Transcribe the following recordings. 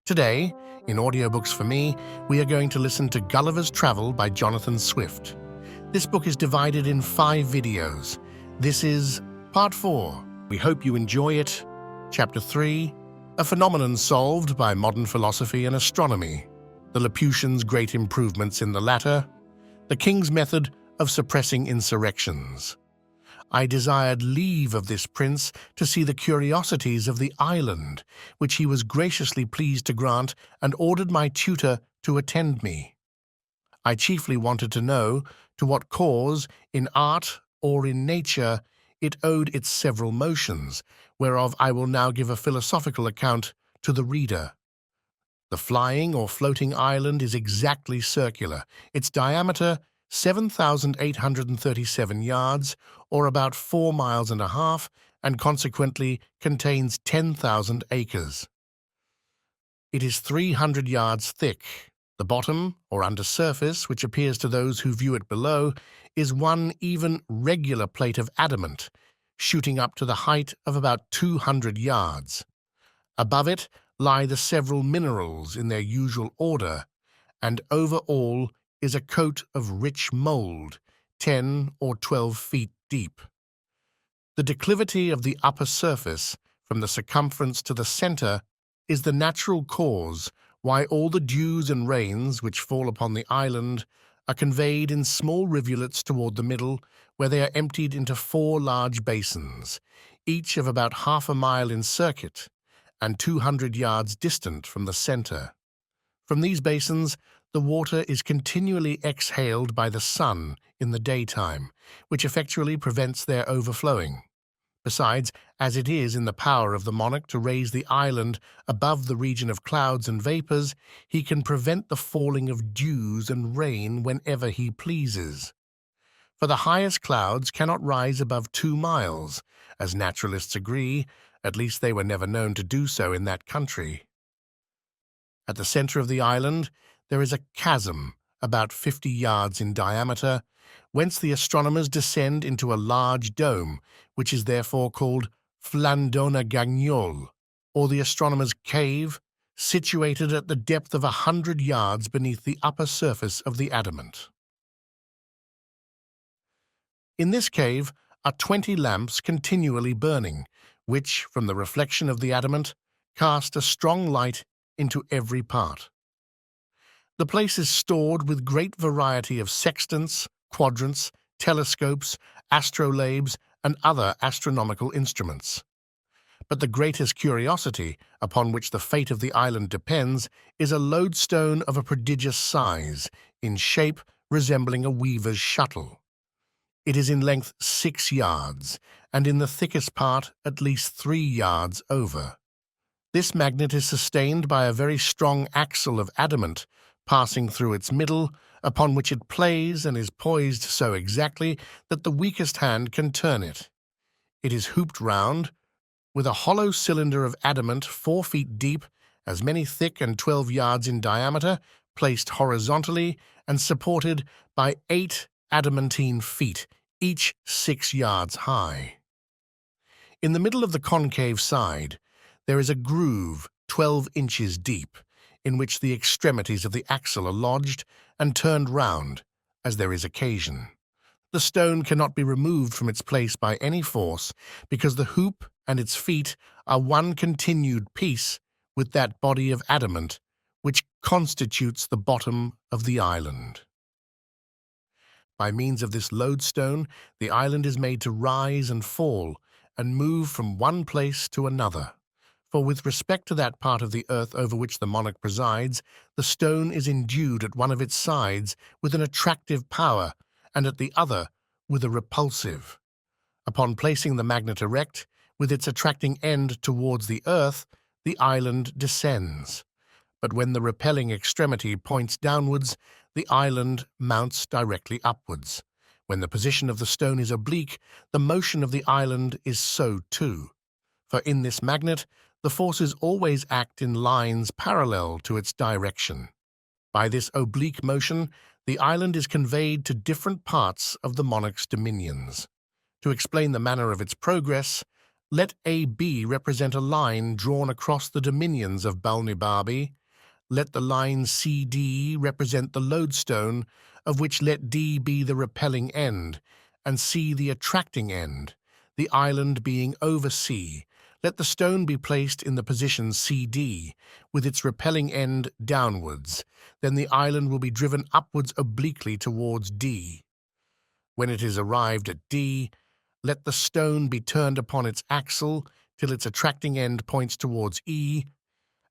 Today, in Audiobooks for Me, we are going to listen to Gulliver's Travel by Jonathan Swift. This book is divided in 5 videos. This is Part 4. We hope you enjoy it. Chapter 3, A Phenomenon Solved by Modern Philosophy and Astronomy. The Laputians' Great Improvements in the Latter. The King's Method of Suppressing Insurrections. I desired leave of this prince to see the curiosities of the island, which he was graciously pleased to grant, and ordered my tutor to attend me. I chiefly wanted to know to what cause, in art or in nature, it owed its several motions, whereof I will now give a philosophical account to the reader. The flying or floating island is exactly circular, its diameter 7,837 yards, or about 4 miles and a half, and consequently contains 10,000 acres. It is 300 yards thick. The bottom, or undersurface, which appears to those who view it below, is one even regular plate of adamant, shooting up to the height of about 200 yards. Above it lie the several minerals in their usual order, and over all is a coat of rich mould, 10 or 12 feet deep. The declivity of the upper surface, from the circumference to the centre, is the natural cause why all the dews and rains which fall upon the island are conveyed in small rivulets toward the middle, where they are emptied into 4 large basins, each of about half a mile in circuit, and 200 yards distant from the centre. From these basins, the water is continually exhaled by the sun in the daytime, which effectually prevents their overflowing. Besides, as it is in the power of the monarch to raise the island above the region of clouds and vapours, he can prevent the falling of dews and rain whenever he pleases. For the highest clouds cannot rise above 2 miles, as naturalists agree, at least they were never known to do so in that country. At the centre of the island there is a chasm about 50 yards in diameter, whence the astronomers descend into a large dome, which is therefore called Flandona Gagnole, or the astronomers' cave, situated at the depth of 100 yards beneath the upper surface of the adamant. In this cave are 20 lamps continually burning, which, from the reflection of the adamant, cast a strong light into every part. The place is stored with great variety of sextants, quadrants, telescopes, astrolabes, and other astronomical instruments. But the greatest curiosity, upon which the fate of the island depends, is a lodestone of a prodigious size, in shape resembling a weaver's shuttle. It is in length 6 yards, and in the thickest part at least 3 yards over. This magnet is sustained by a very strong axle of adamant, passing through its middle, upon which it plays and is poised so exactly that the weakest hand can turn it. It is hooped round, with a hollow cylinder of adamant 4 feet deep, as many thick and 12 yards in diameter, placed horizontally and supported by 8 adamantine feet, each 6 yards high. In the middle of the concave side, there is a groove 12 inches deep, in which the extremities of the axle are lodged and turned round, as there is occasion. The stone cannot be removed from its place by any force, because the hoop and its feet are one continued piece with that body of adamant which constitutes the bottom of the island. By means of this lodestone, the island is made to rise and fall, and move from one place to another. For with respect to that part of the earth over which the monarch presides, the stone is endued at one of its sides with an attractive power, and at the other with a repulsive. Upon placing the magnet erect, with its attracting end towards the earth, the island descends. But when the repelling extremity points downwards, the island mounts directly upwards. When the position of the stone is oblique, the motion of the island is so too. For in this magnet, the forces always act in lines parallel to its direction. By this oblique motion, the island is conveyed to different parts of the monarch's dominions. To explain the manner of its progress, Let AB represent a line drawn across the dominions of Balnibarbi. Let the line CD represent the lodestone, of which let D be the repelling end, and C the attracting end, the island being over C. Let the stone be placed in the position CD, with its repelling end downwards. Then the island will be driven upwards obliquely towards D. When it is arrived at D, let the stone be turned upon its axle till its attracting end points towards E,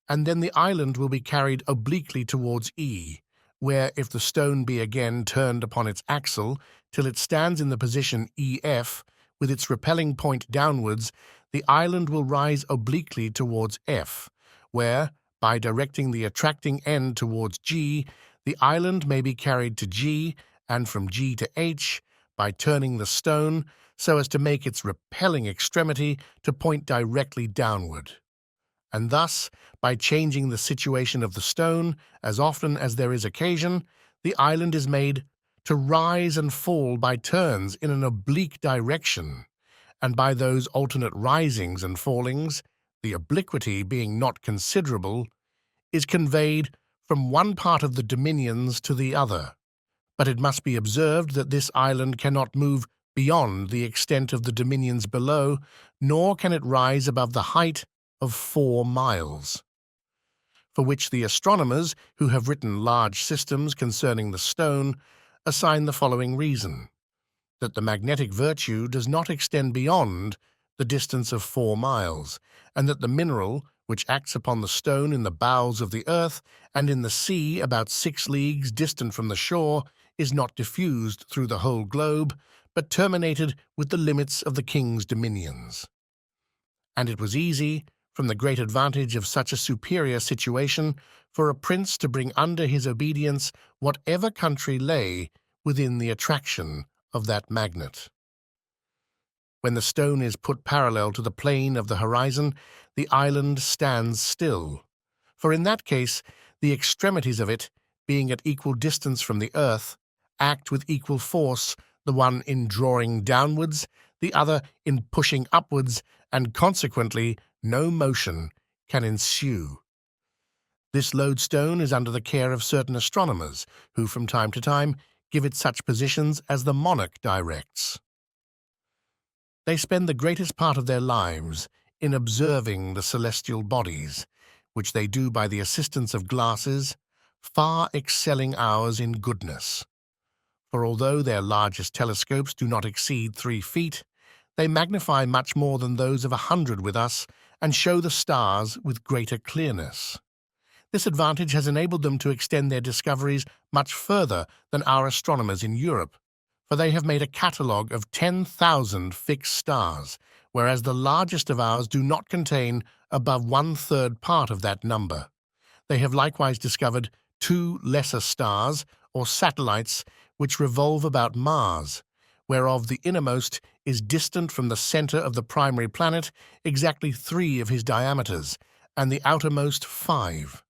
and then the island will be carried obliquely towards E, where if the stone be again turned upon its axle till it stands in the position EF, with its repelling point downwards, the island will rise obliquely towards F, where, by directing the attracting end towards G, the island may be carried to G, and from G to H, by turning the stone so as to make its repelling extremity to point directly downward. And thus, by changing the situation of the stone as often as there is occasion, the island is made to rise and fall by turns in an oblique direction, and by those alternate risings and fallings, the obliquity being not considerable, is conveyed from one part of the dominions to the other. But it must be observed that this island cannot move beyond the extent of the dominions below, nor can it rise above the height of 4 miles, for which the astronomers who have written large systems concerning the stone assign the following reason: that the magnetic virtue does not extend beyond the distance of 4 miles, and that the mineral, which acts upon the stone in the bowels of the earth and in the sea about 6 leagues distant from the shore, is not diffused through the whole globe, but terminated with the limits of the king's dominions. And it was easy, from the great advantage of such a superior situation, for a prince to bring under his obedience whatever country lay within the attraction of that magnet. When the stone is put parallel to the plane of the horizon, the island stands still, for in that case the extremities of it, being at equal distance from the earth, act with equal force, the one in drawing downwards, the other in pushing upwards, and consequently no motion can ensue. This lodestone is under the care of certain astronomers, who from time to time give it such positions as the monarch directs. They spend the greatest part of their lives in observing the celestial bodies, which they do by the assistance of glasses, far excelling ours in goodness. For although their largest telescopes do not exceed 3 feet, they magnify much more than those of 100 with us, and show the stars with greater clearness. This advantage has enabled them to extend their discoveries much further than our astronomers in Europe, for they have made a catalogue of 10,000 fixed stars, whereas the largest of ours do not contain above 1/3 part of that number. They have likewise discovered 2 lesser stars, or satellites, which revolve about Mars, whereof the innermost is distant from the centre of the primary planet exactly 3 of his diameters, and the outermost 5.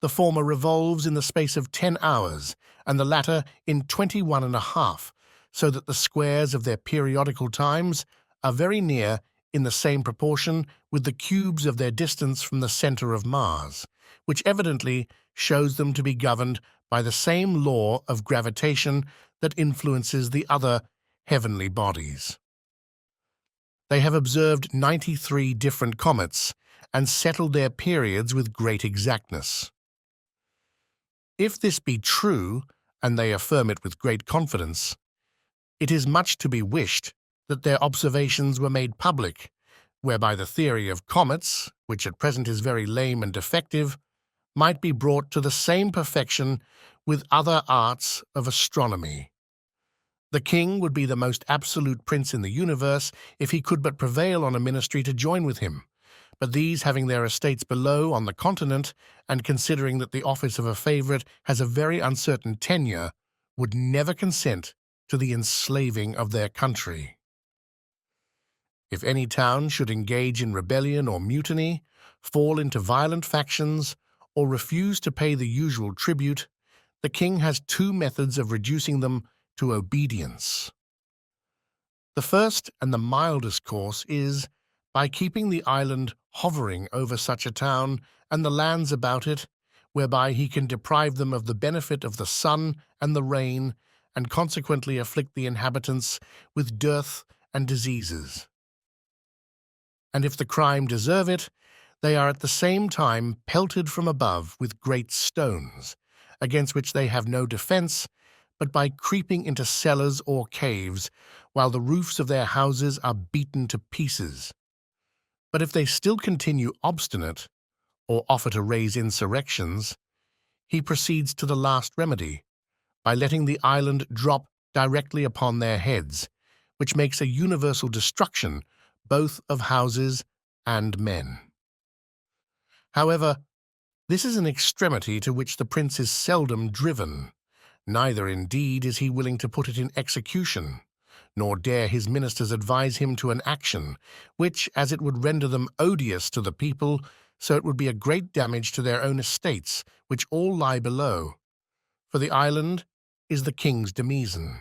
The former revolves in the space of 10 hours, and the latter in 21½ so that the squares of their periodical times are very near in the same proportion with the cubes of their distance from the centre of Mars, which evidently shows them to be governed by the same law of gravitation that influences the other heavenly bodies. They have observed 93 different comets and settled their periods with great exactness. If this be true, and they affirm it with great confidence, it is much to be wished that their observations were made public, whereby the theory of comets, which at present is very lame and defective, might be brought to the same perfection with other arts of astronomy. The king would be the most absolute prince in the universe if he could but prevail on a ministry to join with him, but these, having their estates below on the continent, and considering that the office of a favourite has a very uncertain tenure, would never consent to the enslaving of their country. If any town should engage in rebellion or mutiny, fall into violent factions, or refuse to pay the usual tribute, the king has 2 methods of reducing them to obedience. The first and the mildest course is, by keeping the island hovering over such a town and the lands about it, whereby he can deprive them of the benefit of the sun and the rain, and consequently afflict the inhabitants with dearth and diseases. And if the crime deserve it, they are at the same time pelted from above with great stones, against which they have no defence, but by creeping into cellars or caves, while the roofs of their houses are beaten to pieces. But if they still continue obstinate, or offer to raise insurrections, he proceeds to the last remedy, by letting the island drop directly upon their heads, which makes a universal destruction both of houses and men. However, this is an extremity to which the prince is seldom driven. Neither, indeed, is he willing to put it in execution, nor dare his ministers advise him to an action, which, as it would render them odious to the people, so it would be a great damage to their own estates, which all lie below. For the island is the king's demesne.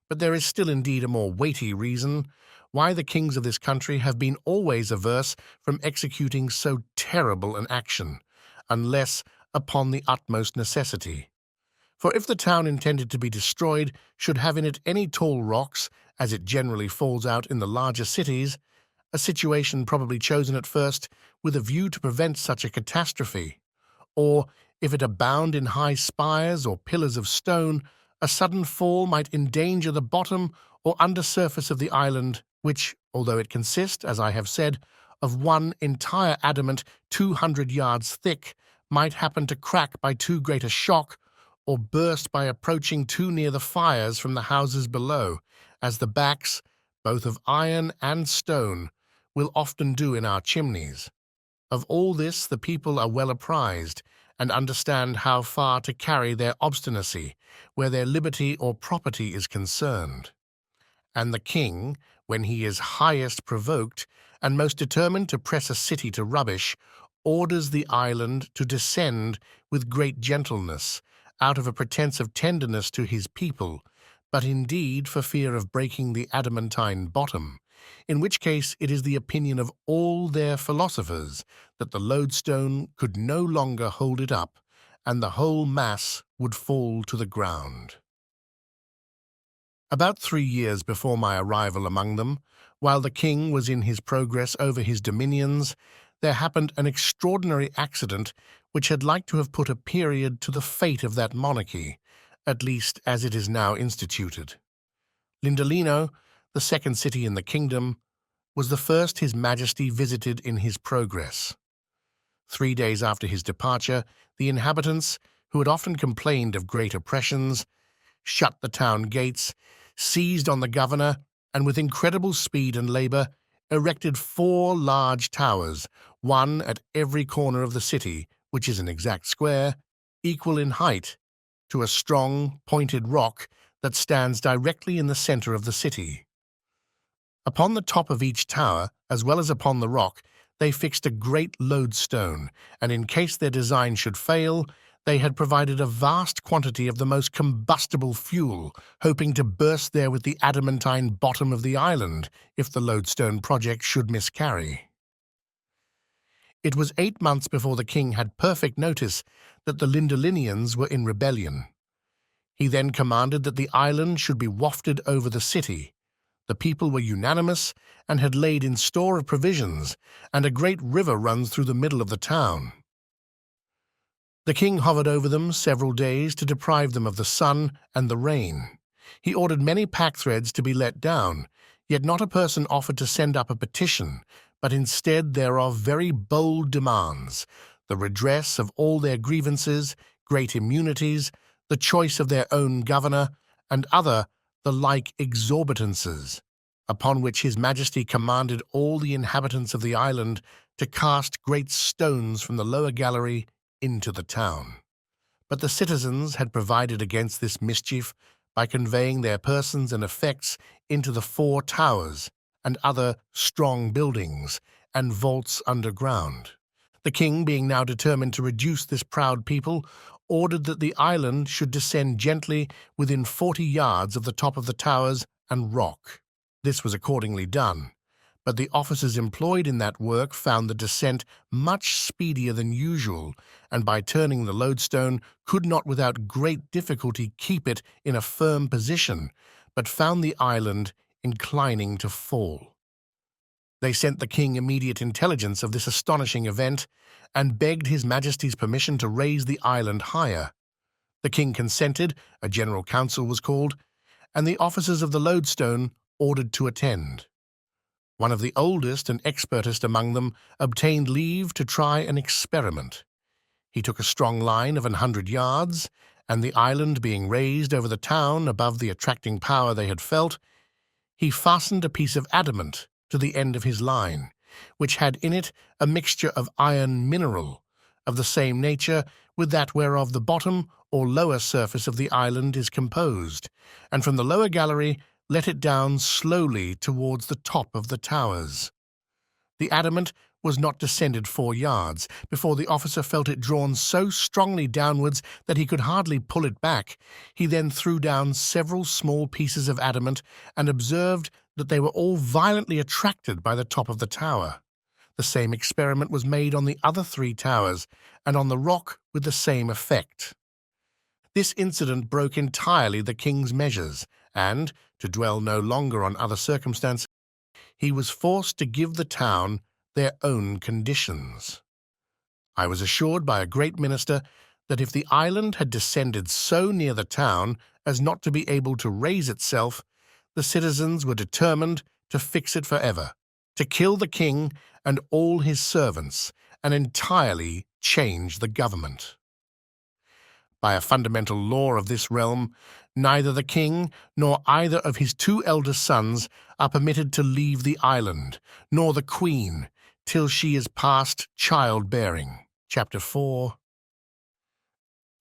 But there is still indeed a more weighty reason why the kings of this country have been always averse from executing so terrible an action, unless upon the utmost necessity. For if the town intended to be destroyed should have in it any tall rocks, as it generally falls out in the larger cities, a situation probably chosen at first with a view to prevent such a catastrophe, or if it abound in high spires or pillars of stone, a sudden fall might endanger the bottom or undersurface of the island, which, although it consist, as I have said, of one entire adamant 200 yards thick, might happen to crack by too great a shock, or burst by approaching too near the fires from the houses below, as the backs, both of iron and stone, will often do in our chimneys. Of all this the people are well apprised, and understand how far to carry their obstinacy, where their liberty or property is concerned. And the king, when he is highest provoked, and most determined to press a city to rubbish, orders the island to descend with great gentleness, out of a pretence of tenderness to his people, but indeed for fear of breaking the adamantine bottom, in which case it is the opinion of all their philosophers that the lodestone could no longer hold it up, and the whole mass would fall to the ground. About 3 years before my arrival among them, while the king was in his progress over his dominions, there happened an extraordinary accident which had like to have put a period to the fate of that monarchy, at least as it is now instituted. Lindolino, the second city in the kingdom, was the first his majesty visited in his progress. 3 days after his departure, the inhabitants, who had often complained of great oppressions, shut the town gates, seized on the governor, and with incredible speed and labor erected 4 large towers, one at every corner of the city, which is an exact square, equal in height to a strong, pointed rock that stands directly in the center of the city. Upon the top of each tower, as well as upon the rock, they fixed a great lodestone, and in case their design should fail, they had provided a vast quantity of the most combustible fuel, hoping to burst there with the adamantine bottom of the island if the lodestone project should miscarry. It was 8 months before the king had perfect notice that the Lindolinians were in rebellion. He then commanded that the island should be wafted over the city. The people were unanimous and had laid in store of provisions, and a great river runs through the middle of the town. The king hovered over them several days to deprive them of the sun and the rain. He ordered many packthreads to be let down, yet not a person offered to send up a petition, but instead thereof very bold demands, the redress of all their grievances, great immunities, the choice of their own governor, and other the like exorbitances, upon which his majesty commanded all the inhabitants of the island to cast great stones from the lower gallery into the town. But the citizens had provided against this mischief by conveying their persons and effects into the 4 towers and other strong buildings and vaults underground. The king, being now determined to reduce this proud people, ordered that the island should descend gently within 40 yards of the top of the towers and rock. This was accordingly done, But the officers employed in that work found the descent much speedier than usual, and by turning the lodestone could not without great difficulty keep it in a firm position, but found the island inclining to fall. They sent the king immediate intelligence of this astonishing event, and begged his majesty's permission to raise the island higher. The king consented, a general council was called, and the officers of the lodestone ordered to attend. One of the oldest and expertest among them obtained leave to try an experiment. He took a strong line of 100 yards, and the island being raised over the town above the attracting power they had felt, he fastened a piece of adamant to the end of his line, which had in it a mixture of iron mineral, of the same nature with that whereof the bottom or lower surface of the island is composed, and from the lower gallery let it down slowly towards the top of the towers. The adamant was not descended 4 yards before the officer felt it drawn so strongly downwards that he could hardly pull it back. He then threw down several small pieces of adamant and observed that they were all violently attracted by the top of the tower. The same experiment was made on the other 3 towers, and on the rock with the same effect. This incident broke entirely the king's measures, and, to dwell no longer on other circumstances, he was forced to give the town their own conditions. I was assured by a great minister that if the island had descended so near the town as not to be able to raise itself, the citizens were determined to fix it forever, to kill the king and all his servants, and entirely change the government. By a fundamental law of this realm, neither the king nor either of his 2 eldest sons are permitted to leave the island, nor the queen, till she is past childbearing. Chapter 4.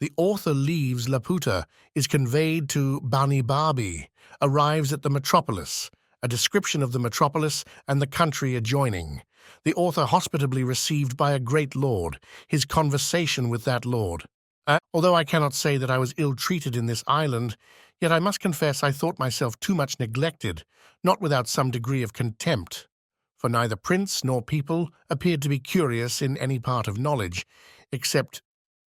The author leaves Laputa, is conveyed to Bani Babi, arrives at the metropolis, a description of the metropolis and the country adjoining. The author hospitably received by a great lord, his conversation with that lord. Although I cannot say that I was ill-treated in this island, yet I must confess I thought myself too much neglected, not without some degree of contempt. For neither prince nor people appeared to be curious in any part of knowledge, except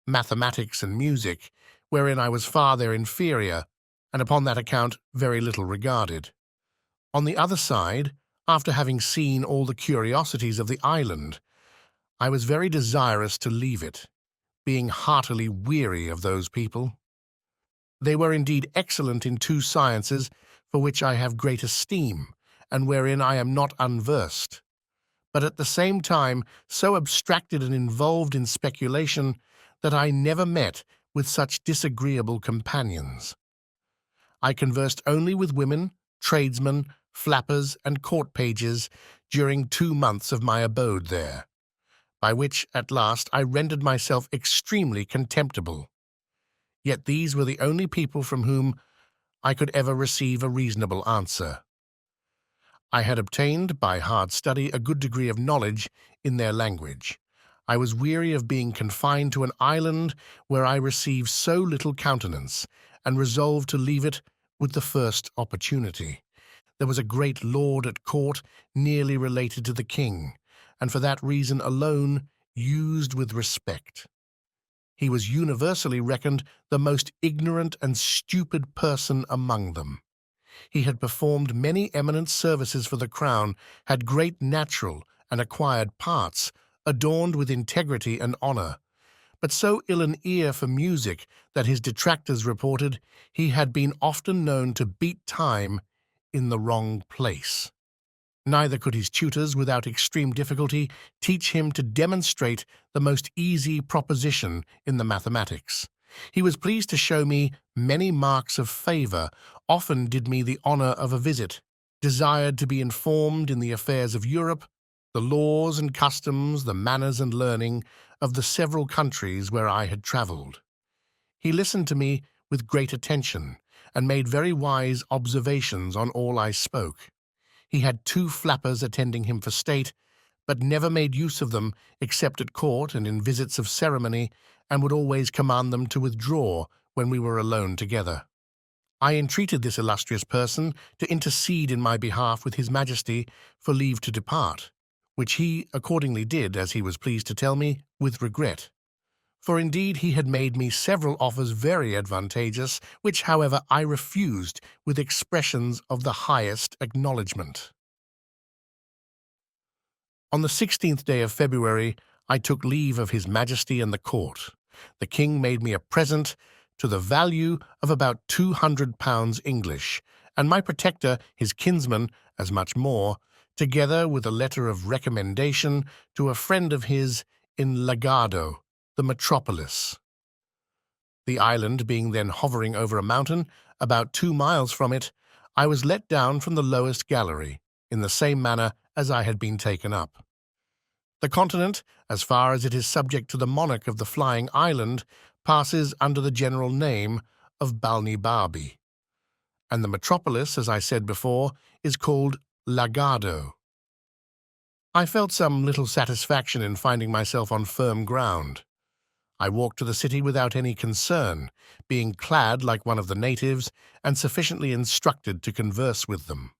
mathematics and music, wherein I was far their inferior, and upon that account very little regarded. On the other side, after having seen all the curiosities of the island, I was very desirous to leave it, being heartily weary of those people. They were indeed excellent in 2 sciences for which I have great esteem, and wherein I am not unversed, but at the same time so abstracted and involved in speculation that I never met with such disagreeable companions. I conversed only with women, tradesmen, flappers, and court pages during 2 months of my abode there, by which, at last, I rendered myself extremely contemptible. Yet these were the only people from whom I could ever receive a reasonable answer. I had obtained, by hard study, a good degree of knowledge in their language. I was weary of being confined to an island where I received so little countenance, and resolved to leave it with the first opportunity. There was a great lord at court nearly related to the king, and for that reason alone used with respect. He was universally reckoned the most ignorant and stupid person among them. He had performed many eminent services for the crown, had great natural and acquired parts, adorned with integrity and honor, but so ill an ear for music that his detractors reported he had been often known to beat time in the wrong place. Neither could his tutors, without extreme difficulty, teach him to demonstrate the most easy proposition in the mathematics. He was pleased to show me many marks of favor, often did me the honor of a visit, desired to be informed in the affairs of Europe, the laws and customs, the manners and learning of the several countries where I had traveled. He listened to me with great attention, and made very wise observations on all I spoke. He had 2 flappers attending him for state, but never made use of them except at court and in visits of ceremony, and would always command them to withdraw when we were alone together. I entreated this illustrious person to intercede in my behalf with his Majesty for leave to depart, which he accordingly did, as he was pleased to tell me, with regret. For indeed he had made me several offers very advantageous, which, however, I refused with expressions of the highest acknowledgment. On the 16th day of February, I took leave of His Majesty and the court. The king made me a present to the value of about £200 English, and my protector, his kinsman, as much more, together with a letter of recommendation to a friend of his in Lagado, the metropolis. The island being then hovering over a mountain, about 2 miles from it, I was let down from the lowest gallery, in the same manner as I had been taken up. The continent, as far as it is subject to the monarch of the flying island, passes under the general name of Balnibarbi, and the metropolis, as I said before, is called Lagado. I felt some little satisfaction in finding myself on firm ground. I walked to the city without any concern, being clad like one of the natives and sufficiently instructed to converse with them.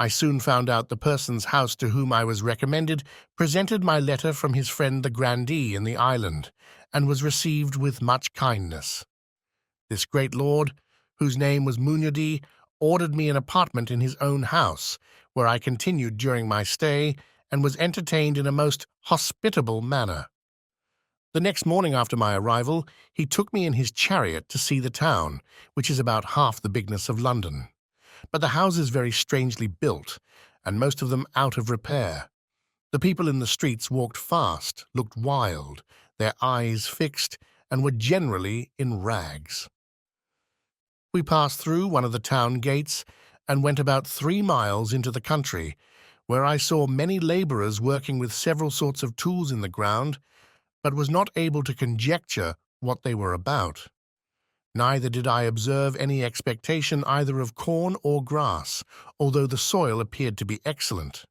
I soon found out the person's house to whom I was recommended presented my letter from his friend the grandee in the island, and was received with much kindness. This great lord, whose name was Munyadi, ordered me an apartment in his own house, where I continued during my stay, and was entertained in a most hospitable manner. The next morning after my arrival, he took me in his chariot to see the town, which is about half the bigness of London. But the houses very strangely built, and most of them out of repair. The people in the streets walked fast, looked wild, their eyes fixed, and were generally in rags. We passed through one of the town gates and went about 3 miles into the country, where I saw many labourers working with several sorts of tools in the ground, but was not able to conjecture what they were about. Neither did I observe any expectation either of corn or grass, although the soil appeared to be excellent.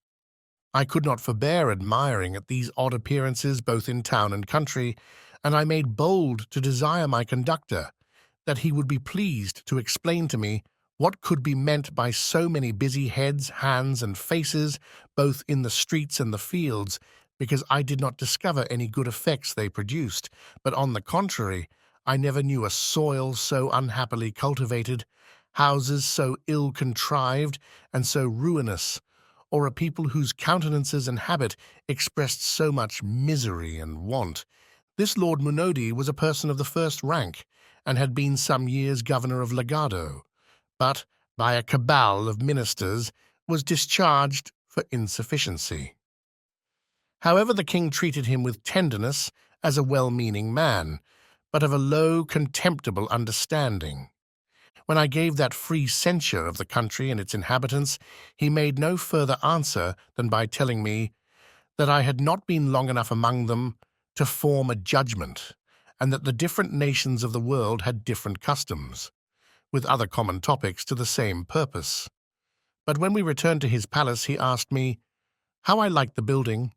I could not forbear admiring at these odd appearances both in town and country, and I made bold to desire my conductor that he would be pleased to explain to me what could be meant by so many busy heads, hands, and faces, both in the streets and the fields, because I did not discover any good effects they produced, but on the contrary, I never knew a soil so unhappily cultivated, houses so ill-contrived and so ruinous, or a people whose countenances and habit expressed so much misery and want. This Lord Munodi was a person of the first rank, and had been some years governor of Lagado, but, by a cabal of ministers, was discharged for insufficiency. However, the king treated him with tenderness as a well-meaning man, but of a low, contemptible understanding. When I gave that free censure of the country and its inhabitants, he made no further answer than by telling me that I had not been long enough among them to form a judgment, and that the different nations of the world had different customs, with other common topics to the same purpose. But when we returned to his palace, he asked me how I liked the building,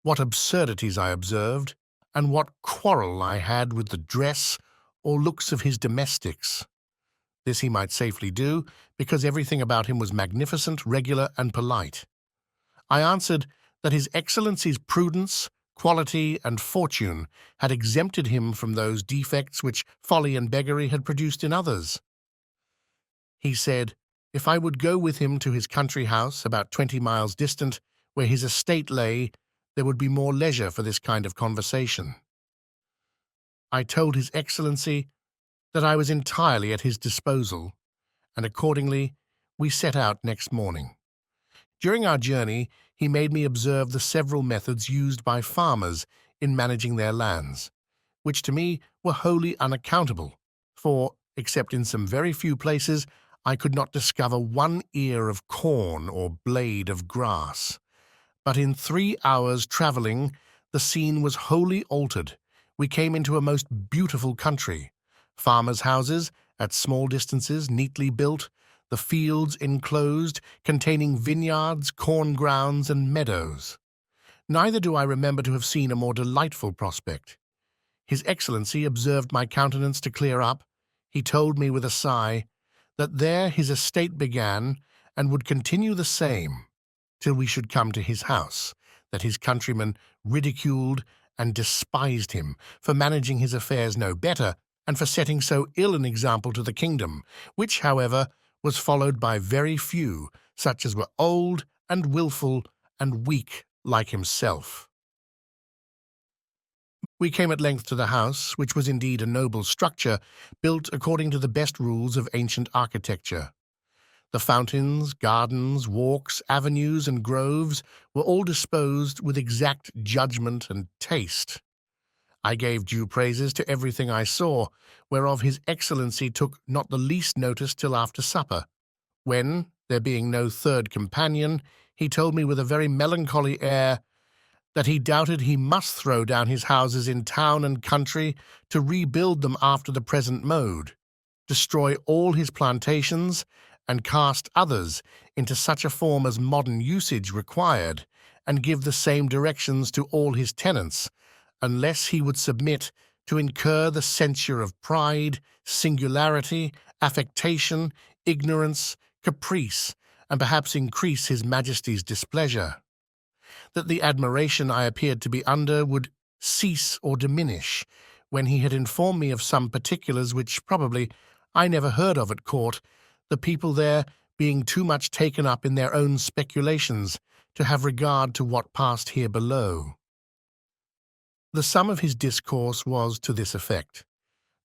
what absurdities I observed, and what quarrel I had with the dress or looks of his domestics. This he might safely do, because everything about him was magnificent, regular, and polite. I answered that His Excellency's prudence, quality, and fortune had exempted him from those defects which folly and beggary had produced in others. He said, if I would go with him to his country house, about 20 miles distant, where his estate lay, there would be more leisure for this kind of conversation. I told His Excellency that I was entirely at his disposal, and accordingly we set out next morning. During our journey, he made me observe the several methods used by farmers in managing their lands, which to me were wholly unaccountable, for, except in some very few places, I could not discover one ear of corn or blade of grass. But in 3 hours' travelling, the scene was wholly altered. We came into a most beautiful country, farmers' houses at small distances, neatly built, the fields enclosed, containing vineyards, corn grounds, and meadows. Neither do I remember to have seen a more delightful prospect. His Excellency observed my countenance to clear up. He told me with a sigh that there his estate began and would continue the same till we should come to his house, that his countrymen ridiculed and despised him for managing his affairs no better, and for setting so ill an example to the kingdom, which, however, was followed by very few, such as were old and wilful and weak like himself. We came at length to the house, which was indeed a noble structure, built according to the best rules of ancient architecture. The fountains, gardens, walks, avenues, and groves were all disposed with exact judgment and taste. I gave due praises to everything I saw, whereof his excellency took not the least notice till after supper, when, there being no third companion, he told me with a very melancholy air that he doubted he must throw down his houses in town and country to rebuild them after the present mode, destroy all his plantations, and cast others into such a form as modern usage required, and give the same directions to all his tenants, unless he would submit to incur the censure of pride, singularity, affectation, ignorance, caprice, and perhaps increase his Majesty's displeasure. That the admiration I appeared to be under would cease or diminish, when he had informed me of some particulars which probably I never heard of at court, the people there being too much taken up in their own speculations to have regard to what passed here below. The sum of his discourse was to this effect,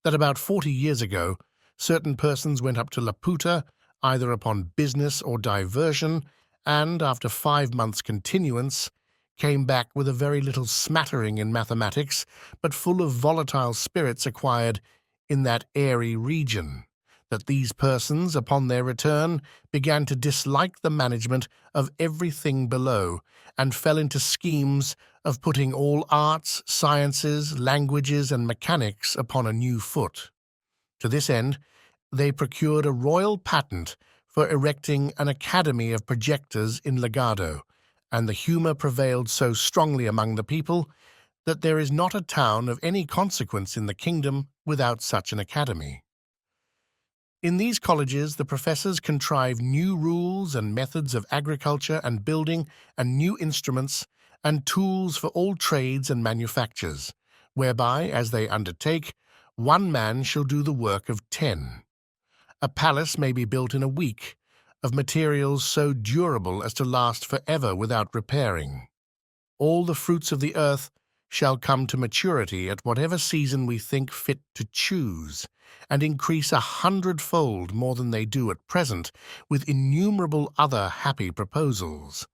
that about 40 years ago certain persons went up to Laputa, either upon business or diversion, and, after 5 months' continuance, came back with a very little smattering in mathematics, but full of volatile spirits acquired in that airy region, that these persons, upon their return, began to dislike the management of everything below, and fell into schemes of putting all arts, sciences, languages, and mechanics upon a new foot. To this end, they procured a royal patent for erecting an academy of projectors in Legado, and the humour prevailed so strongly among the people that there is not a town of any consequence in the kingdom without such an academy. In these colleges the professors contrive new rules and methods of agriculture and building, and new instruments and tools for all trades and manufactures, whereby, as they undertake, one man shall do the work of 10. A palace may be built in a week, of materials so durable as to last forever without repairing. All the fruits of the earth shall come to maturity at whatever season we think fit to choose, and increase 100-fold more than they do at present, with innumerable other happy proposals.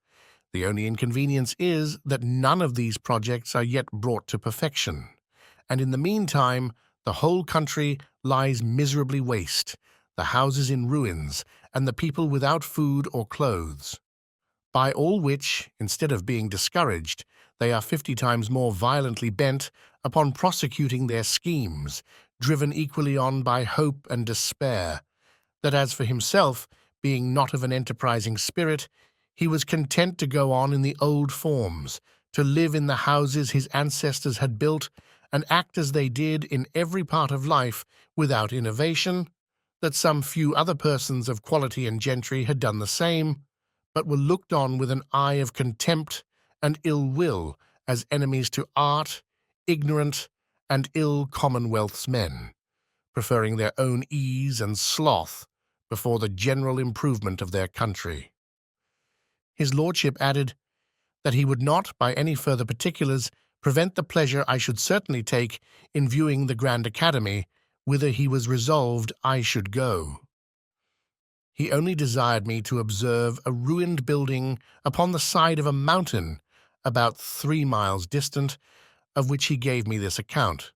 The only inconvenience is that none of these projects are yet brought to perfection, and in the meantime the whole country lies miserably waste, the houses in ruins, and the people without food or clothes. By all which, instead of being discouraged, they are 50 times more violently bent upon prosecuting their schemes, driven equally on by hope and despair, that as for himself, being not of an enterprising spirit, he was content to go on in the old forms, to live in the houses his ancestors had built, and act as they did in every part of life without innovation, that some few other persons of quality and gentry had done the same, but were looked on with an eye of contempt and ill will as enemies to art, ignorant, and ill commonwealth's men, preferring their own ease and sloth before the general improvement of their country. His lordship added that he would not, by any further particulars, prevent the pleasure I should certainly take in viewing the Grand Academy, whither he was resolved I should go. He only desired me to observe a ruined building upon the side of a mountain about 3 miles distant, of which he gave me this account,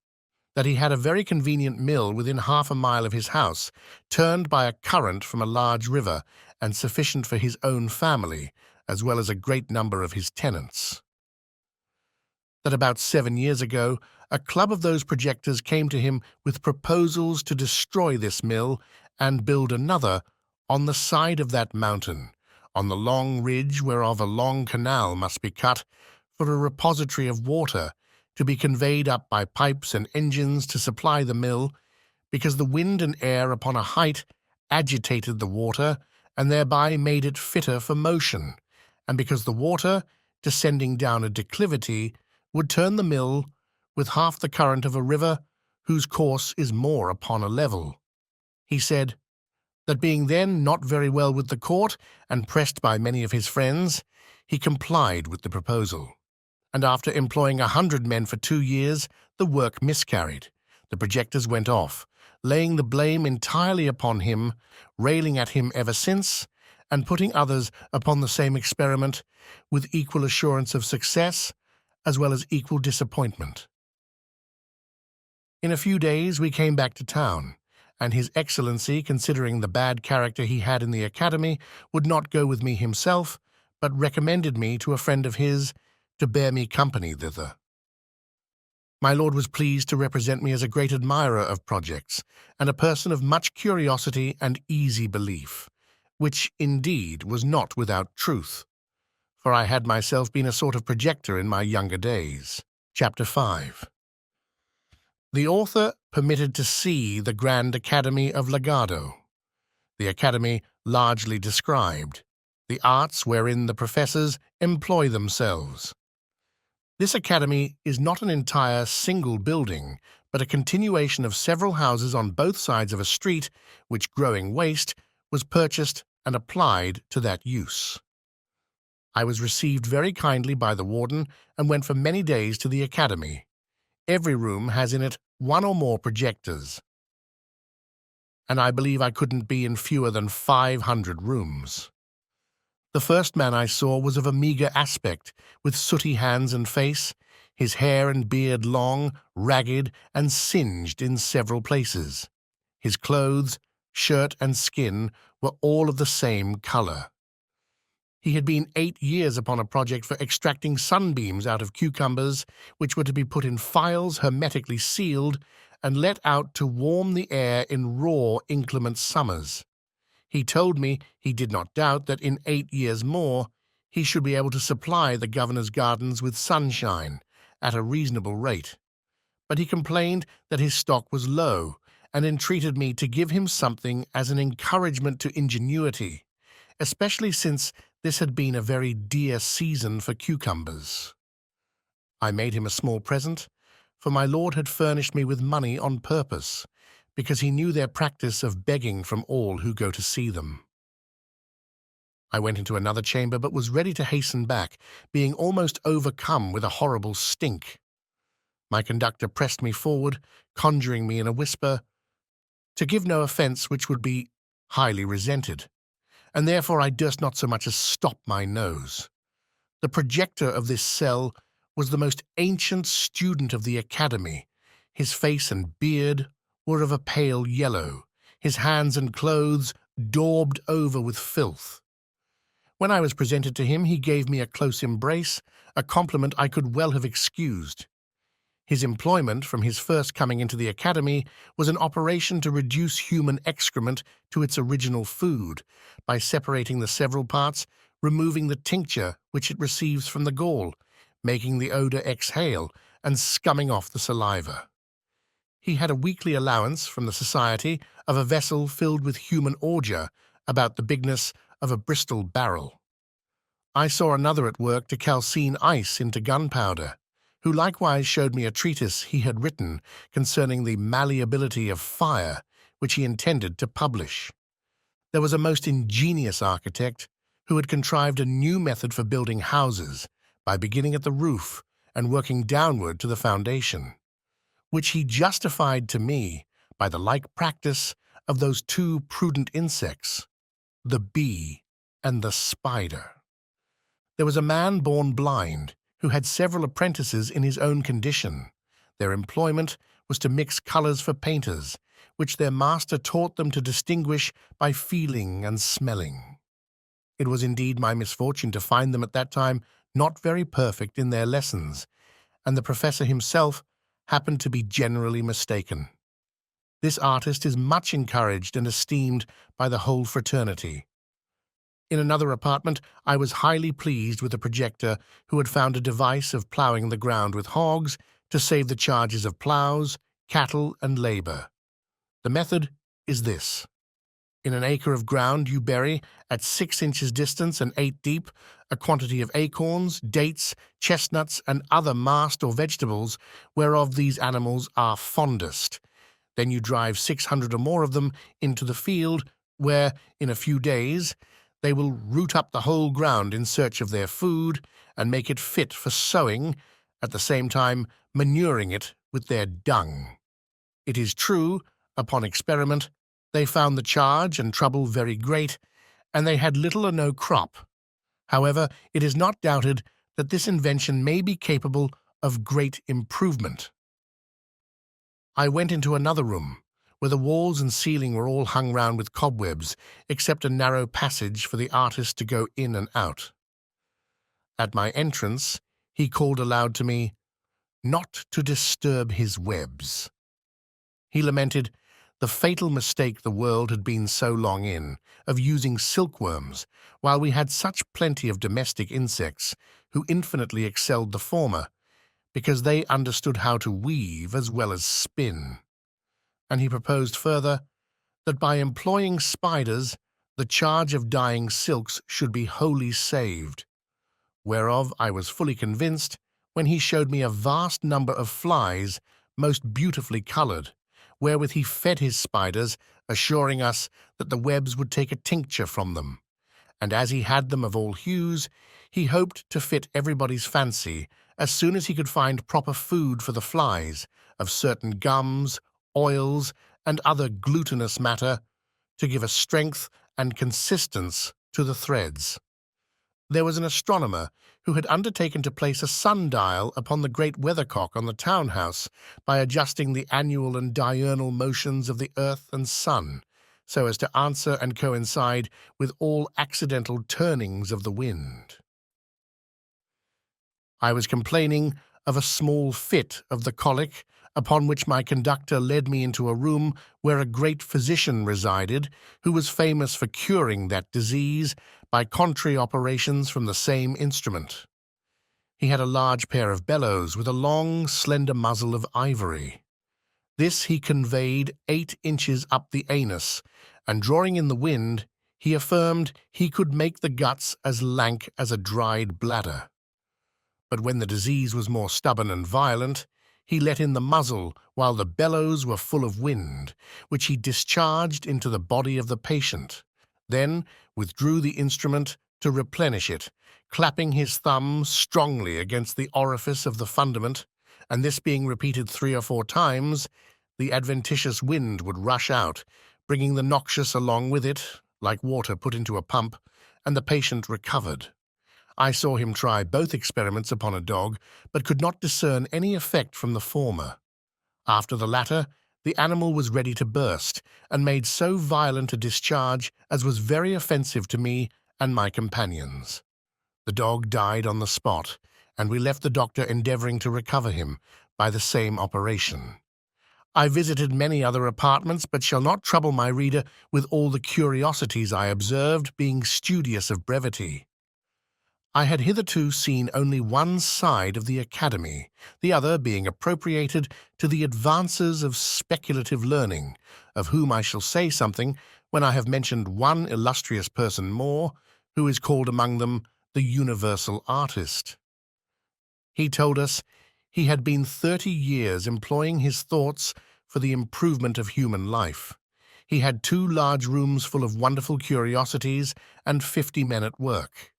that he had a very convenient mill within 1/2 mile of his house, turned by a current from a large river, and sufficient for his own family, as well as a great number of his tenants. That about 7 years ago a club of those projectors came to him with proposals to destroy this mill and build another on the side of that mountain, on the long ridge whereof a long canal must be cut, for a repository of water, to be conveyed up by pipes and engines to supply the mill, because the wind and air upon a height agitated the water and thereby made it fitter for motion, and because the water, descending down a declivity, would turn the mill with half the current of a river whose course is more upon a level. He said that being then not very well with the court and pressed by many of his friends, he complied with the proposal. And after employing 100 men for 2 years, the work miscarried. The projectors went off, laying the blame entirely upon him, railing at him ever since, and putting others upon the same experiment with equal assurance of success as well as equal disappointment. In a few days we came back to town, and His Excellency, considering the bad character he had in the academy, would not go with me himself, but recommended me to a friend of his to bear me company thither. My lord was pleased to represent me as a great admirer of projects, and a person of much curiosity and easy belief, which, indeed, was not without truth, for I had myself been a sort of projector in my younger days. Chapter 5. The author permitted to see the Grand Academy of Legado. The academy largely described, the arts wherein the professors employ themselves. This academy is not an entire single building, but a continuation of several houses on both sides of a street which, growing waste, was purchased and applied to that use. I was received very kindly by the warden and went for many days to the academy. Every room has in it one or more projectors, and I believe I couldn't be in fewer than 500 rooms. The first man I saw was of a meagre aspect, with sooty hands and face, his hair and beard long, ragged, and singed in several places. His clothes, shirt, and skin were all of the same color. He had been 8 years upon a project for extracting sunbeams out of cucumbers, which were to be put in phials hermetically sealed and let out to warm the air in raw, inclement summers. He told me he did not doubt that in 8 years more he should be able to supply the governor's gardens with sunshine at a reasonable rate. But he complained that his stock was low and entreated me to give him something as an encouragement to ingenuity, especially since this had been a very dear season for cucumbers. I made him a small present, for my lord had furnished me with money on purpose, because he knew their practice of begging from all who go to see them. I went into another chamber, but was ready to hasten back, being almost overcome with a horrible stink. My conductor pressed me forward, conjuring me in a whisper to give no offence which would be highly resented, and therefore I durst not so much as stop my nose. The projector of this cell was the most ancient student of the academy. His face and beard were of a pale yellow, his hands and clothes daubed over with filth. When I was presented to him, he gave me a close embrace, a compliment I could well have excused. His employment, from his first coming into the academy, was an operation to reduce human excrement to its original food, by separating the several parts, removing the tincture which it receives from the gall, making the odor exhale, and scumming off the saliva. He had a weekly allowance from the society of a vessel filled with human ordure, about the bigness of a Bristol barrel. I saw another at work to calcine ice into gunpowder, who likewise showed me a treatise he had written concerning the malleability of fire, which he intended to publish. There was a most ingenious architect who had contrived a new method for building houses, by beginning at the roof and working downward to the foundation, which he justified to me by the like practice of those two prudent insects, the bee and the spider. There was a man born blind, who had several apprentices in his own condition. Their employment was to mix colours for painters, which their master taught them to distinguish by feeling and smelling. It was indeed my misfortune to find them at that time not very perfect in their lessons, and the professor himself happened to be generally mistaken. This artist is much encouraged and esteemed by the whole fraternity. In another apartment, I was highly pleased with a projector who had found a device of ploughing the ground with hogs to save the charges of ploughs, cattle, and labor. The method is this. In an acre of ground you bury, at 6 inches distance and 8 deep, a quantity of acorns, dates, chestnuts, and other mast or vegetables whereof these animals are fondest. Then you drive 600 or more of them into the field, where, in a few days, they will root up the whole ground in search of their food and make it fit for sowing, at the same time manuring it with their dung. It is true, upon experiment, they found the charge and trouble very great, and they had little or no crop. However, it is not doubted that this invention may be capable of great improvement. I went into another room, where the walls and ceiling were all hung round with cobwebs, except a narrow passage for the artist to go in and out. At my entrance, he called aloud to me, not to disturb his webs. He lamented the fatal mistake the world had been so long in, of using silkworms, while we had such plenty of domestic insects, who infinitely excelled the former, because they understood how to weave as well as spin. And he proposed further that by employing spiders, the charge of dyeing silks should be wholly saved, whereof I was fully convinced when he showed me a vast number of flies, most beautifully coloured, wherewith he fed his spiders, assuring us that the webs would take a tincture from them. And as he had them of all hues, he hoped to fit everybody's fancy as soon as he could find proper food for the flies, of certain gums, oils, and other glutinous matter, to give a strength and consistence to the threads. There was an astronomer who had undertaken to place a sundial upon the great weathercock on the town-house by adjusting the annual and diurnal motions of the earth and sun, so as to answer and coincide with all accidental turnings of the wind. I was complaining of a small fit of the colic, upon which my conductor led me into a room where a great physician resided, who was famous for curing that disease by contrary operations from the same instrument. He had a large pair of bellows with a long, slender muzzle of ivory. This he conveyed 8 inches up the anus, and drawing in the wind, he affirmed he could make the guts as lank as a dried bladder. But when the disease was more stubborn and violent, he let in the muzzle while the bellows were full of wind, which he discharged into the body of the patient, then withdrew the instrument to replenish it, clapping his thumb strongly against the orifice of the fundament, and this being repeated 3 or 4 times, the adventitious wind would rush out, bringing the noxious along with it, like water put into a pump, and the patient recovered. I saw him try both experiments upon a dog, but could not discern any effect from the former. After the latter, the animal was ready to burst, and made so violent a discharge as was very offensive to me and my companions. The dog died on the spot, and we left the doctor endeavouring to recover him by the same operation. I visited many other apartments, but shall not trouble my reader with all the curiosities I observed, being studious of brevity. I had hitherto seen only one side of the academy, the other being appropriated to the advances of speculative learning, of whom I shall say something when I have mentioned one illustrious person more, who is called among them the universal artist. He told us he had been 30 years employing his thoughts for the improvement of human life. He had 2 large rooms full of wonderful curiosities and 50 men at work.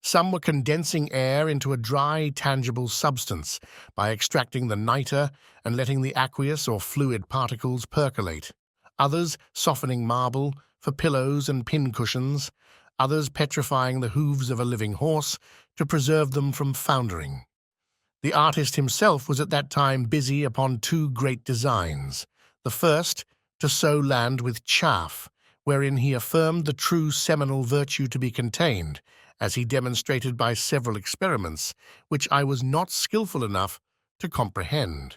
Some were condensing air into a dry, tangible substance by extracting the niter and letting the aqueous or fluid particles percolate. Others softening marble for pillows and pincushions. Others petrifying the hooves of a living horse to preserve them from foundering. The artist himself was at that time busy upon 2 great designs. The first, to sow land with chaff, wherein he affirmed the true seminal virtue to be contained, as he demonstrated by several experiments, which I was not skilful enough to comprehend.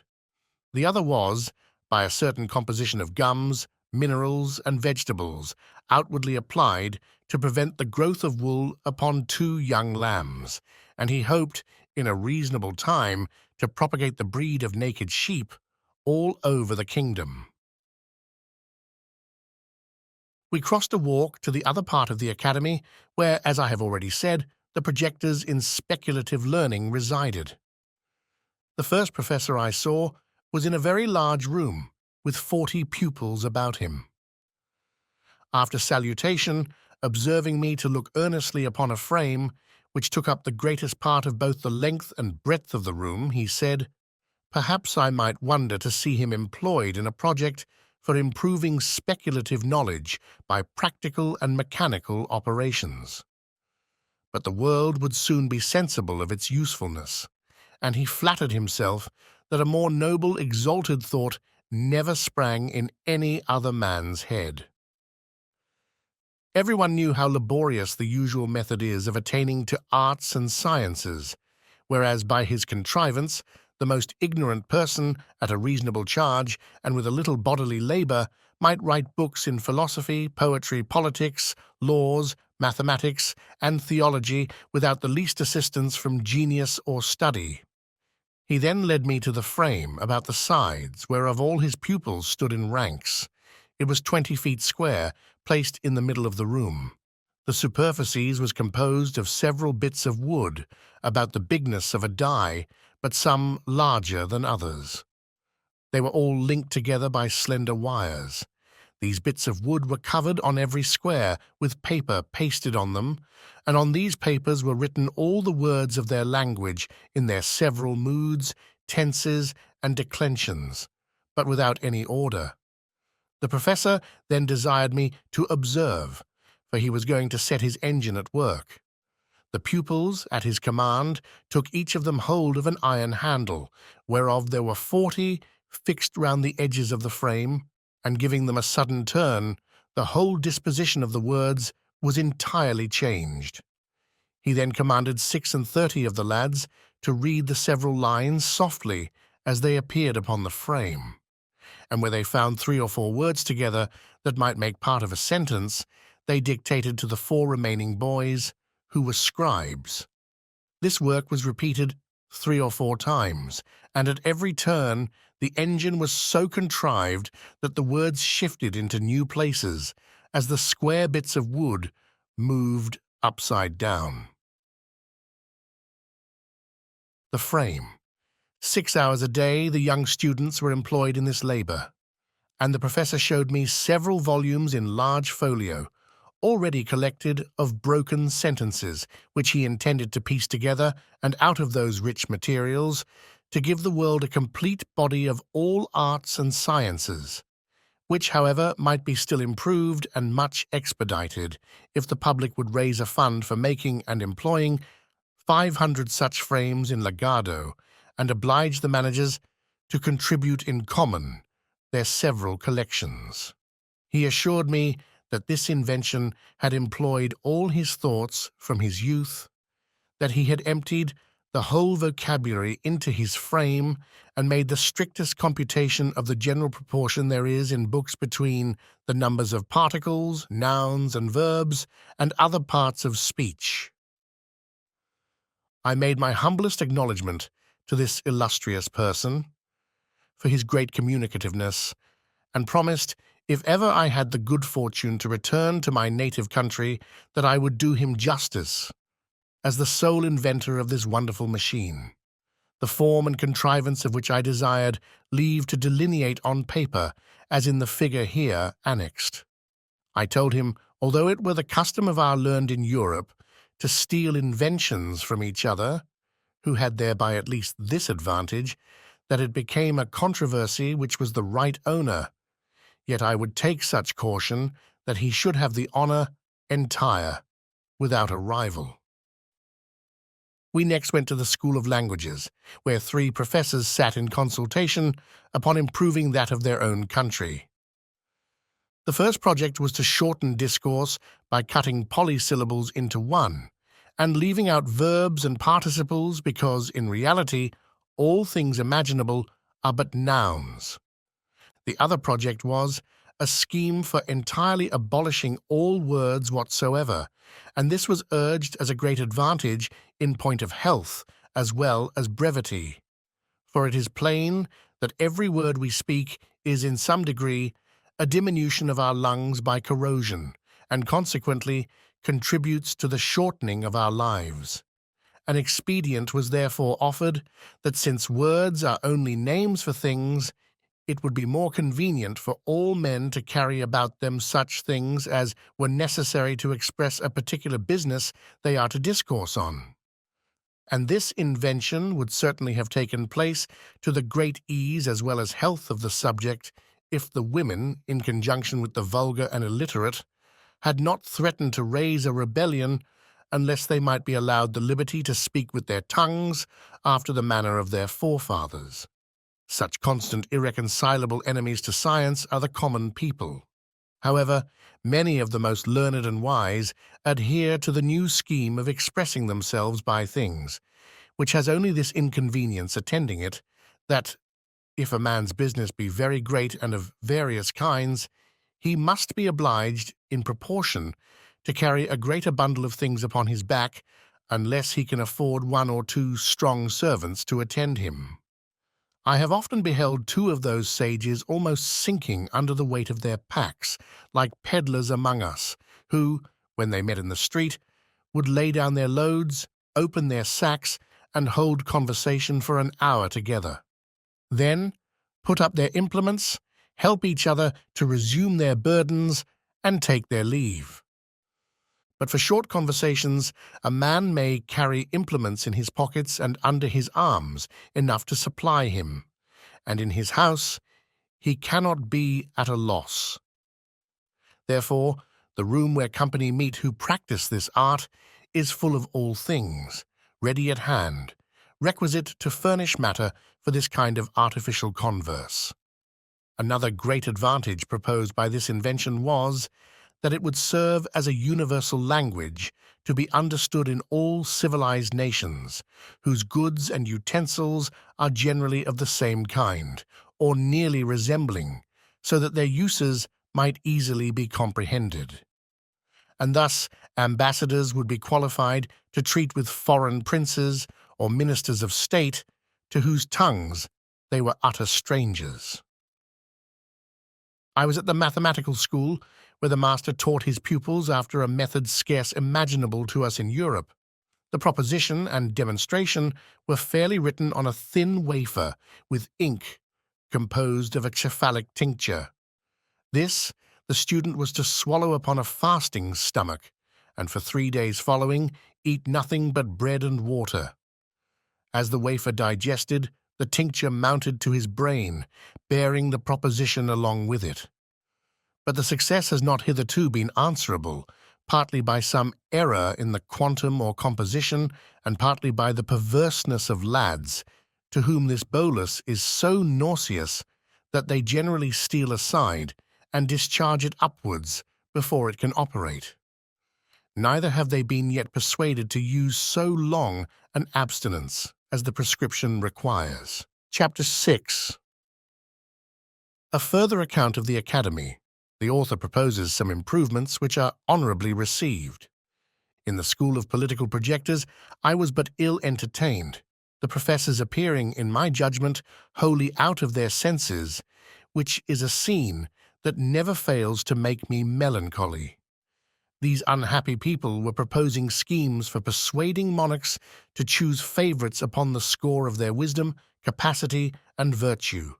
The other was, by a certain composition of gums, minerals, and vegetables, outwardly applied to prevent the growth of wool upon 2 young lambs, and he hoped, in a reasonable time, to propagate the breed of naked sheep all over the kingdom. We crossed a walk to the other part of the academy, where, as I have already said, the projectors in speculative learning resided. The first professor I saw was in a very large room, with 40 pupils about him. After salutation, observing me to look earnestly upon a frame, which took up the greatest part of both the length and breadth of the room, he said, "Perhaps I might wonder to see him employed in a project for improving speculative knowledge by practical and mechanical operations." But the world would soon be sensible of its usefulness, and he flattered himself that a more noble, exalted thought never sprang in any other man's head. Everyone knew how laborious the usual method is of attaining to arts and sciences, whereas by his contrivance the most ignorant person, at a reasonable charge, and with a little bodily labour, might write books in philosophy, poetry, politics, laws, mathematics, and theology without the least assistance from genius or study. He then led me to the frame about the sides, whereof all his pupils stood in ranks. It was 20 feet square, placed in the middle of the room. The superficies was composed of several bits of wood, about the bigness of a die, but some larger than others. They were all linked together by slender wires. These bits of wood were covered on every square with paper pasted on them, and on these papers were written all the words of their language in their several moods, tenses, and declensions, but without any order. The professor then desired me to observe, for he was going to set his engine at work. The pupils, at his command, took each of them hold of an iron handle, whereof there were 40 fixed round the edges of the frame, and giving them a sudden turn, the whole disposition of the words was entirely changed. He then commanded 36 of the lads to read the several lines softly as they appeared upon the frame, and where they found 3 or 4 words together that might make part of a sentence, they dictated to the 4 remaining boys, who were scribes. This work was repeated 3 or 4 times, and at every turn the engine was so contrived that the words shifted into new places as the square bits of wood moved upside down. The frame. 6 hours a day the young students were employed in this labour, and the professor showed me several volumes in large folio, already collected, of broken sentences, which he intended to piece together, and out of those rich materials, to give the world a complete body of all arts and sciences, which, however, might be still improved and much expedited, if the public would raise a fund for making and employing 500 such frames in legado, and oblige the managers to contribute in common their several collections. He assured me that this invention had employed all his thoughts from his youth, that he had emptied the whole vocabulary into his frame, and made the strictest computation of the general proportion there is in books between the numbers of particles, nouns, and verbs, and other parts of speech. I made my humblest acknowledgment to this illustrious person for his great communicativeness, and promised, if ever I had the good fortune to return to my native country, that I would do him justice as the sole inventor of this wonderful machine, the form and contrivance of which I desired leave to delineate on paper, as in the figure here annexed. I told him, although it were the custom of our learned in Europe to steal inventions from each other, who had thereby at least this advantage, that it became a controversy which was the right owner, yet I would take such caution that he should have the honour entire, without a rival. We next went to the School of Languages, where 3 professors sat in consultation upon improving that of their own country. The first project was to shorten discourse by cutting polysyllables into one, and leaving out verbs and participles because, in reality, all things imaginable are but nouns. The other project was a scheme for entirely abolishing all words whatsoever, and this was urged as a great advantage in point of health as well as brevity. For it is plain that every word we speak is in some degree a diminution of our lungs by corrosion, and consequently contributes to the shortening of our lives. An expedient was therefore offered that since words are only names for things, it would be more convenient for all men to carry about them such things as were necessary to express a particular business they are to discourse on. And this invention would certainly have taken place to the great ease as well as health of the subject if the women, in conjunction with the vulgar and illiterate, had not threatened to raise a rebellion unless they might be allowed the liberty to speak with their tongues after the manner of their forefathers. Such constant irreconcilable enemies to science are the common people. However, many of the most learned and wise adhere to the new scheme of expressing themselves by things, which has only this inconvenience attending it, that if a man's business be very great and of various kinds, he must be obliged, in proportion, to carry a greater bundle of things upon his back, unless he can afford 1 or 2 strong servants to attend him. I have often beheld 2 of those sages almost sinking under the weight of their packs, like peddlers among us, who, when they met in the street, would lay down their loads, open their sacks, and hold conversation for an hour together. Then put up their implements, help each other to resume their burdens, and take their leave. But for short conversations, a man may carry implements in his pockets and under his arms, enough to supply him, and in his house he cannot be at a loss. Therefore, the room where company meet who practice this art is full of all things, ready at hand, requisite to furnish matter for this kind of artificial converse. Another great advantage proposed by this invention was that it would serve as a universal language to be understood in all civilized nations, whose goods and utensils are generally of the same kind, or nearly resembling, so that their uses might easily be comprehended. And thus ambassadors would be qualified to treat with foreign princes or ministers of state to whose tongues they were utter strangers. I was at the mathematical school, where the master taught his pupils after a method scarce imaginable to us in Europe. The proposition and demonstration were fairly written on a thin wafer with ink composed of a cephalic tincture. This the student was to swallow upon a fasting stomach, and for 3 days following eat nothing but bread and water. As the wafer digested, the tincture mounted to his brain, bearing the proposition along with it. But the success has not hitherto been answerable, partly by some error in the quantum or composition, and partly by the perverseness of lads, to whom this bolus is so nauseous that they generally steal aside and discharge it upwards before it can operate. Neither have they been yet persuaded to use so long an abstinence as the prescription requires. Chapter 6. A further account of the Academy. The author proposes some improvements which are honourably received. In the school of political projectors, I was but ill entertained, the professors appearing, in my judgment, wholly out of their senses, which is a scene that never fails to make me melancholy. These unhappy people were proposing schemes for persuading monarchs to choose favourites upon the score of their wisdom, capacity, and virtue,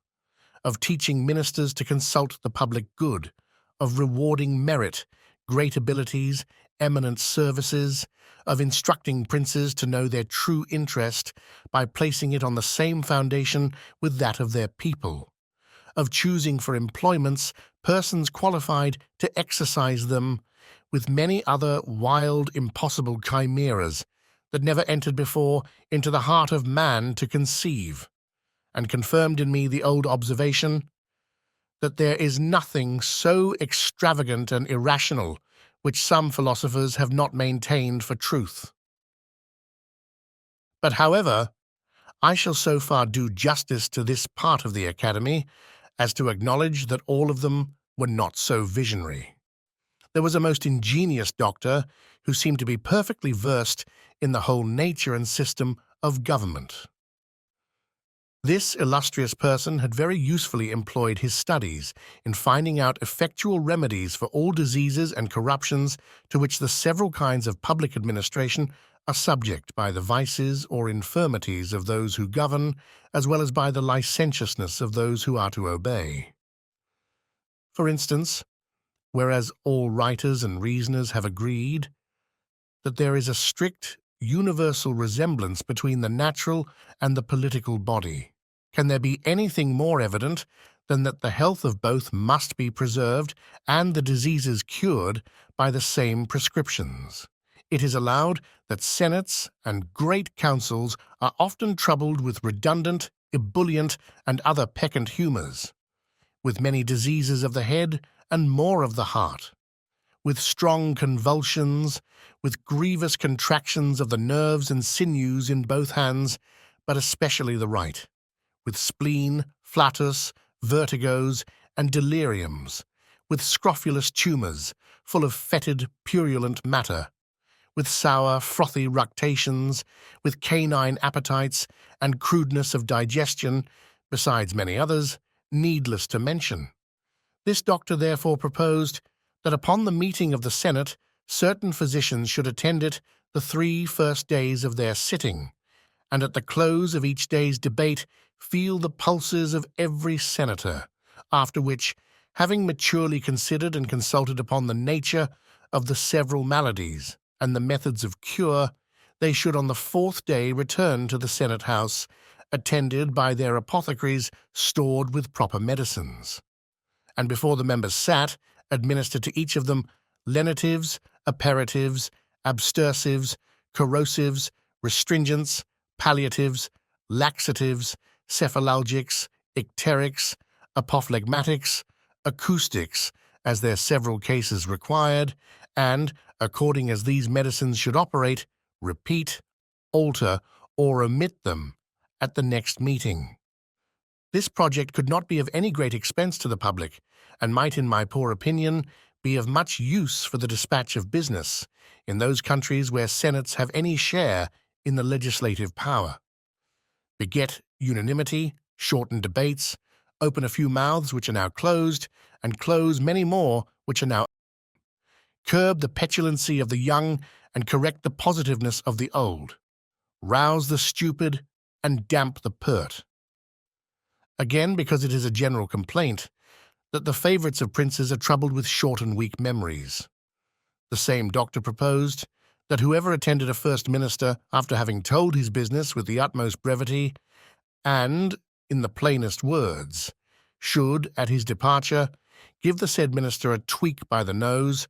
of teaching ministers to consult the public good, of rewarding merit, great abilities, eminent services, of instructing princes to know their true interest by placing it on the same foundation with that of their people, of choosing for employments persons qualified to exercise them, with many other wild, impossible chimeras that never entered before into the heart of man to conceive, and confirmed in me the old observation that there is nothing so extravagant and irrational which some philosophers have not maintained for truth. But however, I shall so far do justice to this part of the Academy as to acknowledge that all of them were not so visionary. There was a most ingenious doctor who seemed to be perfectly versed in the whole nature and system of government. This illustrious person had very usefully employed his studies in finding out effectual remedies for all diseases and corruptions to which the several kinds of public administration are subject by the vices or infirmities of those who govern, as well as by the licentiousness of those who are to obey. For instance, whereas all writers and reasoners have agreed that there is a strict, universal resemblance between the natural and the political body, can there be anything more evident than that the health of both must be preserved and the diseases cured by the same prescriptions? It is allowed that senates and great councils are often troubled with redundant, ebullient, and other peccant humours, with many diseases of the head and more of the heart, with strong convulsions, with grievous contractions of the nerves and sinews in both hands, but especially the right, with spleen, flatus, vertigos, and deliriums, with scrofulous tumours, full of fetid, purulent matter, with sour, frothy ructations, with canine appetites, and crudeness of digestion, besides many others, needless to mention. This doctor therefore proposed that upon the meeting of the Senate, certain physicians should attend it the 3 first days of their sitting, and at the close of each day's debate feel the pulses of every senator, after which, having maturely considered and consulted upon the nature of the several maladies and the methods of cure, they should on the 4th day return to the Senate House, attended by their apothecaries stored with proper medicines, and before the members sat, administer to each of them lenitives, aperitives, abstersives, corrosives, restringents, palliatives, laxatives, cephalalgics, icterics, apophlegmatics, acoustics, as their several cases required, and, according as these medicines should operate, repeat, alter, or omit them at the next meeting. This project could not be of any great expense to the public, and might, in my poor opinion, be of much use for the dispatch of business in those countries where senates have any share in the legislative power. Beget unanimity, shorten debates, open a few mouths which are now closed, and close many more which are now curb the petulancy of the young and correct the positiveness of the old, rouse the stupid and damp the pert. Again, because it is a general complaint that the favourites of princes are troubled with short and weak memories. The same doctor proposed that whoever attended a first minister after having told his business with the utmost brevity and in the plainest words, should, at his departure, give the said minister a tweak by the nose,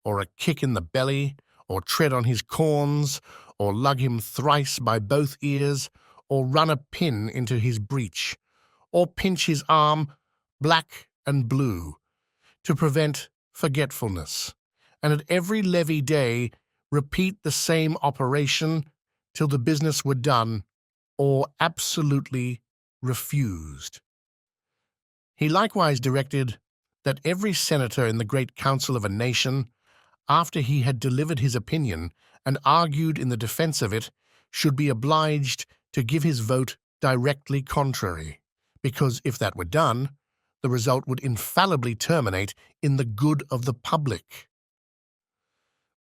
or a kick in the belly, or tread on his corns, or lug him thrice by both ears, or run a pin into his breech, or pinch his arm black and blue, to prevent forgetfulness, and at every levee day repeat the same operation till the business were done, or absolutely refused. He likewise directed that every senator in the great council of a nation, after he had delivered his opinion and argued in the defense of it, should be obliged to give his vote directly contrary, because if that were done, the result would infallibly terminate in the good of the public.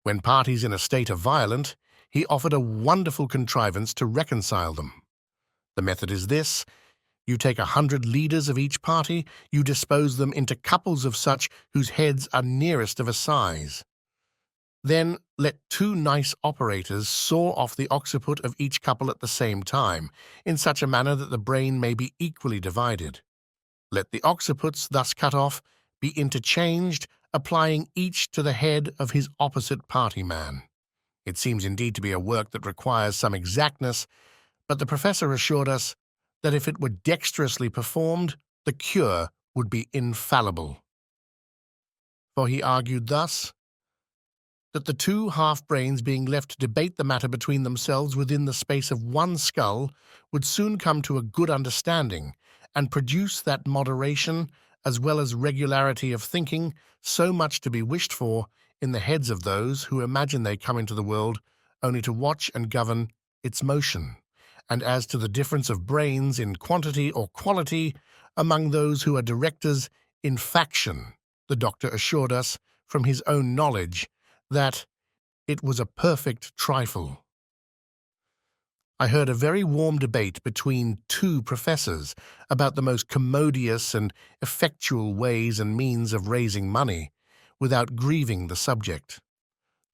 When parties in a state are violent, he offered a wonderful contrivance to reconcile them. The method is this: you take 100 leaders of each party, you dispose them into couples of such whose heads are nearest of a size. Then let 2 nice operators saw off the occiput of each couple at the same time, in such a manner that the brain may be equally divided. Let the occiputes thus cut off be interchanged, applying each to the head of his opposite party man. It seems indeed to be a work that requires some exactness, but the professor assured us that if it were dexterously performed, the cure would be infallible. For he argued thus, that the 2 half-brains being left to debate the matter between themselves within the space of one skull would soon come to a good understanding, and produce that moderation as well as regularity of thinking so much to be wished for in the heads of those who imagine they come into the world only to watch and govern its motion, and as to the difference of brains in quantity or quality among those who are directors in faction, the doctor assured us, from his own knowledge, that it was a perfect trifle. I heard a very warm debate between two professors about the most commodious and effectual ways and means of raising money without grieving the subject.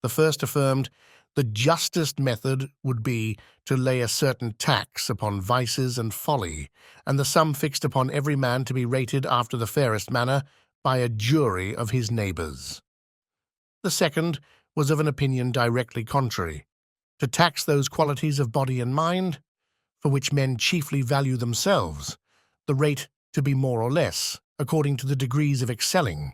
The first affirmed the justest method would be to lay a certain tax upon vices and folly, and the sum fixed upon every man to be rated after the fairest manner by a jury of his neighbours. The second was of an opinion directly contrary, to tax those qualities of body and mind, for which men chiefly value themselves, the rate to be more or less, according to the degrees of excelling,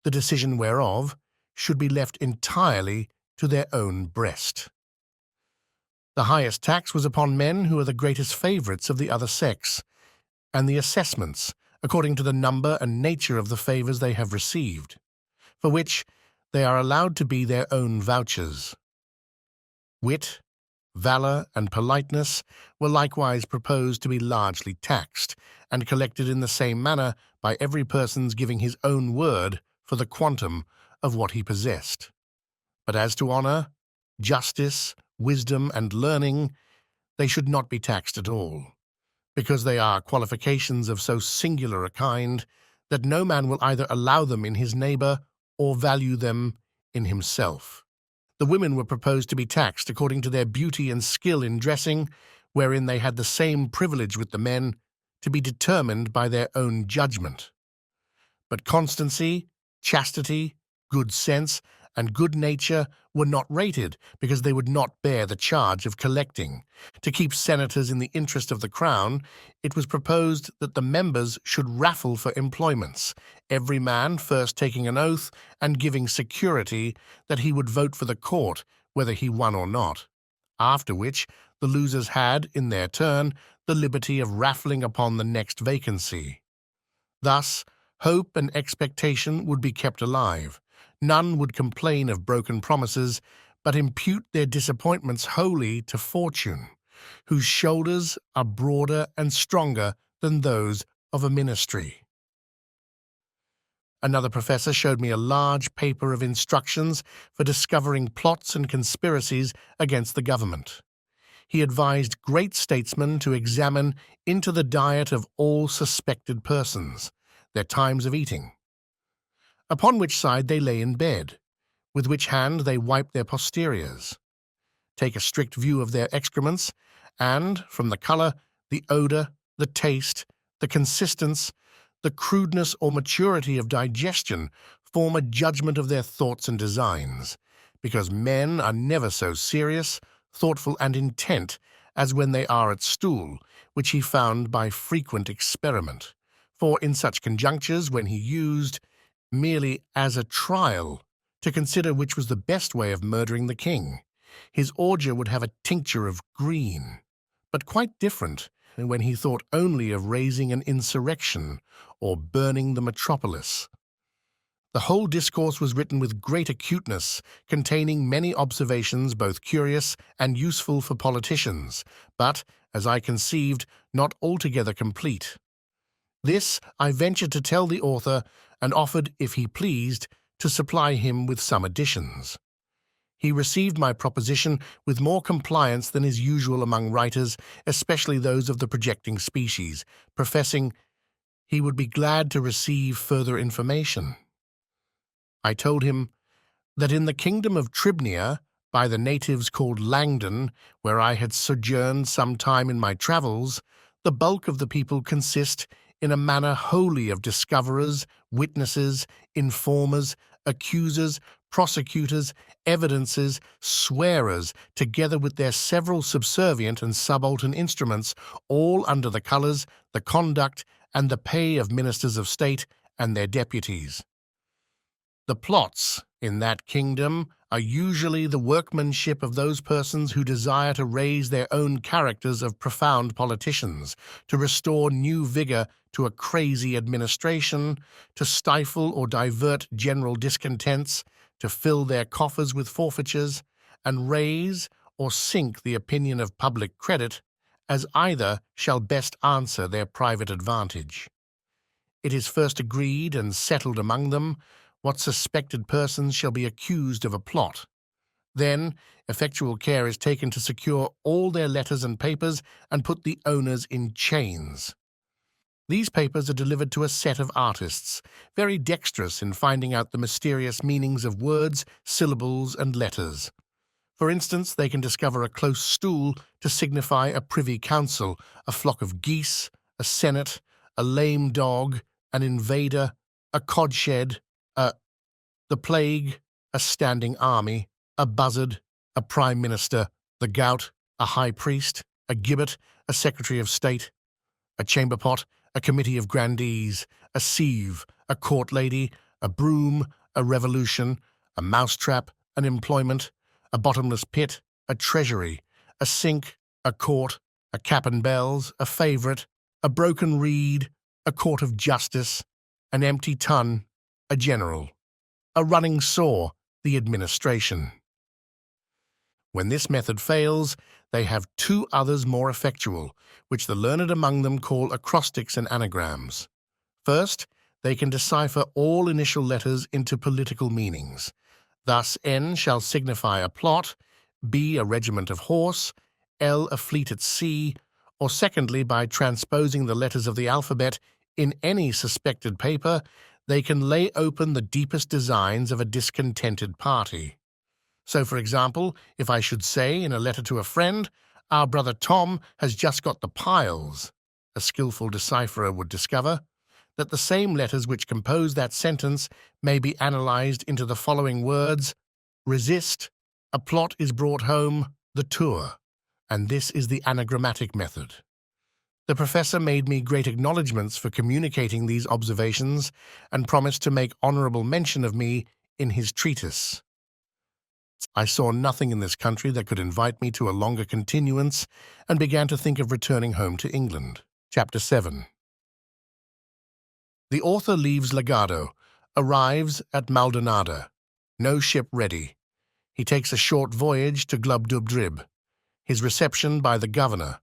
the decision whereof should be left entirely to their own breast. The highest tax was upon men who are the greatest favourites of the other sex, and the assessments, according to the number and nature of the favours they have received, for which they are allowed to be their own vouchers. Wit, valour, and politeness were likewise proposed to be largely taxed, and collected in the same manner by every person's giving his own word for the quantum of what he possessed. But as to honour, justice, wisdom, and learning, they should not be taxed at all, because they are qualifications of so singular a kind that no man will either allow them in his neighbour or value them in himself. The women were proposed to be taxed according to their beauty and skill in dressing, wherein they had the same privilege with the men, to be determined by their own judgment. But constancy, chastity, good sense, and good nature were not rated, because they would not bear the charge of collecting. To keep senators in the interest of the crown, it was proposed that the members should raffle for employments, every man first taking an oath and giving security that he would vote for the court, whether he won or not, after which the losers had, in their turn, the liberty of raffling upon the next vacancy. Thus, hope and expectation would be kept alive. None would complain of broken promises, but impute their disappointments wholly to fortune, whose shoulders are broader and stronger than those of a ministry. Another professor showed me a large paper of instructions for discovering plots and conspiracies against the government. He advised great statesmen to examine into the diet of all suspected persons, their times of eating, upon which side they lay in bed, with which hand they wiped their posteriors, take a strict view of their excrements, and, from the colour, the odour, the taste, the consistence, the crudeness or maturity of digestion, form a judgment of their thoughts and designs, because men are never so serious, thoughtful, and intent as when they are at stool, which he found by frequent experiment. For in such conjunctures, when he used, merely as a trial, to consider which was the best way of murdering the king, his ordure would have a tincture of green, but quite different when he thought only of raising an insurrection or burning the metropolis. The whole discourse was written with great acuteness, containing many observations both curious and useful for politicians, but, as I conceived, not altogether complete. This I ventured to tell the author, and offered, if he pleased, to supply him with some additions. He received my proposition with more compliance than is usual among writers, especially those of the projecting species, professing he would be glad to receive further information. I told him that in the kingdom of Tribnia, by the natives called Langdon, where I had sojourned some time in my travels, the bulk of the people consist in a manner wholly of discoverers, witnesses, informers, accusers, prosecutors, evidences, swearers, together with their several subservient and subaltern instruments, all under the colours, the conduct, and the pay of ministers of state and their deputies. The plots in that kingdom are usually the workmanship of those persons who desire to raise their own characters of profound politicians, to restore new vigour to a crazy administration, to stifle or divert general discontents, to fill their coffers with forfeitures, and raise or sink the opinion of public credit, as either shall best answer their private advantage. It is first agreed and settled among them what suspected persons shall be accused of a plot. Then effectual care is taken to secure all their letters and papers and put the owners in chains. These papers are delivered to a set of artists, very dexterous in finding out the mysterious meanings of words, syllables, and letters. For instance, they can discover a close stool to signify a privy council, a flock of geese, a senate, a lame dog, an invader, a codshed, the plague, a standing army, a buzzard, a prime minister, the gout, a high priest, a gibbet, a secretary of state, a chamber pot, a committee of grandees, a sieve, a court lady, a broom, a revolution, a mousetrap, an employment, a bottomless pit, a treasury, a sink, a court, a cap and bells, a favourite, a broken reed, a court of justice, an empty tun, a general, a running saw, the administration. When this method fails, they have two others more effectual, which the learned among them call acrostics and anagrams. First, they can decipher all initial letters into political meanings. Thus, N shall signify a plot, B a regiment of horse, L a fleet at sea, or secondly, by transposing the letters of the alphabet in any suspected paper, they can lay open the deepest designs of a discontented party. So, for example, if I should say in a letter to a friend, "Our brother Tom has just got the piles," a skilful decipherer would discover that the same letters which compose that sentence may be analyzed into the following words: resist, a plot is brought home, the tour, and this is the anagrammatic method. The professor made me great acknowledgments for communicating these observations and promised to make honourable mention of me in his treatise. I saw nothing in this country that could invite me to a longer continuance and began to think of returning home to England. Chapter 7. The author leaves Lagado, arrives at Maldonado. No ship ready. He takes a short voyage to Glubbdubdrib. His reception by the governor.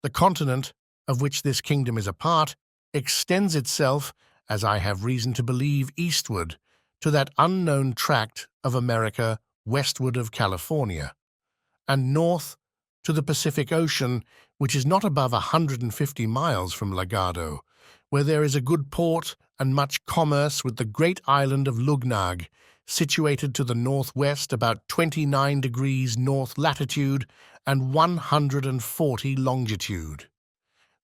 The continent, of which this kingdom is a part, extends itself, as I have reason to believe, eastward, to that unknown tract of America westward of California, and north to the Pacific Ocean, which is not above 150 miles from Lagado, where there is a good port and much commerce with the great island of Lugnag, situated to the northwest about 29 degrees north latitude and 140 longitude.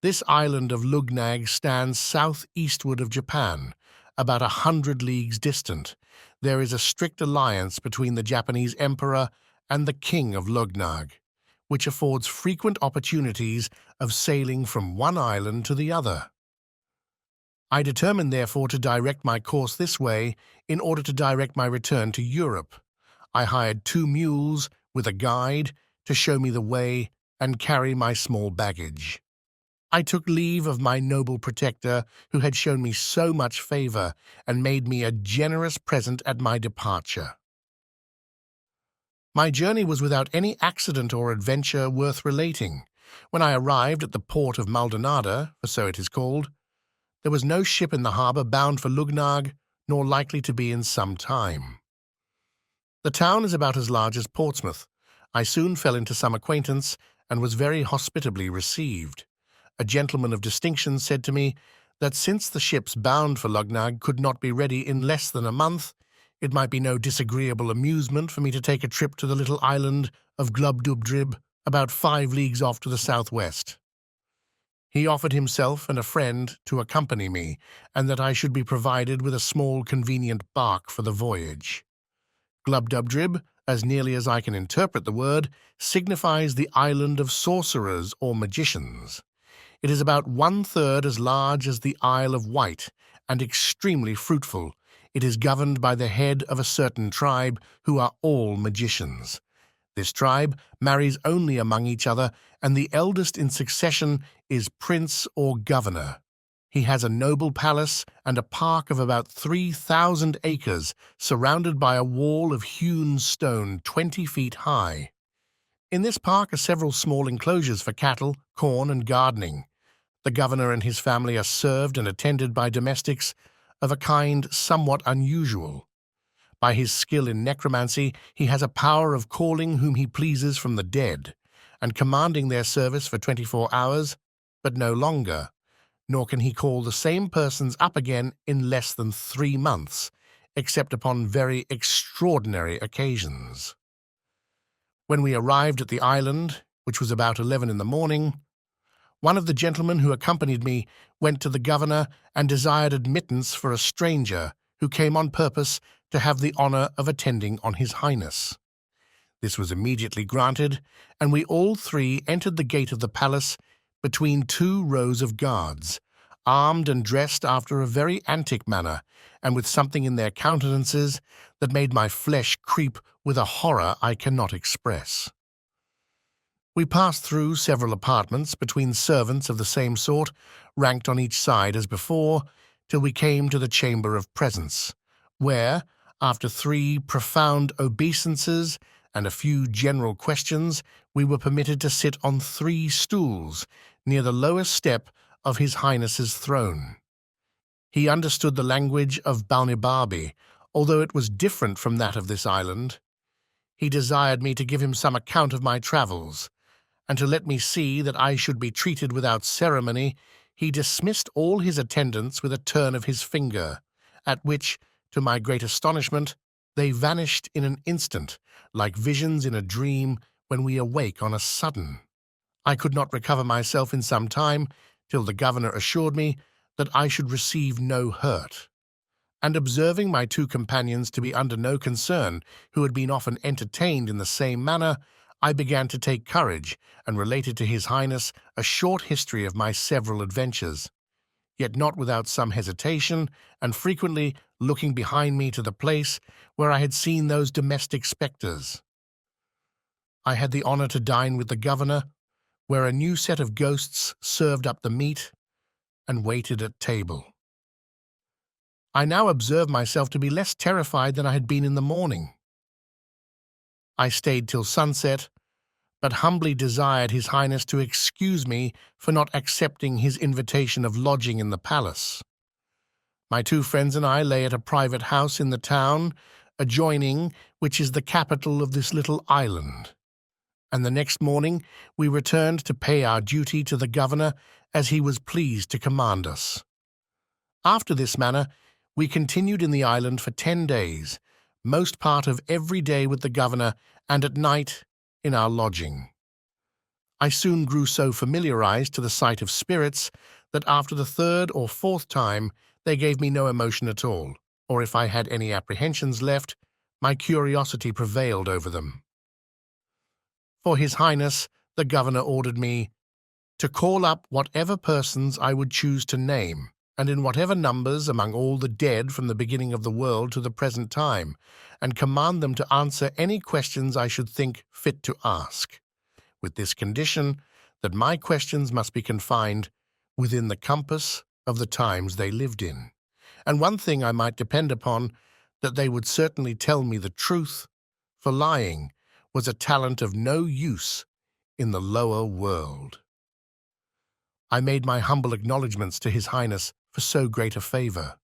This island of Lugnag stands southeastward of Japan, about 100 leagues distant. There is a strict alliance between the Japanese emperor and the king of Lugnag, which affords frequent opportunities of sailing from one island to the other. I determined, therefore, to direct my course this way in order to direct my return to Europe. I hired 2 mules with a guide to show me the way and carry my small baggage. I took leave of my noble protector, who had shown me so much favour and made me a generous present at my departure. My journey was without any accident or adventure worth relating. When I arrived at the port of Maldonado, for so it is called, there was no ship in the harbour bound for Lugnag, nor likely to be in some time. The town is about as large as Portsmouth. I soon fell into some acquaintance and was very hospitably received. A gentleman of distinction said to me that since the ships bound for Lugnag could not be ready in less than a month, it might be no disagreeable amusement for me to take a trip to the little island of Glubbdubdrib, about 5 leagues off to the southwest. He offered himself and a friend to accompany me, and that I should be provided with a small convenient bark for the voyage. Glubbdubdrib, as nearly as I can interpret the word, signifies the island of sorcerers or magicians. It is about 1/3 as large as the Isle of Wight, and extremely fruitful. It is governed by the head of a certain tribe, who are all magicians. This tribe marries only among each other, and the eldest in succession is prince or governor. He has a noble palace and a park of about 3,000 acres, surrounded by a wall of hewn stone 20 feet high. In this park are several small enclosures for cattle, corn, and gardening. The governor and his family are served and attended by domestics of a kind somewhat unusual. By his skill in necromancy, he has a power of calling whom he pleases from the dead, and commanding their service for 24 hours, but no longer, nor can he call the same persons up again in less than 3 months, except upon very extraordinary occasions. When we arrived at the island, which was about 11 in the morning, one of the gentlemen who accompanied me went to the governor and desired admittance for a stranger who came on purpose to have the honor of attending on his highness. This was immediately granted, and we all three entered the gate of the palace between 2 rows of guards, armed and dressed after a very antic manner, and with something in their countenances that made my flesh creep with a horror I cannot express. We passed through several apartments between servants of the same sort, ranked on each side as before, till we came to the chamber of presence, where, after 3 profound obeisances and a few general questions, we were permitted to sit on 3 stools near the lowest step of His Highness's throne. He understood the language of Balnibarbi, although it was different from that of this island. He desired me to give him some account of my travels, and to let me see that I should be treated without ceremony. He dismissed all his attendants with a turn of his finger, at which, to my great astonishment, they vanished in an instant, like visions in a dream when we awake on a sudden. I could not recover myself in some time, till the governor assured me that I should receive no hurt. And observing my 2 companions to be under no concern, who had been often entertained in the same manner, I began to take courage, and related to His Highness a short history of my several adventures, yet not without some hesitation, and frequently looking behind me to the place where I had seen those domestic spectres. I had the honor to dine with the governor, where a new set of ghosts served up the meat and waited at table. I now observed myself to be less terrified than I had been in the morning. I stayed till sunset, but humbly desired His Highness to excuse me for not accepting his invitation of lodging in the palace. My 2 friends and I lay at a private house in the town adjoining, which is the capital of this little island, and the next morning we returned to pay our duty to the governor as he was pleased to command us. After this manner, we continued in the island for 10 days, most part of every day with the governor, and at night in our lodging. I soon grew so familiarized to the sight of spirits that after the 3rd or 4th time they gave me no emotion at all, or if I had any apprehensions left, my curiosity prevailed over them. For His Highness, the governor ordered me to call up whatever persons I would choose to name, and in whatever numbers among all the dead from the beginning of the world to the present time, and command them to answer any questions I should think fit to ask, with this condition, that my questions must be confined within the compass of the times they lived in. And one thing I might depend upon, that they would certainly tell me the truth, for lying was a talent of no use in the lower world. I made my humble acknowledgments to His Highness for so great a favour.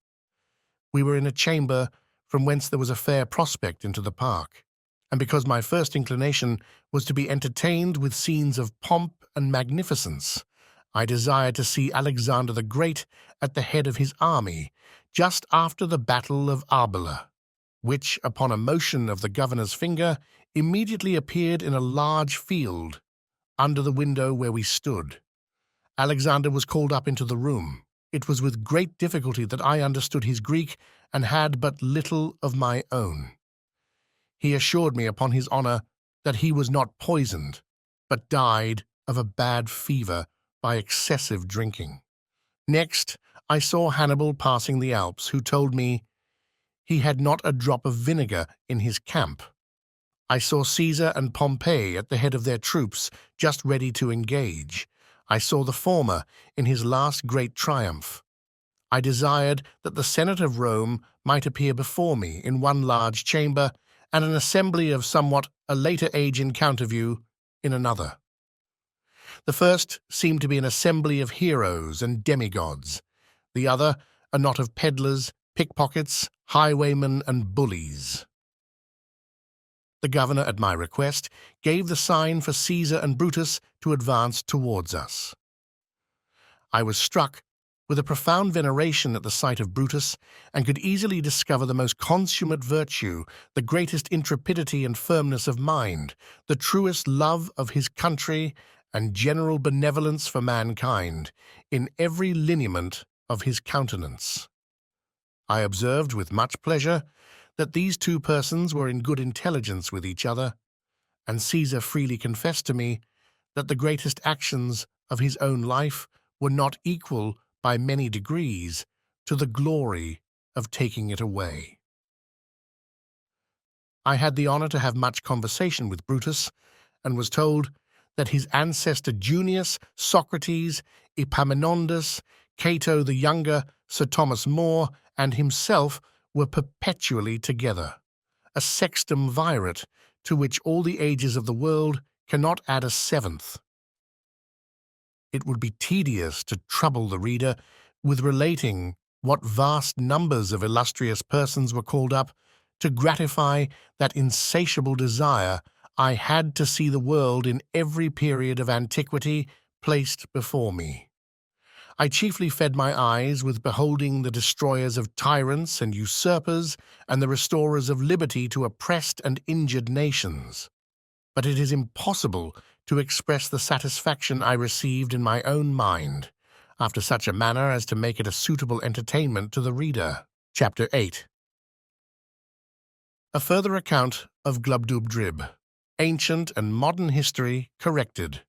We were in a chamber from whence there was a fair prospect into the park, and because my first inclination was to be entertained with scenes of pomp and magnificence, I desired to see Alexander the Great at the head of his army, just after the battle of Arbela, which, upon a motion of the governor's finger, immediately appeared in a large field under the window where we stood. Alexander was called up into the room. It was with great difficulty that I understood his Greek and had but little of my own. He assured me upon his honor that he was not poisoned, but died of a bad fever by excessive drinking. Next, I saw Hannibal passing the Alps, who told me he had not a drop of vinegar in his camp. I saw Caesar and Pompey at the head of their troops, just ready to engage. I saw the former in his last great triumph. I desired that the Senate of Rome might appear before me in one large chamber, and an assembly of somewhat a later age in counterview in another. The first seemed to be an assembly of heroes and demigods, the other a knot of peddlers, pickpockets, highwaymen, and bullies. The governor, at my request, gave the sign for Caesar and Brutus to advance towards us. I was struck with a profound veneration at the sight of Brutus, and could easily discover the most consummate virtue, the greatest intrepidity and firmness of mind, the truest love of his country, and general benevolence for mankind, in every lineament of his countenance. I observed with much pleasure that these two persons were in good intelligence with each other, and Caesar freely confessed to me that the greatest actions of his own life were not equal by many degrees to the glory of taking it away. I had the honor to have much conversation with Brutus, and was told that his ancestor Junius, Socrates, Epaminondas, Cato the Younger, Sir Thomas More, and himself were perpetually together, a sextumvirate to which all the ages of the world cannot add a seventh. It would be tedious to trouble the reader with relating what vast numbers of illustrious persons were called up to gratify that insatiable desire I had to see the world in every period of antiquity placed before me. I chiefly fed my eyes with beholding the destroyers of tyrants and usurpers, and the restorers of liberty to oppressed and injured nations. But it is impossible to express the satisfaction I received in my own mind, after such a manner as to make it a suitable entertainment to the reader. Chapter 8. A further account of Glubbdubdrib, ancient and modern history corrected.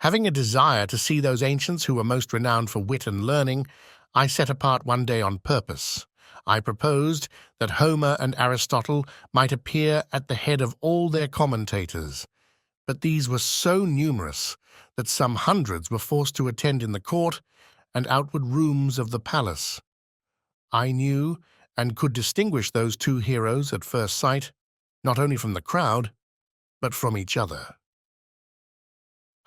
Having a desire to see those ancients who were most renowned for wit and learning, I set apart one day on purpose. I proposed that Homer and Aristotle might appear at the head of all their commentators, but these were so numerous that some hundreds were forced to attend in the court and outward rooms of the palace. I knew and could distinguish those two heroes at first sight, not only from the crowd, but from each other.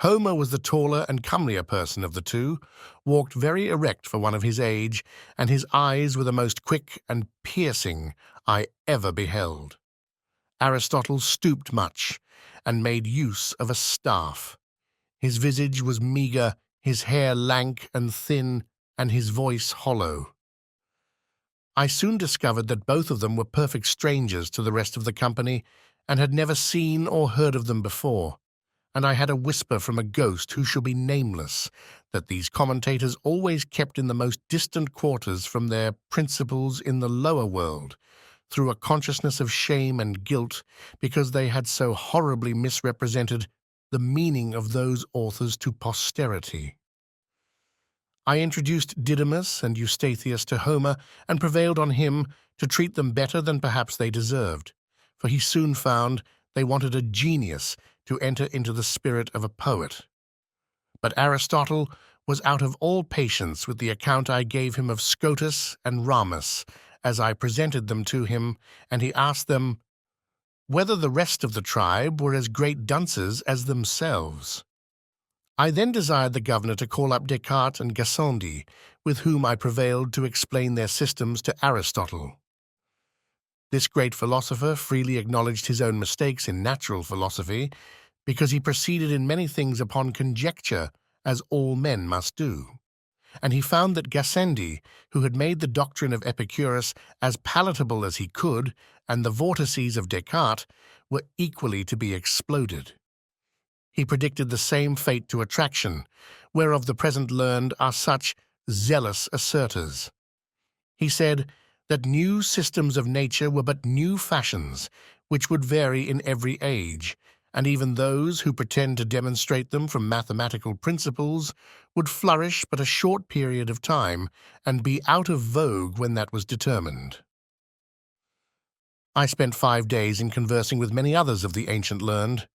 Homer was the taller and comelier person of the two, walked very erect for one of his age, and his eyes were the most quick and piercing I ever beheld. Aristotle stooped much, and made use of a staff. His visage was meagre, his hair lank and thin, and his voice hollow. I soon discovered that both of them were perfect strangers to the rest of the company, and had never seen or heard of them before, and I had a whisper from a ghost who shall be nameless that these commentators always kept in the most distant quarters from their principals in the lower world, through a consciousness of shame and guilt, because they had so horribly misrepresented the meaning of those authors to posterity. I introduced Didymus and Eustathius to Homer, and prevailed on him to treat them better than perhaps they deserved, for he soon found they wanted a genius to enter into the spirit of a poet. But Aristotle was out of all patience with the account I gave him of Scotus and Ramus, as I presented them to him, and he asked them whether the rest of the tribe were as great dunces as themselves. I then desired the governor to call up Descartes and Gassendi, with whom I prevailed to explain their systems to Aristotle. This great philosopher freely acknowledged his own mistakes in natural philosophy, because he proceeded in many things upon conjecture, as all men must do. And he found that Gassendi, who had made the doctrine of Epicurus as palatable as he could, and the vortices of Descartes, were equally to be exploded. He predicted the same fate to attraction, whereof the present learned are such zealous asserters. He said that new systems of nature were but new fashions, which would vary in every age, and even those who pretend to demonstrate them from mathematical principles would flourish but a short period of time, and be out of vogue when that was determined. I spent 5 days in conversing with many others of the ancient learned.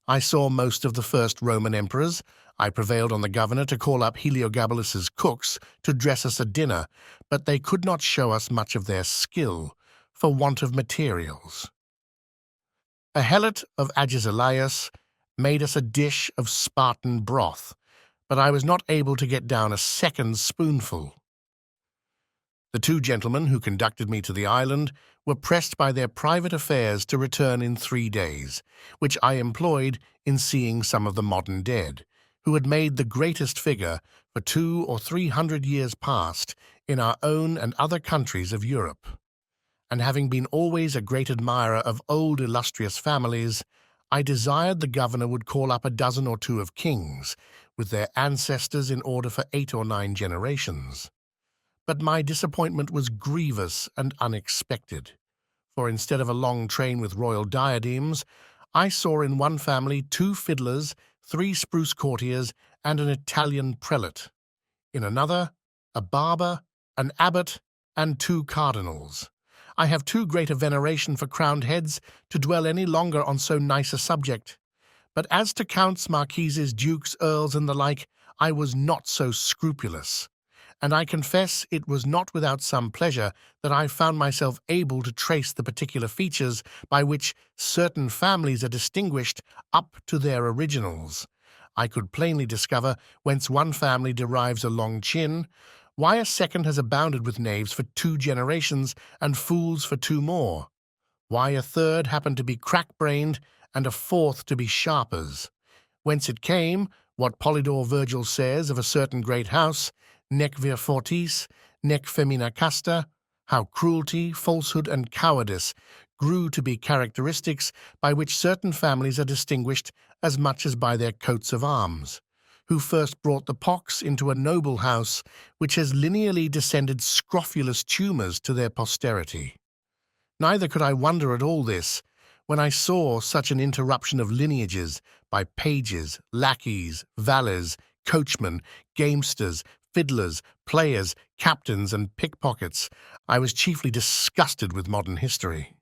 I saw most of the first Roman emperors. I prevailed on the governor to call up Heliogabalus's cooks to dress us a dinner, but they could not show us much of their skill, for want of materials. A helot of Agesilaus made us a dish of Spartan broth, but I was not able to get down a second spoonful. The two gentlemen who conducted me to the island were pressed by their private affairs to return in 3 days, which I employed in seeing some of the modern dead, who had made the greatest figure for 200 or 300 years past in our own and other countries of Europe. And having been always a great admirer of old illustrious families, I desired the governor would call up a dozen or two of kings, with their ancestors in order for 8 or 9 generations. But my disappointment was grievous and unexpected, for instead of a long train with royal diadems, I saw in one family 2 fiddlers, 3 spruce courtiers, and an Italian prelate. In another, a barber, an abbot, and 2 cardinals. I have too great a veneration for crowned heads to dwell any longer on so nice a subject. But as to counts, marquises, dukes, earls, and the like, I was not so scrupulous. And I confess it was not without some pleasure that I found myself able to trace the particular features by which certain families are distinguished up to their originals. I could plainly discover whence one family derives a long chin, why a second has abounded with knaves for 2 generations and fools for 2 more, why a third happened to be crack-brained and a fourth to be sharpers, whence it came, what Polydore Virgil says of a certain great house, nec vir fortis, nec femina casta, how cruelty, falsehood, and cowardice grew to be characteristics by which certain families are distinguished as much as by their coats of arms, who first brought the pox into a noble house which has lineally descended scrofulous tumours to their posterity. Neither could I wonder at all this, when I saw such an interruption of lineages by pages, lackeys, valets, coachmen, gamesters, fiddlers, players, captains, and pickpockets. I was chiefly disgusted with modern history.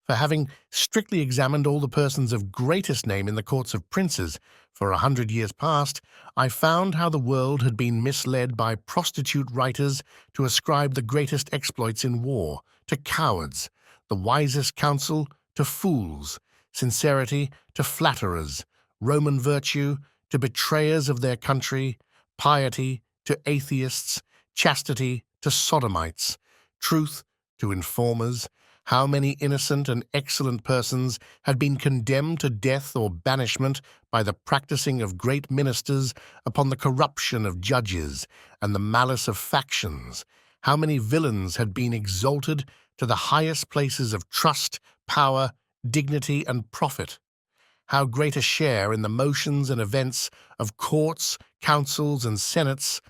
For having strictly examined all the persons of greatest name in the courts of princes for 100 years past, I found how the world had been misled by prostitute writers to ascribe the greatest exploits in war to cowards, the wisest counsel to fools, sincerity to flatterers, Roman virtue to betrayers of their country, piety to atheists, chastity to sodomites, truth to informers. How many innocent and excellent persons had been condemned to death or banishment by the practicing of great ministers upon the corruption of judges and the malice of factions. How many villains had been exalted to the highest places of trust, power, dignity, and profit. How great a share in the motions and events of courts, councils, and senates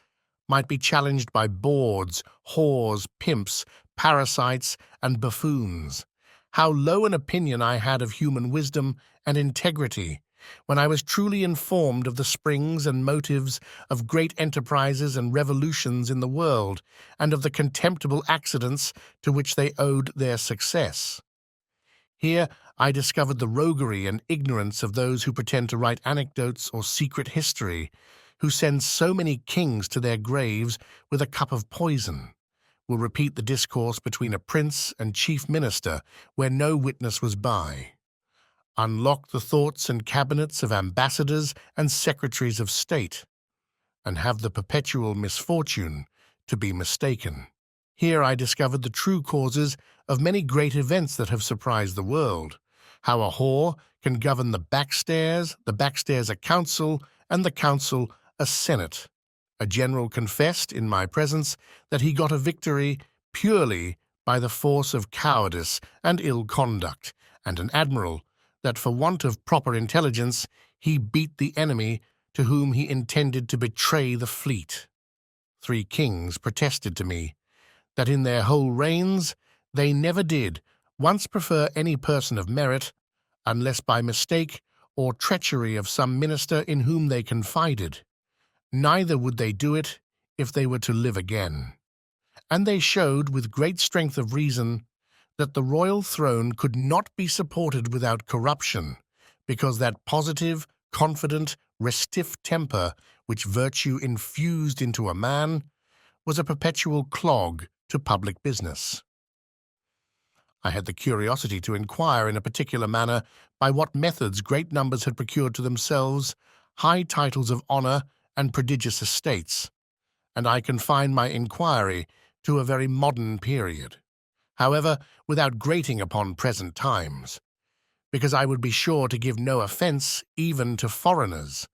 might be challenged by bawds, whores, pimps, parasites, and buffoons. How low an opinion I had of human wisdom and integrity, when I was truly informed of the springs and motives of great enterprises and revolutions in the world, and of the contemptible accidents to which they owed their success. Here I discovered the roguery and ignorance of those who pretend to write anecdotes or secret history, who send so many kings to their graves with a cup of poison, will repeat the discourse between a prince and chief minister where no witness was by, unlock the thoughts and cabinets of ambassadors and secretaries of state, and have the perpetual misfortune to be mistaken. Here I discovered the true causes of many great events that have surprised the world, how a whore can govern the backstairs a council, and the council a senate. A general confessed in my presence that he got a victory purely by the force of cowardice and ill conduct, and an admiral that for want of proper intelligence he beat the enemy to whom he intended to betray the fleet. 3 kings protested to me that in their whole reigns they never did once prefer any person of merit, unless by mistake or treachery of some minister in whom they confided. Neither would they do it if they were to live again. And they showed with great strength of reason that the royal throne could not be supported without corruption, because that positive, confident, restive temper which virtue infused into a man was a perpetual clog to public business. I had the curiosity to inquire in a particular manner by what methods great numbers had procured to themselves high titles of honour and prodigious estates, and I confined my inquiry to a very modern period, however, without grating upon present times, because I would be sure to give no offence even to foreigners,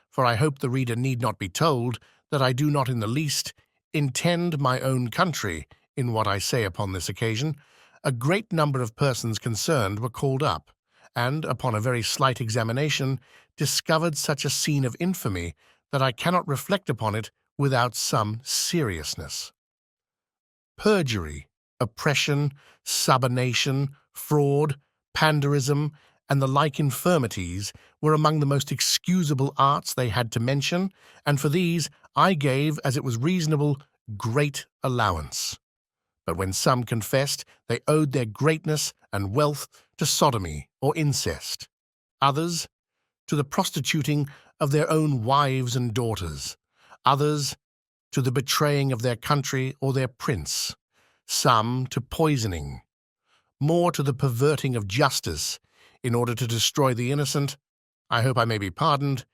for I hope the reader need not be told that I do not in the least intend my own country in what I say upon this occasion. A great number of persons concerned were called up, and, upon a very slight examination, discovered such a scene of infamy that I cannot reflect upon it without some seriousness. Perjury, oppression, subornation, fraud, panderism, and the like infirmities were among the most excusable arts they had to mention, and for these I gave, as it was reasonable, great allowance. But when some confessed, they owed their greatness and wealth to sodomy or incest, others to the prostituting of their own wives and daughters, others to the betraying of their country or their prince, some to poisoning, more to the perverting of justice in order to destroy the innocent. I hope I may be pardoned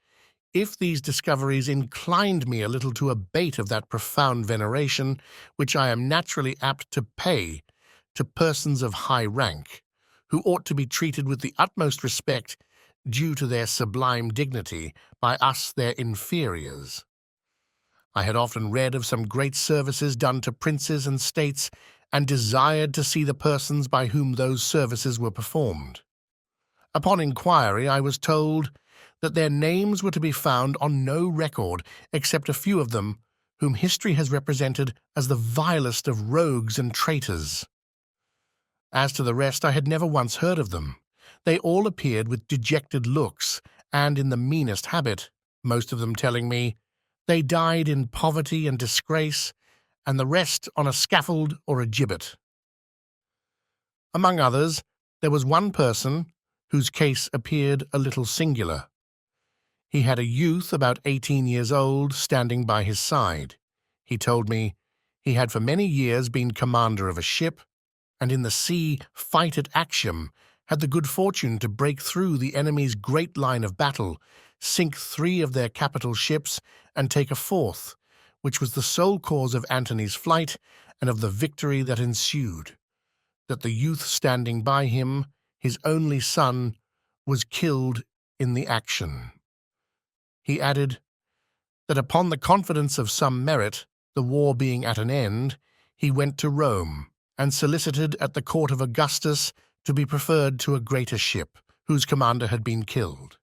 if these discoveries inclined me a little to abate of that profound veneration which I am naturally apt to pay to persons of high rank, who ought to be treated with the utmost respect due to their sublime dignity by us their inferiors. I had often read of some great services done to princes and states, and desired to see the persons by whom those services were performed. Upon inquiry, I was told that their names were to be found on no record except a few of them whom history has represented as the vilest of rogues and traitors. As to the rest, I had never once heard of them. They all appeared with dejected looks and in the meanest habit, most of them telling me they died in poverty and disgrace, and the rest on a scaffold or a gibbet. Among others, there was one person whose case appeared a little singular. He had a youth about 18 years old standing by his side. He told me he had for many years been commander of a ship, and in the sea fight at Actium had the good fortune to break through the enemy's great line of battle, sink 3 of their capital ships, and take a 4th, which was the sole cause of Antony's flight and of the victory that ensued, that the youth standing by him, his only son, was killed in the action. He added that upon the confidence of some merit, the war being at an end, he went to Rome and solicited at the court of Augustus to be preferred to a greater ship, whose commander had been killed.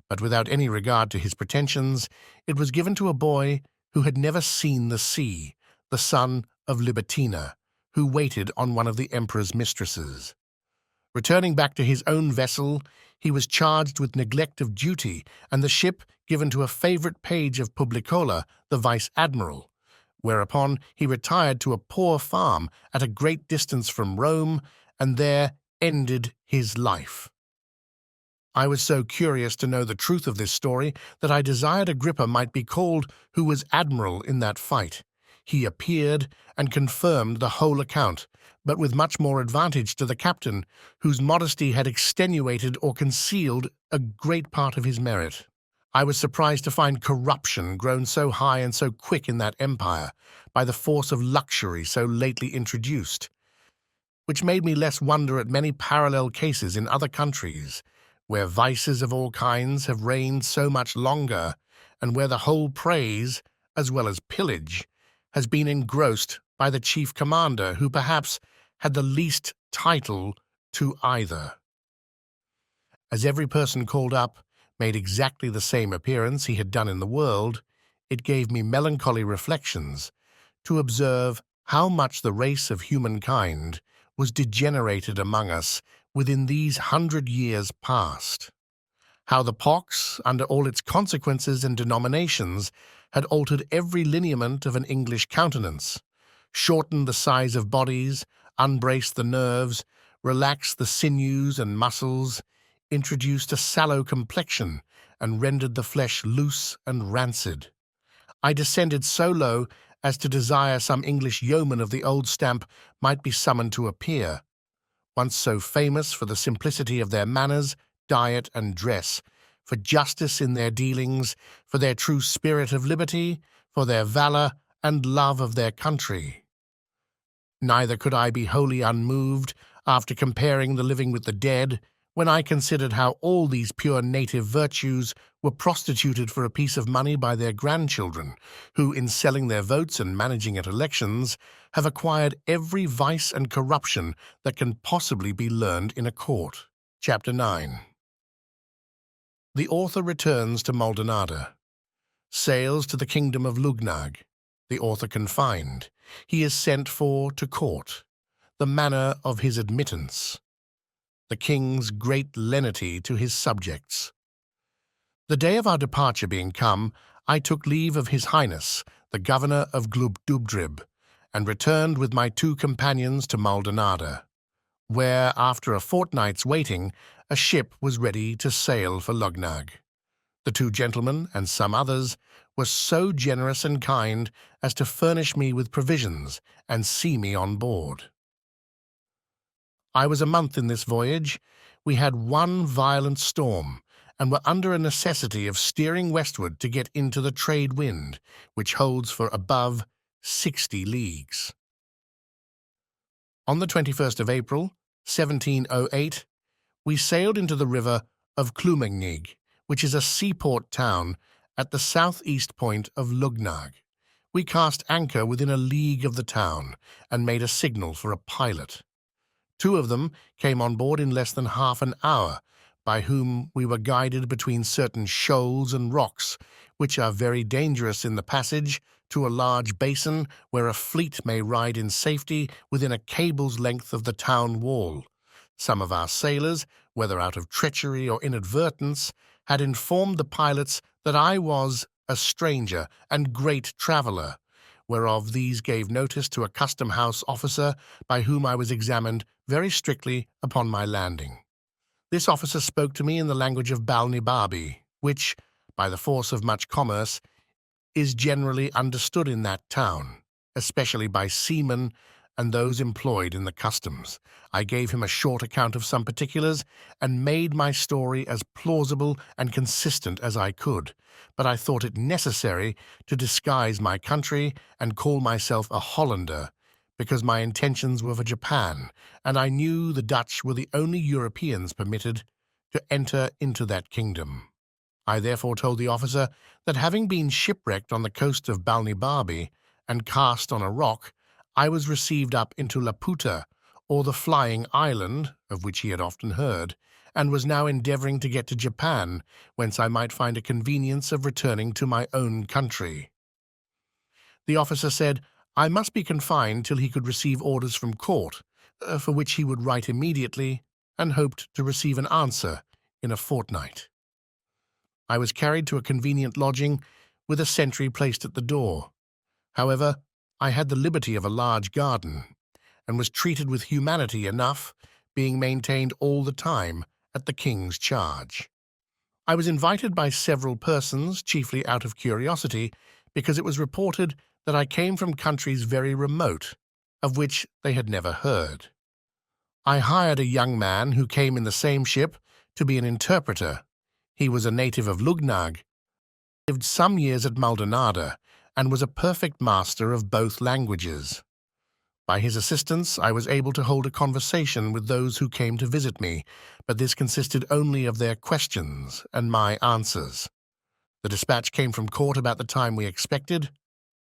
But without any regard to his pretensions, it was given to a boy who had never seen the sea, the son of Libitina, who waited on one of the emperor's mistresses. Returning back to his own vessel, he was charged with neglect of duty, and the ship given to a favourite page of Publicola, the vice-admiral, whereupon he retired to a poor farm at a great distance from Rome, and there ended his life. I was so curious to know the truth of this story that I desired Agrippa might be called, who was admiral in that fight. He appeared and confirmed the whole account, but with much more advantage to the captain, whose modesty had extenuated or concealed a great part of his merit. I was surprised to find corruption grown so high and so quick in that empire by the force of luxury so lately introduced, which made me less wonder at many parallel cases in other countries, where vices of all kinds have reigned so much longer, and where the whole praise, as well as pillage, has been engrossed by the chief commander, who perhaps had the least title to either. As every person called up made exactly the same appearance he had done in the world, it gave me melancholy reflections to observe how much the race of humankind was degenerated among us within these 100 years past, how the pox, under all its consequences and denominations, had altered every lineament of an English countenance, shortened the size of bodies, unbraced the nerves, relaxed the sinews and muscles, introduced a sallow complexion, and rendered the flesh loose and rancid. I descended so low as to desire some English yeoman of the old stamp might be summoned to appear, once so famous for the simplicity of their manners, diet, and dress, for justice in their dealings, for their true spirit of liberty, for their valor and love of their country. Neither could I be wholly unmoved, after comparing the living with the dead, when I considered how all these pure native virtues were prostituted for a piece of money by their grandchildren, who, in selling their votes and managing at elections, have acquired every vice and corruption that can possibly be learned in a court. Chapter 9. The author returns to Maldonado. Sails to the kingdom of Lugnag. The author confined. He is sent for to court. The manner of his admittance. The king's great lenity to his subjects. The day of our departure being come, I took leave of His Highness, the governor of Glubdubdrib, and returned with my 2 companions to Maldonado, where, after a fortnight's waiting, a ship was ready to sail for Lugnag. The 2 gentlemen and some others were so generous and kind as to furnish me with provisions and see me on board. I was a month in this voyage. We had one violent storm, and were under a necessity of steering westward to get into the trade wind, which holds for above 60 leagues. On the 21st of April, 1708, we sailed into the river of Klumengnig, which is a seaport town at the southeast point of Lugnag. We cast anchor within a league of the town, and made a signal for a pilot. 2 of them came on board in less than half an hour, by whom we were guided between certain shoals and rocks, which are very dangerous in the passage, to a large basin where a fleet may ride in safety within a cable's length of the town wall. Some of our sailors, whether out of treachery or inadvertence, had informed the pilots that I was a stranger and great traveller, whereof these gave notice to a custom-house officer, by whom I was examined very strictly upon my landing. This officer spoke to me in the language of Balnibarbi, which, by the force of much commerce, is generally understood in that town, especially by seamen and those employed in the customs. I gave him a short account of some particulars, and made my story as plausible and consistent as I could, but I thought it necessary to disguise my country and call myself a Hollander, because my intentions were for Japan, and I knew the Dutch were the only Europeans permitted to enter into that kingdom. I therefore told the officer that, having been shipwrecked on the coast of Balnibarbi and cast on a rock, I was received up into Laputa, or the Flying Island, of which he had often heard, and was now endeavouring to get to Japan, whence I might find a convenience of returning to my own country. The officer said I must be confined till he could receive orders from court, for which he would write immediately, and hoped to receive an answer in a fortnight. I was carried to a convenient lodging, with a sentry placed at the door. However, I had the liberty of a large garden, and was treated with humanity enough, being maintained all the time at the king's charge. I was invited by several persons, chiefly out of curiosity, because it was reported that I came from countries very remote, of which they had never heard. I hired a young man who came in the same ship to be an interpreter. He was a native of Lugnag, lived some years at Maldonado, and was a perfect master of both languages. By his assistance, I was able to hold a conversation with those who came to visit me, but this consisted only of their questions and my answers. The dispatch came from court about the time we expected.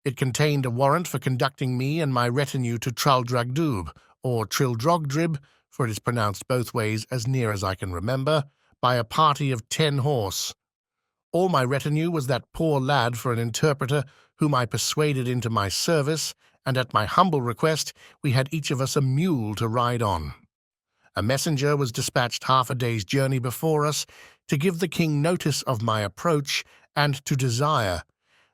It contained a warrant for conducting me and my retinue to Traldragdub, or Trildrogdrib, for it is pronounced both ways as near as I can remember, by a party of 10 horse. All my retinue was that poor lad for an interpreter, whom I persuaded into my service, and at my humble request we had each of us a mule to ride on. A messenger was dispatched half a day's journey before us, to give the king notice of my approach, and to desire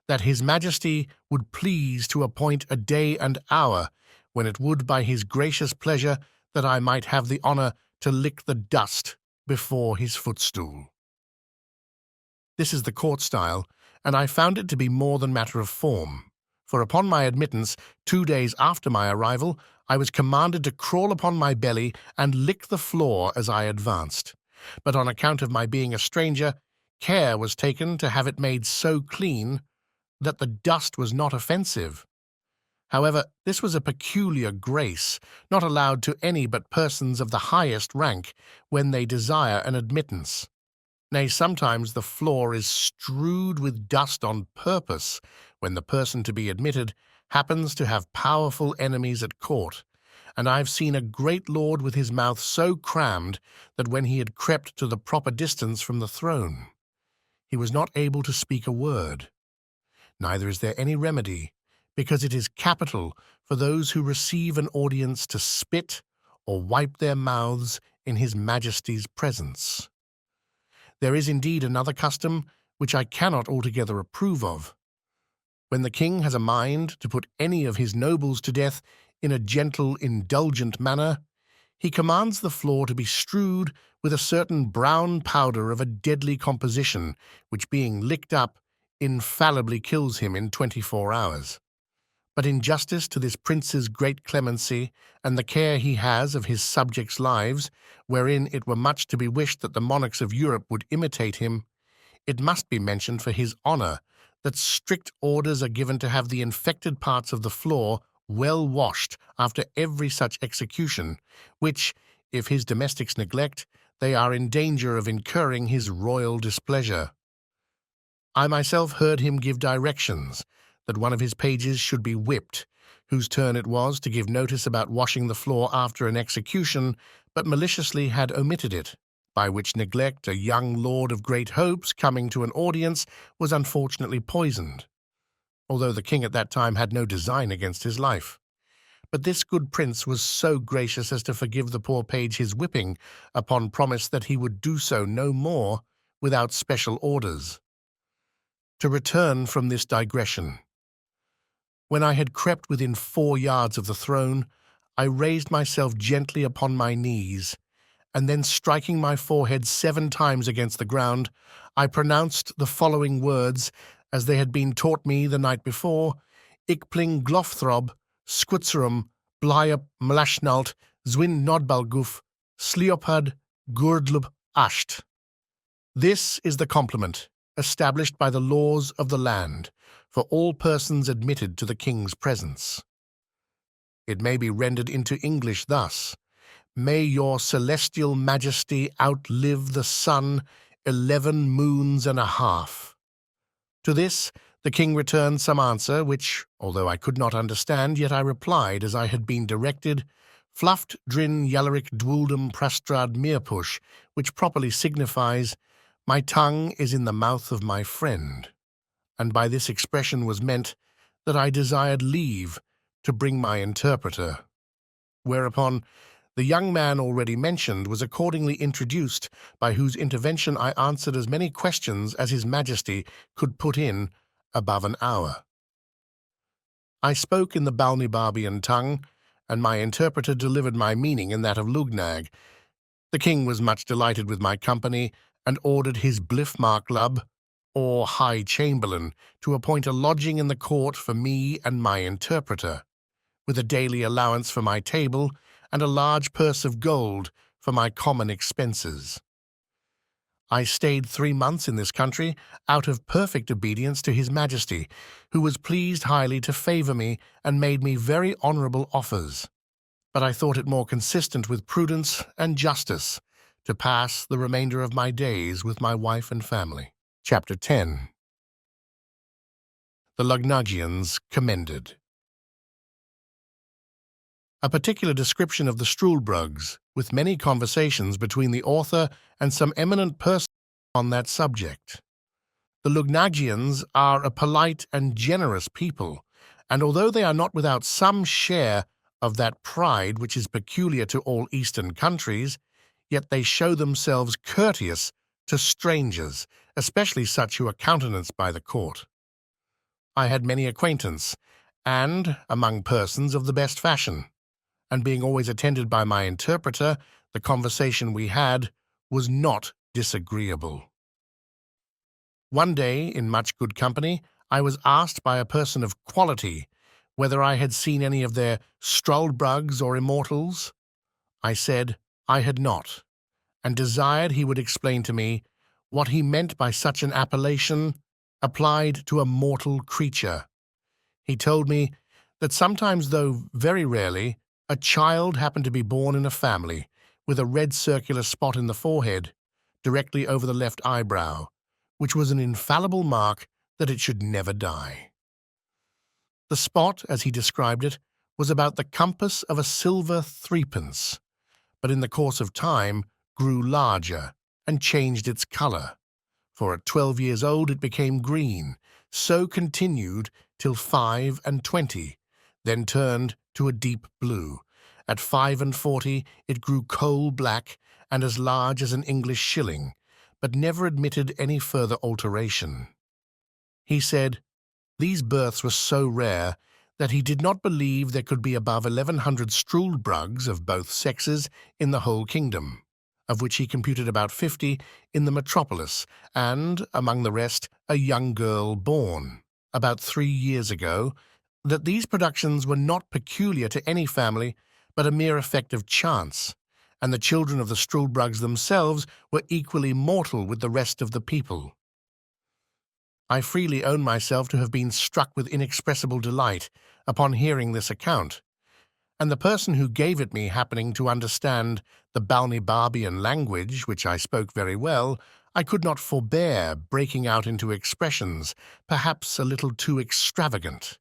that his majesty would please to appoint a day and hour, when it would by his gracious pleasure that I might have the honour to lick the dust before his footstool. This is the court style, and I found it to be more than matter of form, for upon my admittance, 2 days after my arrival, I was commanded to crawl upon my belly and lick the floor as I advanced. But on account of my being a stranger, care was taken to have it made so clean that the dust was not offensive. However, this was a peculiar grace, not allowed to any but persons of the highest rank when they desire an admittance. Nay, sometimes the floor is strewed with dust on purpose when the person to be admitted happens to have powerful enemies at court, and I've seen a great lord with his mouth so crammed that when he had crept to the proper distance from the throne, he was not able to speak a word. Neither is there any remedy, because it is capital for those who receive an audience to spit or wipe their mouths in his Majesty's presence. There is indeed another custom which I cannot altogether approve of. When the king has a mind to put any of his nobles to death in a gentle, indulgent manner, he commands the floor to be strewed with a certain brown powder of a deadly composition, which being licked up, infallibly kills him in 24 hours. But in justice to this prince's great clemency, and the care he has of his subjects' lives, wherein it were much to be wished that the monarchs of Europe would imitate him, it must be mentioned for his honour that strict orders are given to have the infected parts of the floor well washed after every such execution, which, if his domestics neglect, they are in danger of incurring his royal displeasure. I myself heard him give directions that one of his pages should be whipped, whose turn it was to give notice about washing the floor after an execution, but maliciously had omitted it, by which neglect a young lord of great hopes, coming to an audience, was unfortunately poisoned, although the king at that time had no design against his life. But this good prince was so gracious as to forgive the poor page his whipping, upon promise that he would do so no more without special orders. To return from this digression. When I had crept within 4 yards of the throne, I raised myself gently upon my knees, and then striking my forehead 7 times against the ground, I pronounced the following words, as they had been taught me the night before: Ikpling glofthrob, squitzerum, blyup mlashnalt, zwin nodbalguf, sliopad, gurdlub asht. This is the compliment, established by the laws of the land, for all persons admitted to the king's presence. It may be rendered into English thus: May your celestial majesty outlive the sun 11 moons and a half. To this the king returned some answer, which, although I could not understand, yet I replied as I had been directed, Fluft drin yaleric dwuldum prastrad meerpush, which properly signifies, my tongue is in the mouth of my friend, and by this expression was meant that I desired leave to bring my interpreter. Whereupon the young man already mentioned was accordingly introduced, by whose intervention I answered as many questions as His Majesty could put in above an hour. I spoke in the Balnibarbian tongue, and my interpreter delivered my meaning in that of Lugnag. The king was much delighted with my company, and ordered his Blifmarklub, or High Chamberlain, to appoint a lodging in the court for me and my interpreter, with a daily allowance for my table, and a large purse of gold for my common expenses. I stayed 3 months in this country, out of perfect obedience to His Majesty, who was pleased highly to favour me and made me very honourable offers. But I thought it more consistent with prudence and justice to pass the remainder of my days with my wife and family. Chapter 10. The Lugnagians commended. A particular description of the Struldbrugs, with many conversations between the author and some eminent persons on that subject. The Lugnagians are a polite and generous people, and although they are not without some share of that pride which is peculiar to all Eastern countries, yet they show themselves courteous to strangers, especially such who are countenanced by the court. I had many acquaintance, and among persons of the best fashion, and being always attended by my interpreter, the conversation we had was not disagreeable. One day, in much good company, I was asked by a person of quality whether I had seen any of their struldbrugs or immortals. I said I had not, and desired he would explain to me what he meant by such an appellation applied to a mortal creature. He told me that sometimes, though very rarely, a child happened to be born in a family with a red circular spot in the forehead, directly over the left eyebrow, which was an infallible mark that it should never die. The spot, as he described it, was about the compass of a silver threepence, but in the course of time grew larger and changed its colour, for at 12 years old it became green, so continued till 25, then turned to a deep blue. At 45 it grew coal black and as large as an English shilling, but never admitted any further alteration. He said these births were so rare that he did not believe there could be above 1,100 struldbrugs of both sexes in the whole kingdom, of which he computed about 50 in the metropolis, and, among the rest, a young girl born, about 3 years ago, that these productions were not peculiar to any family, but a mere effect of chance, and the children of the struldbrugs themselves were equally mortal with the rest of the people. I freely own myself to have been struck with inexpressible delight upon hearing this account, and the person who gave it me happening to understand the Balnibarbian language, which I spoke very well, I could not forbear breaking out into expressions, perhaps a little too extravagant.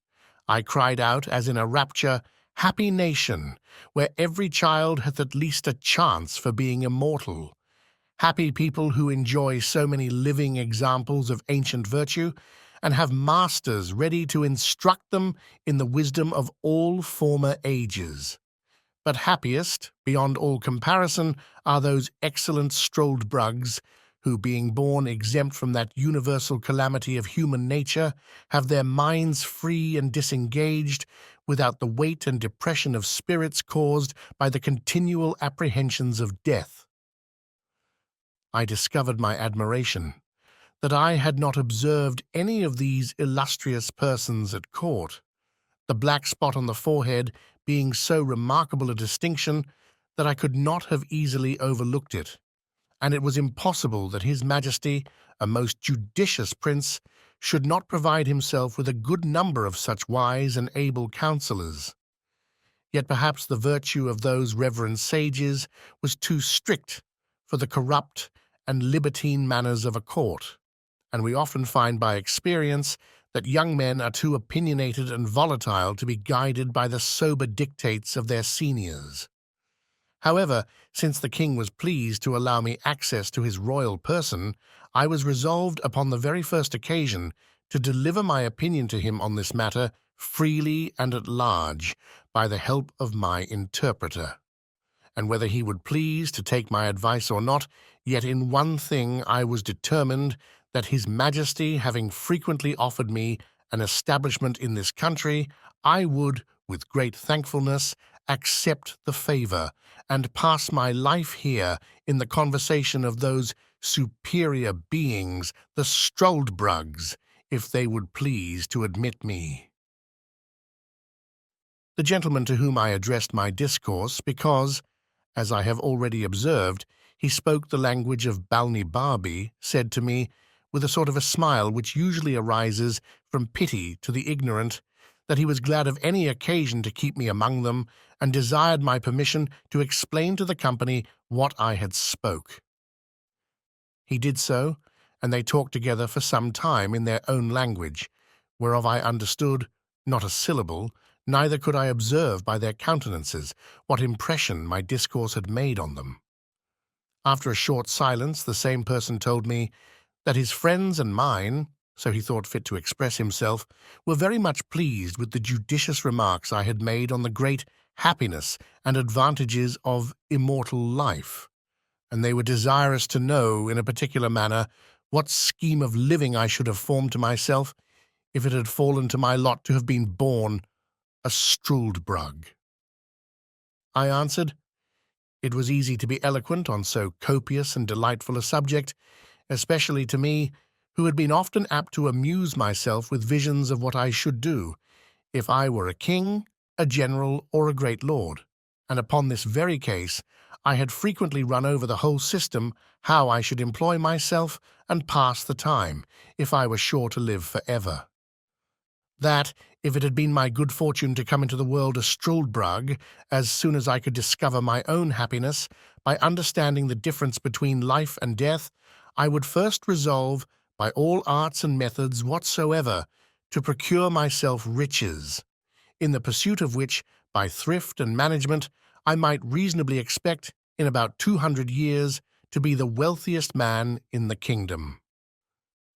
I cried out, as in a rapture, "Happy nation, where every child hath at least a chance for being immortal! Happy people who enjoy so many living examples of ancient virtue, and have masters ready to instruct them in the wisdom of all former ages. But happiest, beyond all comparison, are those excellent struldbrugs, who, being born exempt from that universal calamity of human nature, have their minds free and disengaged, without the weight and depression of spirits caused by the continual apprehensions of death." I discovered my admiration, that I had not observed any of these illustrious persons at court, the black spot on the forehead being so remarkable a distinction that I could not have easily overlooked it, and it was impossible that His Majesty, a most judicious prince, should not provide himself with a good number of such wise and able counsellors. Yet perhaps the virtue of those reverend sages was too strict for the corrupt and libertine manners of a court, and we often find by experience that young men are too opinionated and volatile to be guided by the sober dictates of their seniors. However, since the king was pleased to allow me access to his royal person, I was resolved upon the very first occasion to deliver my opinion to him on this matter freely and at large, by the help of my interpreter. And whether he would please to take my advice or not, yet in one thing I was determined, that His Majesty having frequently offered me an establishment in this country, I would, with great thankfulness, accept the favour, and pass my life here in the conversation of those superior beings, the struldbrugs, if they would please to admit me. The gentleman to whom I addressed my discourse, because, as I have already observed, he spoke the language of Balnibarbi, said to me, with a sort of a smile which usually arises from pity to the ignorant, that he was glad of any occasion to keep me among them, and desired my permission to explain to the company what I had spoke. He did so, and they talked together for some time in their own language, whereof I understood not a syllable, neither could I observe by their countenances what impression my discourse had made on them. After a short silence, the same person told me that his friends and mine, so he thought fit to express himself, were very much pleased with the judicious remarks I had made on the great happiness and advantages of immortal life, and they were desirous to know, in a particular manner, what scheme of living I should have formed to myself if it had fallen to my lot to have been born a struldbrug. I answered, it was easy to be eloquent on so copious and delightful a subject, especially to me, who had been often apt to amuse myself with visions of what I should do if I were a king, a general, or a great lord. And upon this very case, I had frequently run over the whole system, how I should employ myself and pass the time, if I were sure to live forever. That, if it had been my good fortune to come into the world a struldbrug, as soon as I could discover my own happiness, by understanding the difference between life and death, I would first resolve, by all arts and methods whatsoever, to procure myself riches, in the pursuit of which, by thrift and management, I might reasonably expect, in about 200 years, to be the wealthiest man in the kingdom.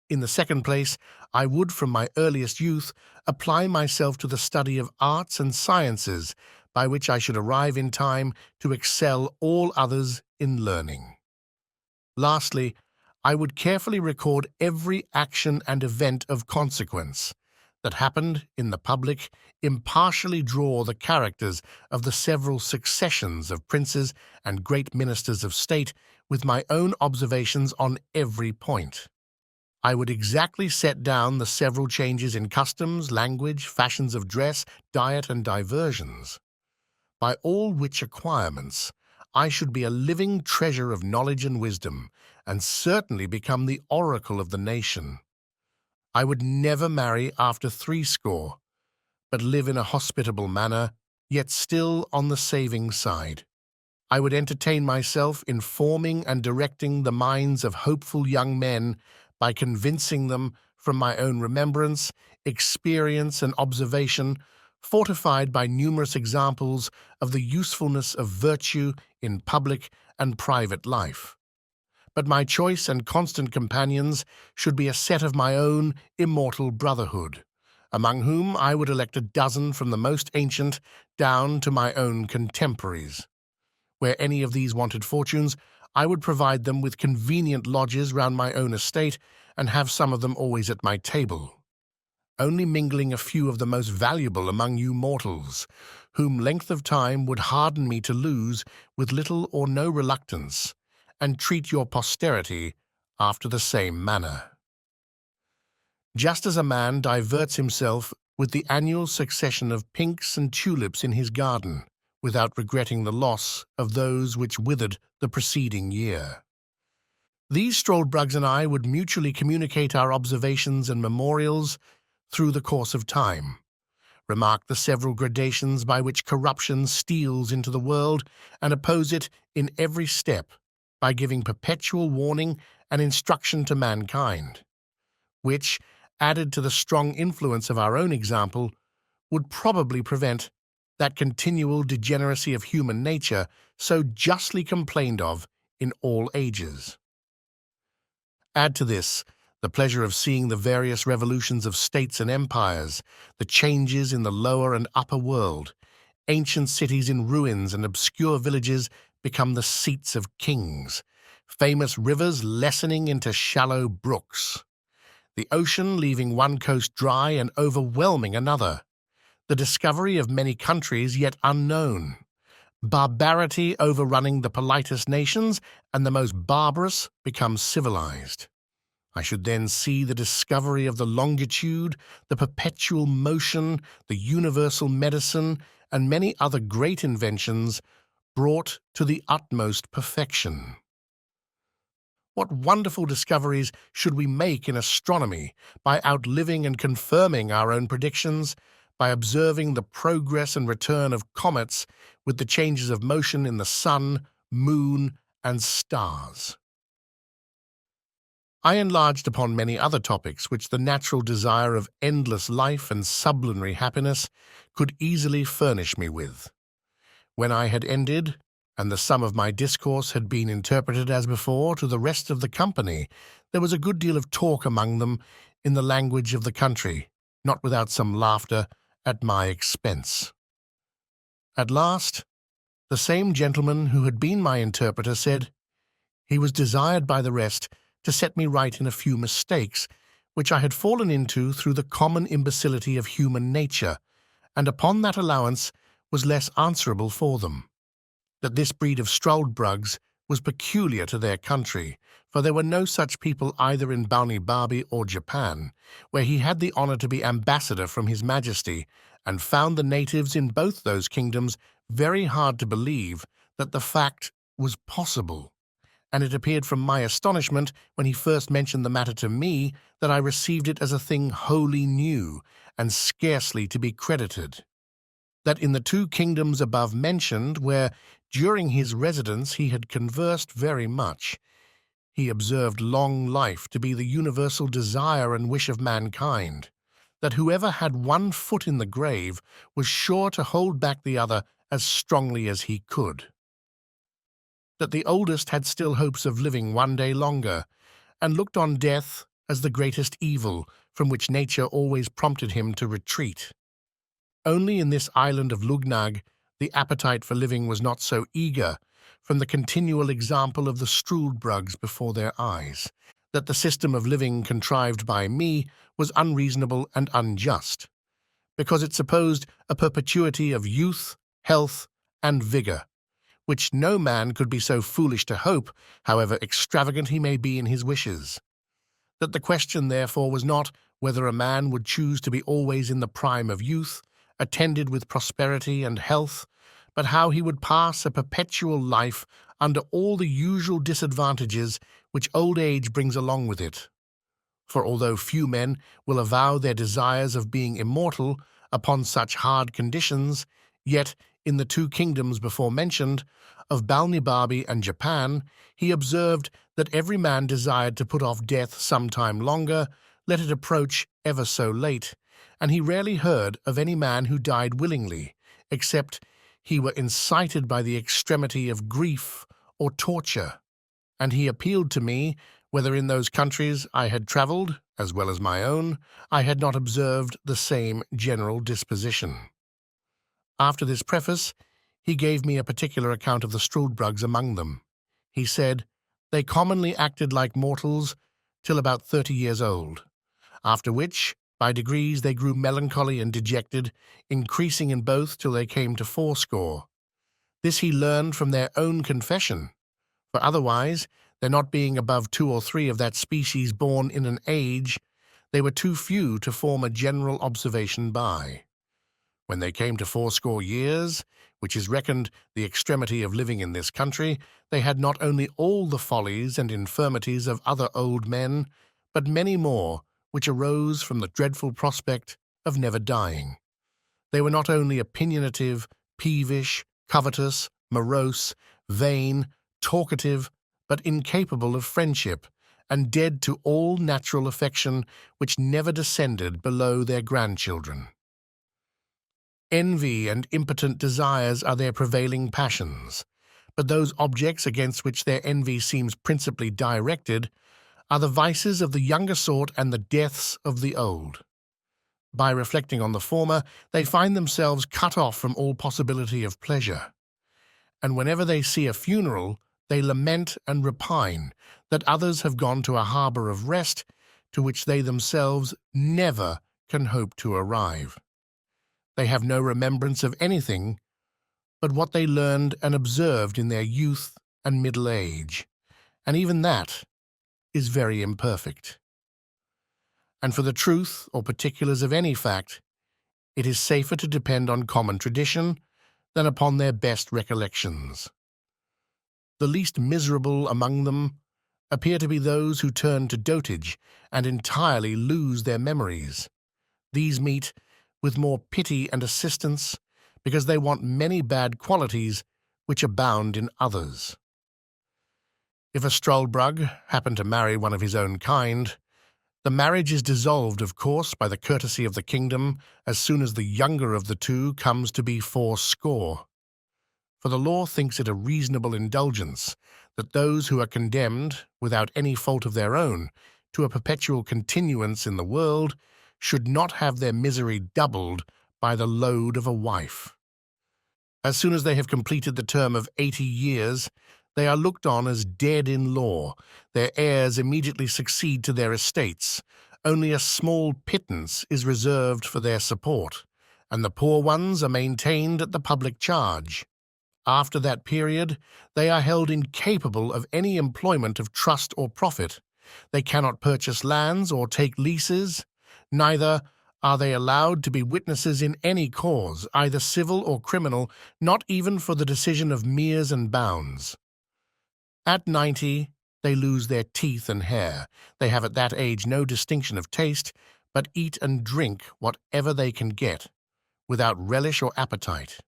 In the second place, I would from my earliest youth apply myself to the study of arts and sciences, by which I should arrive in time to excel all others in learning. Lastly, I would carefully record every action and event of consequence that happened in the public, impartially draw the characters of the several successions of princes and great ministers of state with my own observations on every point. I would exactly set down the several changes in customs, language, fashions of dress, diet, and diversions. By all which acquirements, I should be a living treasure of knowledge and wisdom, and certainly become the oracle of the nation. I would never marry after 60, but live in a hospitable manner, yet still on the saving side. I would entertain myself in forming and directing the minds of hopeful young men by convincing them from my own remembrance, experience, and observation, fortified by numerous examples of the usefulness of virtue in public and private life. But my choice and constant companions should be a set of my own immortal brotherhood, among whom I would elect a dozen from the most ancient down to my own contemporaries. Where any of these wanted fortunes, I would provide them with convenient lodges round my own estate, and have some of them always at my table, only mingling a few of the most valuable among you mortals, whom length of time would harden me to lose with little or no reluctance, and treat your posterity after the same manner. Just as a man diverts himself with the annual succession of pinks and tulips in his garden, without regretting the loss of those which withered the preceding year. These struldbrugs and I would mutually communicate our observations and memorials through the course of time, remark the several gradations by which corruption steals into the world, and oppose it in every step by giving perpetual warning and instruction to mankind, which, added to the strong influence of our own example, would probably prevent that continual degeneracy of human nature so justly complained of in all ages. Add to this the pleasure of seeing the various revolutions of states and empires, the changes in the lower and upper world, ancient cities in ruins and obscure villages become the seats of kings, famous rivers lessening into shallow brooks, the ocean leaving one coast dry and overwhelming another, the discovery of many countries yet unknown, barbarity overrunning the politest nations, and the most barbarous become civilized. I should then see the discovery of the longitude, the perpetual motion, the universal medicine, and many other great inventions brought to the utmost perfection. What wonderful discoveries should we make in astronomy by outliving and confirming our own predictions, by observing the progress and return of comets with the changes of motion in the sun, moon, and stars. I enlarged upon many other topics which the natural desire of endless life and sublunary happiness could easily furnish me with. When I had ended, and the sum of my discourse had been interpreted as before to the rest of the company, there was a good deal of talk among them in the language of the country, not without some laughter at my expense. At last, the same gentleman who had been my interpreter said he was desired by the rest to set me right in a few mistakes which I had fallen into through the common imbecility of human nature, and upon that allowance was less answerable for them. That this breed of struldbrugs was peculiar to their country, for there were no such people either in Balnibarbi or Japan, where he had the honor to be ambassador from His Majesty, and found the natives in both those kingdoms very hard to believe that the fact was possible. And it appeared from my astonishment when he first mentioned the matter to me that I received it as a thing wholly new and scarcely to be credited. That in the two kingdoms above mentioned, where during his residence he had conversed very much, he observed long life to be the universal desire and wish of mankind, that whoever had one foot in the grave was sure to hold back the other as strongly as he could, that the oldest had still hopes of living one day longer, and looked on death as the greatest evil from which nature always prompted him to retreat. Only in this island of Lugnag the appetite for living was not so eager, from the continual example of the struldbrugs before their eyes, that the system of living contrived by me was unreasonable and unjust, because it supposed a perpetuity of youth, health, and vigor, which no man could be so foolish to hope, however extravagant he may be in his wishes. That the question, therefore, was not whether a man would choose to be always in the prime of youth, attended with prosperity and health, but how he would pass a perpetual life under all the usual disadvantages which old age brings along with it. For although few men will avow their desires of being immortal upon such hard conditions, yet in the two kingdoms before mentioned, of Balnibarbi and Japan, he observed that every man desired to put off death some time longer, let it approach ever so late, and he rarely heard of any man who died willingly, except he were incited by the extremity of grief or torture. And he appealed to me whether in those countries I had travelled, as well as my own, I had not observed the same general disposition. After this preface, he gave me a particular account of the struldbrugs among them. He said, they commonly acted like mortals till about 30 years old, after which, by degrees, they grew melancholy and dejected, increasing in both till they came to 80. This he learned from their own confession, for otherwise, there not being above 2 or 3 of that species born in an age, they were too few to form a general observation by. When they came to 80 years, which is reckoned the extremity of living in this country, they had not only all the follies and infirmities of other old men, but many more, which arose from the dreadful prospect of never dying. They were not only opinionative, peevish, covetous, morose, vain, talkative, but incapable of friendship, and dead to all natural affection which never descended below their grandchildren. Envy and impotent desires are their prevailing passions, but those objects against which their envy seems principally directed are the vices of the younger sort and the deaths of the old. By reflecting on the former, they find themselves cut off from all possibility of pleasure, and whenever they see a funeral, they lament and repine that others have gone to a harbour of rest to which they themselves never can hope to arrive. They have no remembrance of anything but what they learned and observed in their youth and middle age, and even that is very imperfect. And for the truth or particulars of any fact, it is safer to depend on common tradition than upon their best recollections. The least miserable among them appear to be those who turn to dotage and entirely lose their memories. These meet with more pity and assistance because they want many bad qualities which abound in others. If a struldbrug happen to marry one of his own kind, the marriage is dissolved, of course, by the courtesy of the kingdom as soon as the younger of the two comes to be 80. For the law thinks it a reasonable indulgence that those who are condemned, without any fault of their own, to a perpetual continuance in the world should not have their misery doubled by the load of a wife. As soon as they have completed the term of 80 years, they are looked on as dead in law. Their heirs immediately succeed to their estates. Only a small pittance is reserved for their support, and the poor ones are maintained at the public charge. After that period, they are held incapable of any employment of trust or profit. They cannot purchase lands or take leases. Neither are they allowed to be witnesses in any cause, either civil or criminal, not even for the decision of meres and bounds. At 90, they lose their teeth and hair. They have at that age no distinction of taste, but eat and drink whatever they can get, without relish or appetite.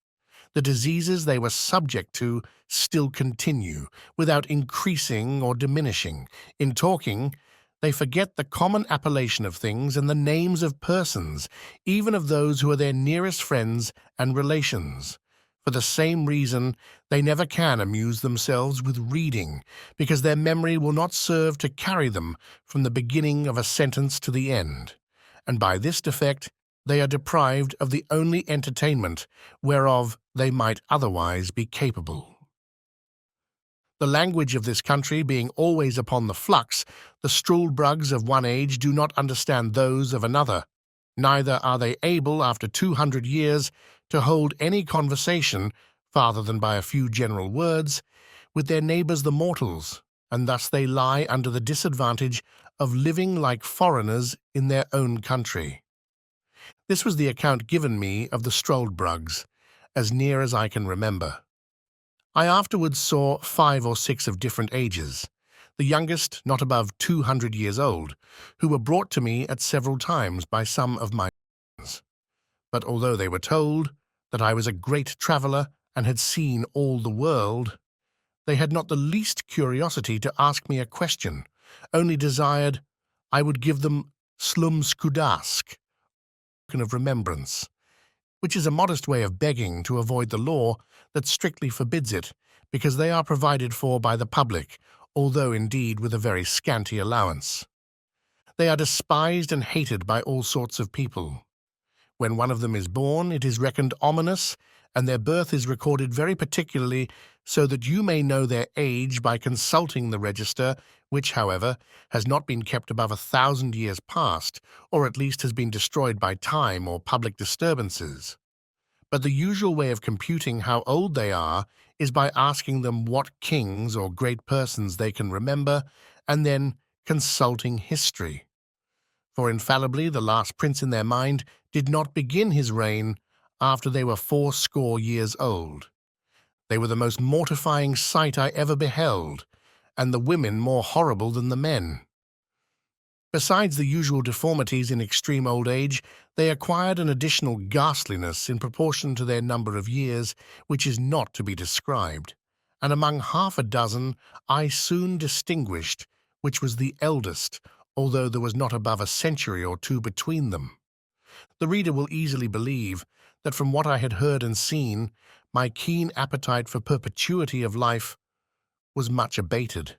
The diseases they were subject to still continue, without increasing or diminishing. In talking, they forget the common appellation of things and the names of persons, even of those who are their nearest friends and relations. For the same reason, they never can amuse themselves with reading, because their memory will not serve to carry them from the beginning of a sentence to the end. And by this defect, they are deprived of the only entertainment whereof they might otherwise be capable. The language of this country being always upon the flux, the struldbrugs of one age do not understand those of another. Neither are they able, after 200 years, to hold any conversation, farther than by a few general words, with their neighbours the mortals, and thus they lie under the disadvantage of living like foreigners in their own country. This was the account given me of the struldbrugs, as near as I can remember. I afterwards saw 5 or 6 of different ages, the youngest not above 200 years old, who were brought to me at several times by some of my friends. But although they were told that I was a great traveller and had seen all the world, they had not the least curiosity to ask me a question, only desired I would give them slumskudask, of remembrance, which is a modest way of begging to avoid the law that strictly forbids it, because they are provided for by the public, although indeed with a very scanty allowance. They are despised and hated by all sorts of people. When one of them is born, it is reckoned ominous, and their birth is recorded very particularly, so that you may know their age by consulting the register, which, however, has not been kept above 1,000 years past, or at least has been destroyed by time or public disturbances. But the usual way of computing how old they are is by asking them what kings or great persons they can remember, and then consulting history. For infallibly the last prince in their mind did not begin his reign after they were 80 years old. They were the most mortifying sight I ever beheld, and the women more horrible than the men. Besides the usual deformities in extreme old age, they acquired an additional ghastliness in proportion to their number of years, which is not to be described, and among 6 I soon distinguished which was the eldest, although there was not above a century or 2 between them. The reader will easily believe that from what I had heard and seen, my keen appetite for perpetuity of life was much abated.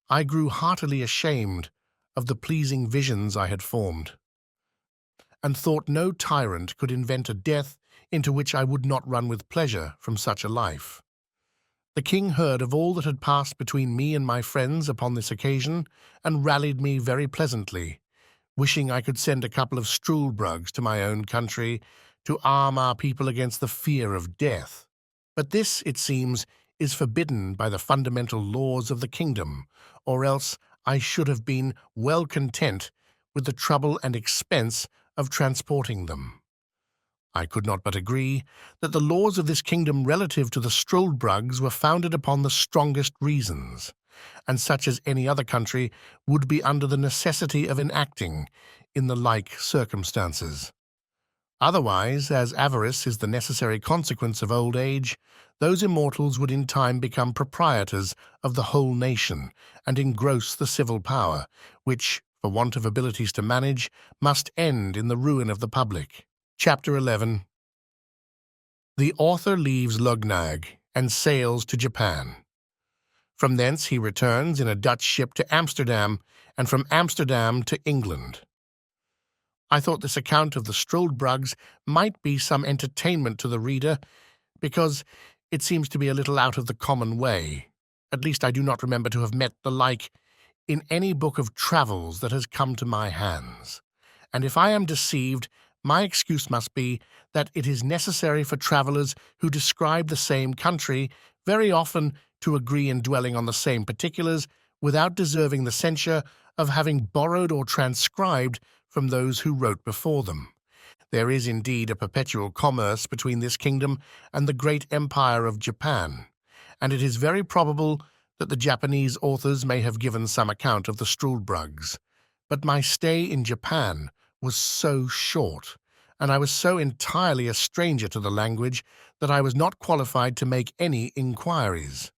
I grew heartily ashamed of the pleasing visions I had formed, and thought no tyrant could invent a death into which I would not run with pleasure from such a life. The king heard of all that had passed between me and my friends upon this occasion, and rallied me very pleasantly, wishing I could send a couple of struldbrugs to my own country to arm our people against the fear of death. But this, it seems, is forbidden by the fundamental laws of the kingdom, or else I should have been well content with the trouble and expense of transporting them. I could not but agree that the laws of this kingdom relative to the struldbrugs were founded upon the strongest reasons, and such as any other country would be under the necessity of enacting in the like circumstances. Otherwise, as avarice is the necessary consequence of old age, those immortals would in time become proprietors of the whole nation, and engross the civil power, which, for want of abilities to manage, must end in the ruin of the public. Chapter 11. The author leaves Lugnag and sails to Japan. From thence he returns in a Dutch ship to Amsterdam, and from Amsterdam to England. I thought this account of the struldbrugs might be some entertainment to the reader, because it seems to be a little out of the common way. At least I do not remember to have met the like in any book of travels that has come to my hands. And if I am deceived, My excuse must be that it is necessary for travelers who describe the same country very often to agree in dwelling on the same particulars without deserving the censure of having borrowed or transcribed from those who wrote before them. There is indeed a perpetual commerce between this kingdom and the great empire of Japan, and it is very probable that the Japanese authors may have given some account of the Struldbrugs. But my stay in Japan was so short, and I was so entirely a stranger to the language that I was not qualified to make any inquiries.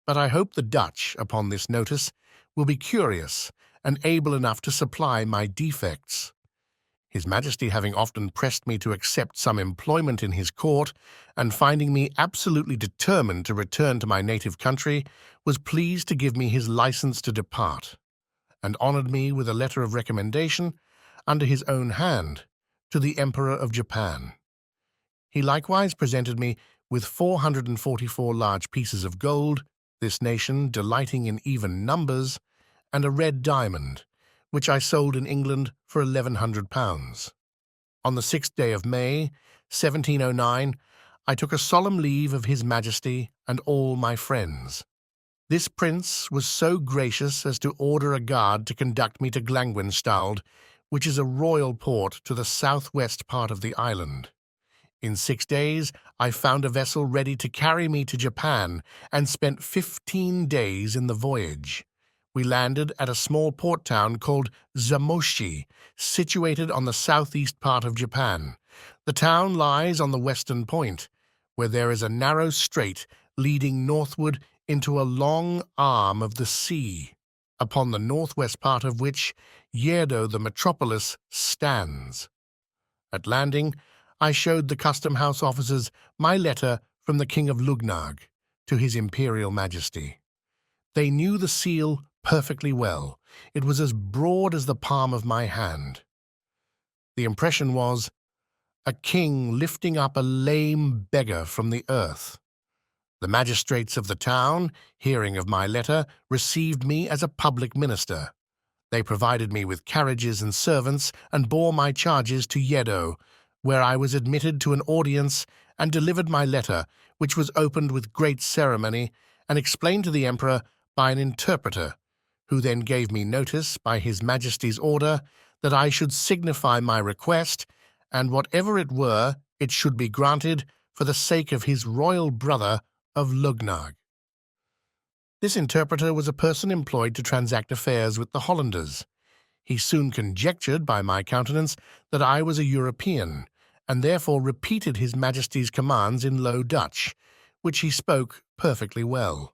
But I hope the Dutch, upon this notice, will be curious and able enough to supply my defects. His Majesty having often pressed me to accept some employment in his court, and finding me absolutely determined to return to my native country, was pleased to give me his license to depart, and honoured me with a letter of recommendation, under his own hand, to the Emperor of Japan. He likewise presented me with 444 large pieces of gold, this nation delighting in even numbers, and a red diamond, which I sold in England for £1,100. On the 6th day of May, 1709, I took a solemn leave of His Majesty and all my friends. This prince was so gracious as to order a guard to conduct me to Glangwenstald, which is a royal port to the southwest part of the island. In 6 days, I found a vessel ready to carry me to Japan and spent 15 days in the voyage. We landed at a small port town called Zamoshi, situated on the southeast part of Japan. The town lies on the western point, where there is a narrow strait leading northward into a long arm of the sea, upon the northwest part of which Yedo, the metropolis, stands. At landing, I showed the custom house officers my letter from the King of Lugnag to His Imperial Majesty. They knew the seal perfectly well. It was as broad as the palm of my hand. The impression was a king lifting up a lame beggar from the earth. The magistrates of the town, hearing of my letter, received me as a public minister. They provided me with carriages and servants and bore my charges to Yedo, where I was admitted to an audience and delivered my letter, which was opened with great ceremony and explained to the emperor by an interpreter, who then gave me notice by His Majesty's order that I should signify my request, and whatever it were, it should be granted for the sake of his royal brother of Lugnag. This interpreter was a person employed to transact affairs with the Hollanders. He soon conjectured by my countenance that I was a European, and therefore repeated His Majesty's commands in Low Dutch, which he spoke perfectly well.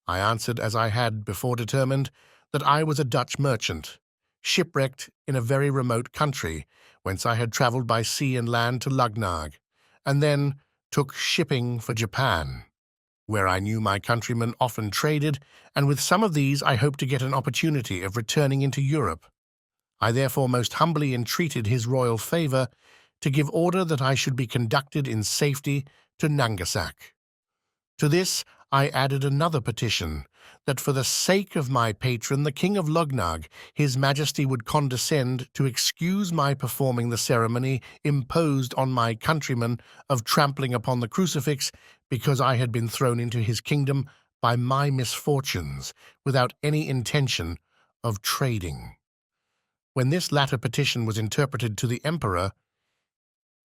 I answered as I had before determined, that I was a Dutch merchant, shipwrecked in a very remote country, whence I had travelled by sea and land to Lugnag, and then took shipping for Japan, where I knew my countrymen often traded, and with some of these I hoped to get an opportunity of returning into Europe. I therefore most humbly entreated his royal favour to give order that I should be conducted in safety to Nangasak. To this I added another petition, that for the sake of my patron, the King of Lugnag, His Majesty would condescend to excuse my performing the ceremony imposed on my countrymen of trampling upon the crucifix, because I had been thrown into his kingdom by my misfortunes, without any intention of trading. When this latter petition was interpreted to the emperor,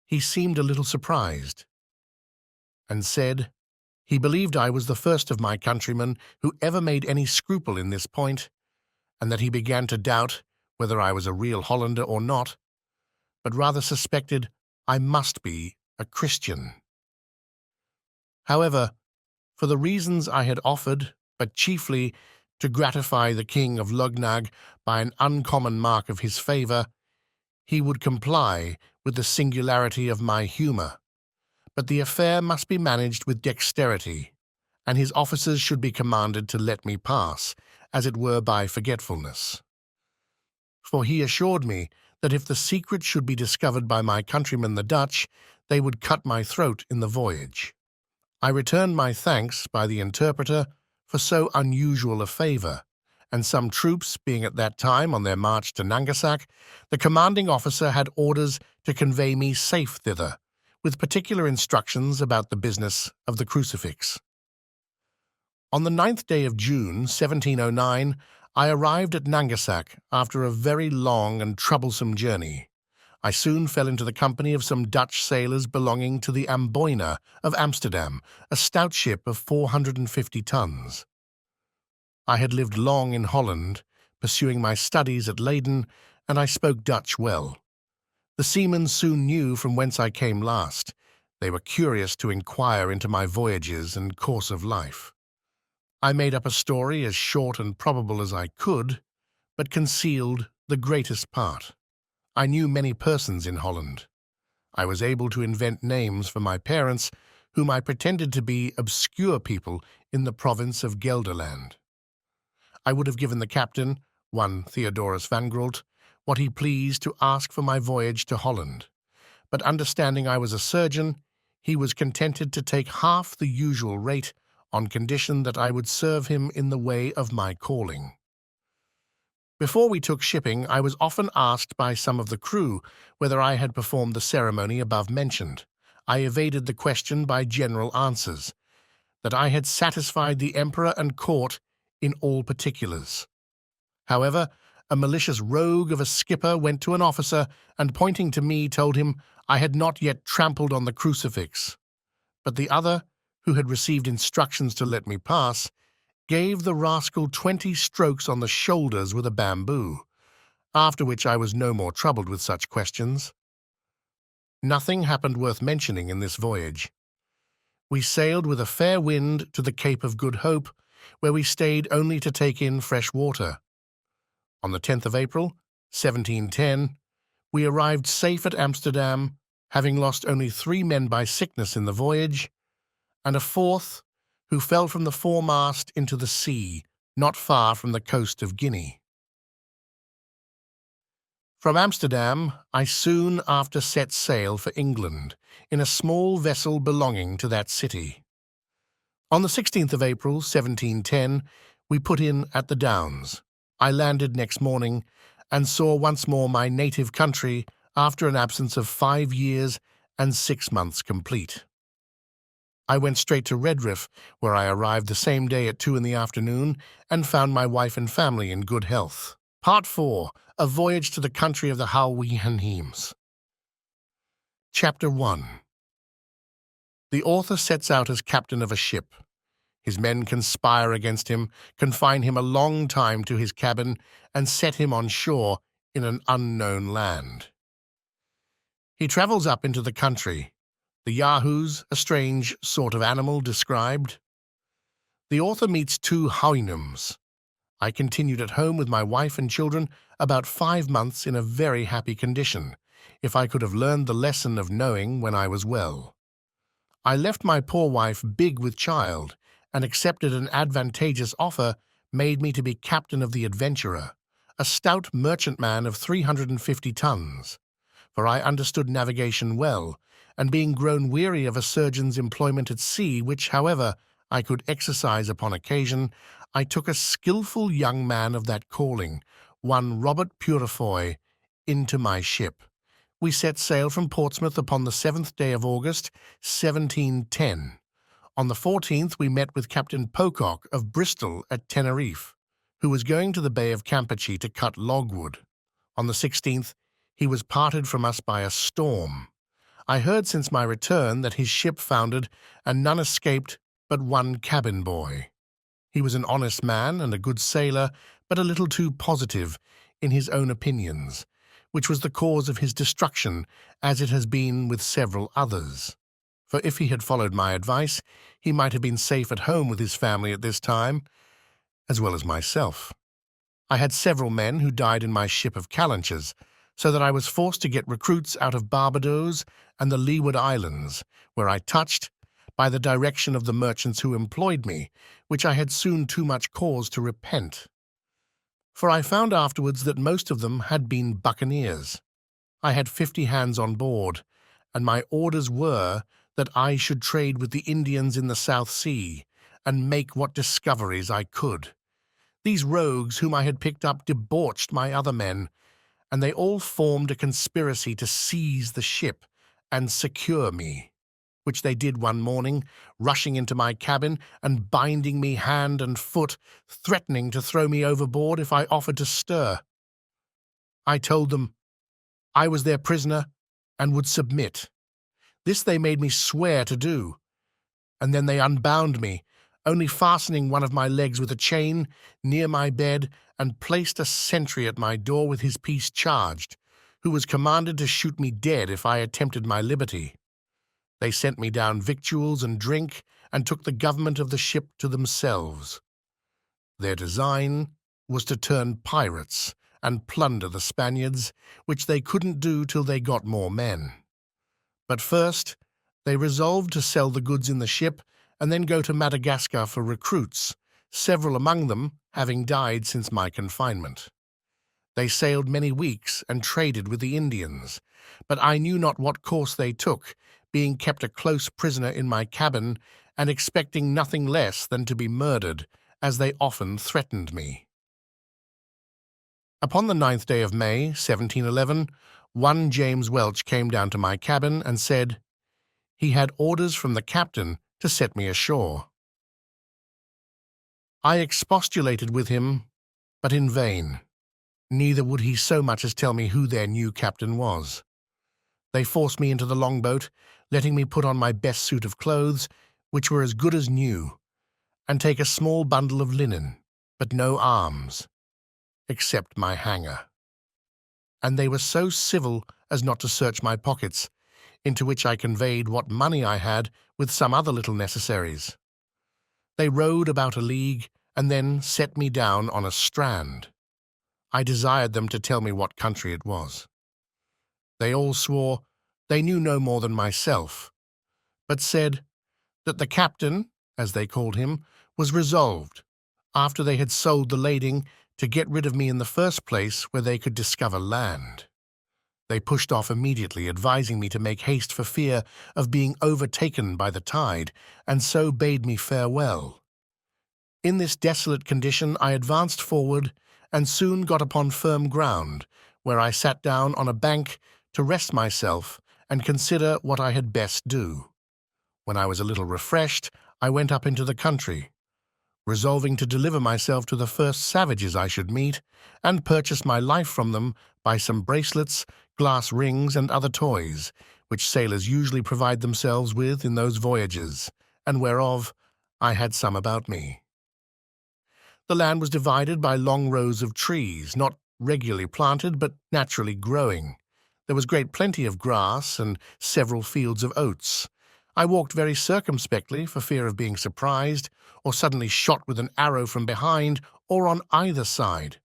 he seemed a little surprised, and said he believed I was the first of my countrymen who ever made any scruple in this point, and that he began to doubt whether I was a real Hollander or not, but rather suspected I must be a Christian. However, for the reasons I had offered, but chiefly to gratify the King of Lugnag by an uncommon mark of his favour, he would comply with the singularity of my humour. But the affair must be managed with dexterity, and his officers should be commanded to let me pass, as it were by forgetfulness. For he assured me that if the secret should be discovered by my countrymen the Dutch, they would cut my throat in the voyage. I returned my thanks by the interpreter for so unusual a favour, and some troops being at that time on their march to Nangasak, the commanding officer had orders to convey me safe thither, with particular instructions about the business of the crucifix. On the 9th day of June, 1709, I arrived at Nangasak after a very long and troublesome journey. I soon fell into the company of some Dutch sailors belonging to the Amboina of Amsterdam, a stout ship of 450 tons. I had lived long in Holland, pursuing my studies at Leyden, and I spoke Dutch well. The seamen soon knew from whence I came last. They were curious to inquire into my voyages and course of life. I made up a story as short and probable as I could, but concealed the greatest part. I knew many persons in Holland. I was able to invent names for my parents, whom I pretended to be obscure people in the province of Gelderland. I would have given the captain, one Theodorus van Grult, what he pleased to ask for my voyage to Holland, but understanding I was a surgeon, he was contented to take half the usual rate on condition that I would serve him in the way of my calling. Before we took shipping, I was often asked by some of the crew whether I had performed the ceremony above mentioned. I evaded the question by general answers, that I had satisfied the emperor and court in all particulars. However, a malicious rogue of a skipper went to an officer and, pointing to me, told him I had not yet trampled on the crucifix. But the other, who had received instructions to let me pass, gave the rascal 20 strokes on the shoulders with a bamboo, after which I was no more troubled with such questions. Nothing happened worth mentioning in this voyage. We sailed with a fair wind to the Cape of Good Hope, where we stayed only to take in fresh water. On the 10th of April, 1710, we arrived safe at Amsterdam, having lost only 3 men by sickness in the voyage, and a 4th who fell from the foremast into the sea, not far from the coast of Guinea. From Amsterdam, I soon after set sail for England, in a small vessel belonging to that city. On the 16th of April, 1710, we put in at the Downs. I landed next morning, and saw once more my native country after an absence of 5 years and 6 months complete. I went straight to Redriff, where I arrived the same day at 2 in the afternoon, and found my wife and family in good health. Part 4. A Voyage to the Country of the Halwehenheems. Chapter 1. The author sets out as captain of a ship. His men conspire against him, confine him a long time to his cabin, and set him on shore in an unknown land. He travels up into the country. The Yahoos, a strange sort of animal described. The author meets 2 Houyhnhnms. I continued at home with my wife and children about 5 months in a very happy condition, if I could have learned the lesson of knowing when I was well. I left my poor wife big with child, and accepted an advantageous offer made me to be captain of the Adventurer, a stout merchantman of 350 tons, for I understood navigation well, and being grown weary of a surgeon's employment at sea, which, however, I could exercise upon occasion, I took a skilful young man of that calling, one Robert Purifoy, into my ship. We set sail from Portsmouth upon the 7th day of August, 1710. On the 14th we met with Captain Pocock of Bristol at Tenerife, who was going to the Bay of Campeachy to cut logwood. On the 16th he was parted from us by a storm. I heard since my return that his ship foundered, and none escaped but one cabin boy. He was an honest man and a good sailor, but a little too positive in his own opinions, which was the cause of his destruction, as it has been with several others. For if he had followed my advice, he might have been safe at home with his family at this time, as well as myself. I had several men who died in my ship of calenches, so that I was forced to get recruits out of Barbadoes and the Leeward Islands, where I touched, by the direction of the merchants who employed me, which I had soon too much cause to repent. For I found afterwards that most of them had been buccaneers. I had 50 hands on board, and my orders were that I should trade with the Indians in the South Sea, and make what discoveries I could. These rogues whom I had picked up debauched my other men, and they all formed a conspiracy to seize the ship and secure me, which they did one morning, rushing into my cabin and binding me hand and foot, threatening to throw me overboard if I offered to stir. I told them I was their prisoner and would submit. This they made me swear to do, and then they unbound me, only fastening one of my legs with a chain near my bed, and placed a sentry at my door with his piece charged, who was commanded to shoot me dead if I attempted my liberty. They sent me down victuals and drink, and took the government of the ship to themselves. Their design was to turn pirates and plunder the Spaniards, which they couldn't do till they got more men. But first, they resolved to sell the goods in the ship and then go to Madagascar for recruits, several among them having died since my confinement. They sailed many weeks and traded with the Indians, but I knew not what course they took, being kept a close prisoner in my cabin and expecting nothing less than to be murdered, as they often threatened me. Upon the 9th day of May, 1711, one James Welch came down to my cabin and said he had orders from the captain to set me ashore. I expostulated with him, but in vain. Neither would he so much as tell me who their new captain was. They forced me into the longboat, letting me put on my best suit of clothes, which were as good as new, and take a small bundle of linen, but no arms, except my hanger. And they were so civil as not to search my pockets, into which I conveyed what money I had with some other little necessaries. They rowed about a league, and then set me down on a strand. I desired them to tell me what country it was. They all swore they knew no more than myself, but said that the captain, as they called him, was resolved, after they had sold the lading, to get rid of me in the first place where they could discover land. They pushed off immediately, advising me to make haste for fear of being overtaken by the tide, and so bade me farewell. In this desolate condition I advanced forward, and soon got upon firm ground, where I sat down on a bank to rest myself and consider what I had best do. When I was a little refreshed, I went up into the country, resolving to deliver myself to the first savages I should meet, and purchase my life from them by some bracelets, glass rings, and other toys, which sailors usually provide themselves with in those voyages, and whereof I had some about me. The land was divided by long rows of trees, not regularly planted, but naturally growing. There was great plenty of grass and several fields of oats. I walked very circumspectly for fear of being surprised, or suddenly shot with an arrow from behind or on either side.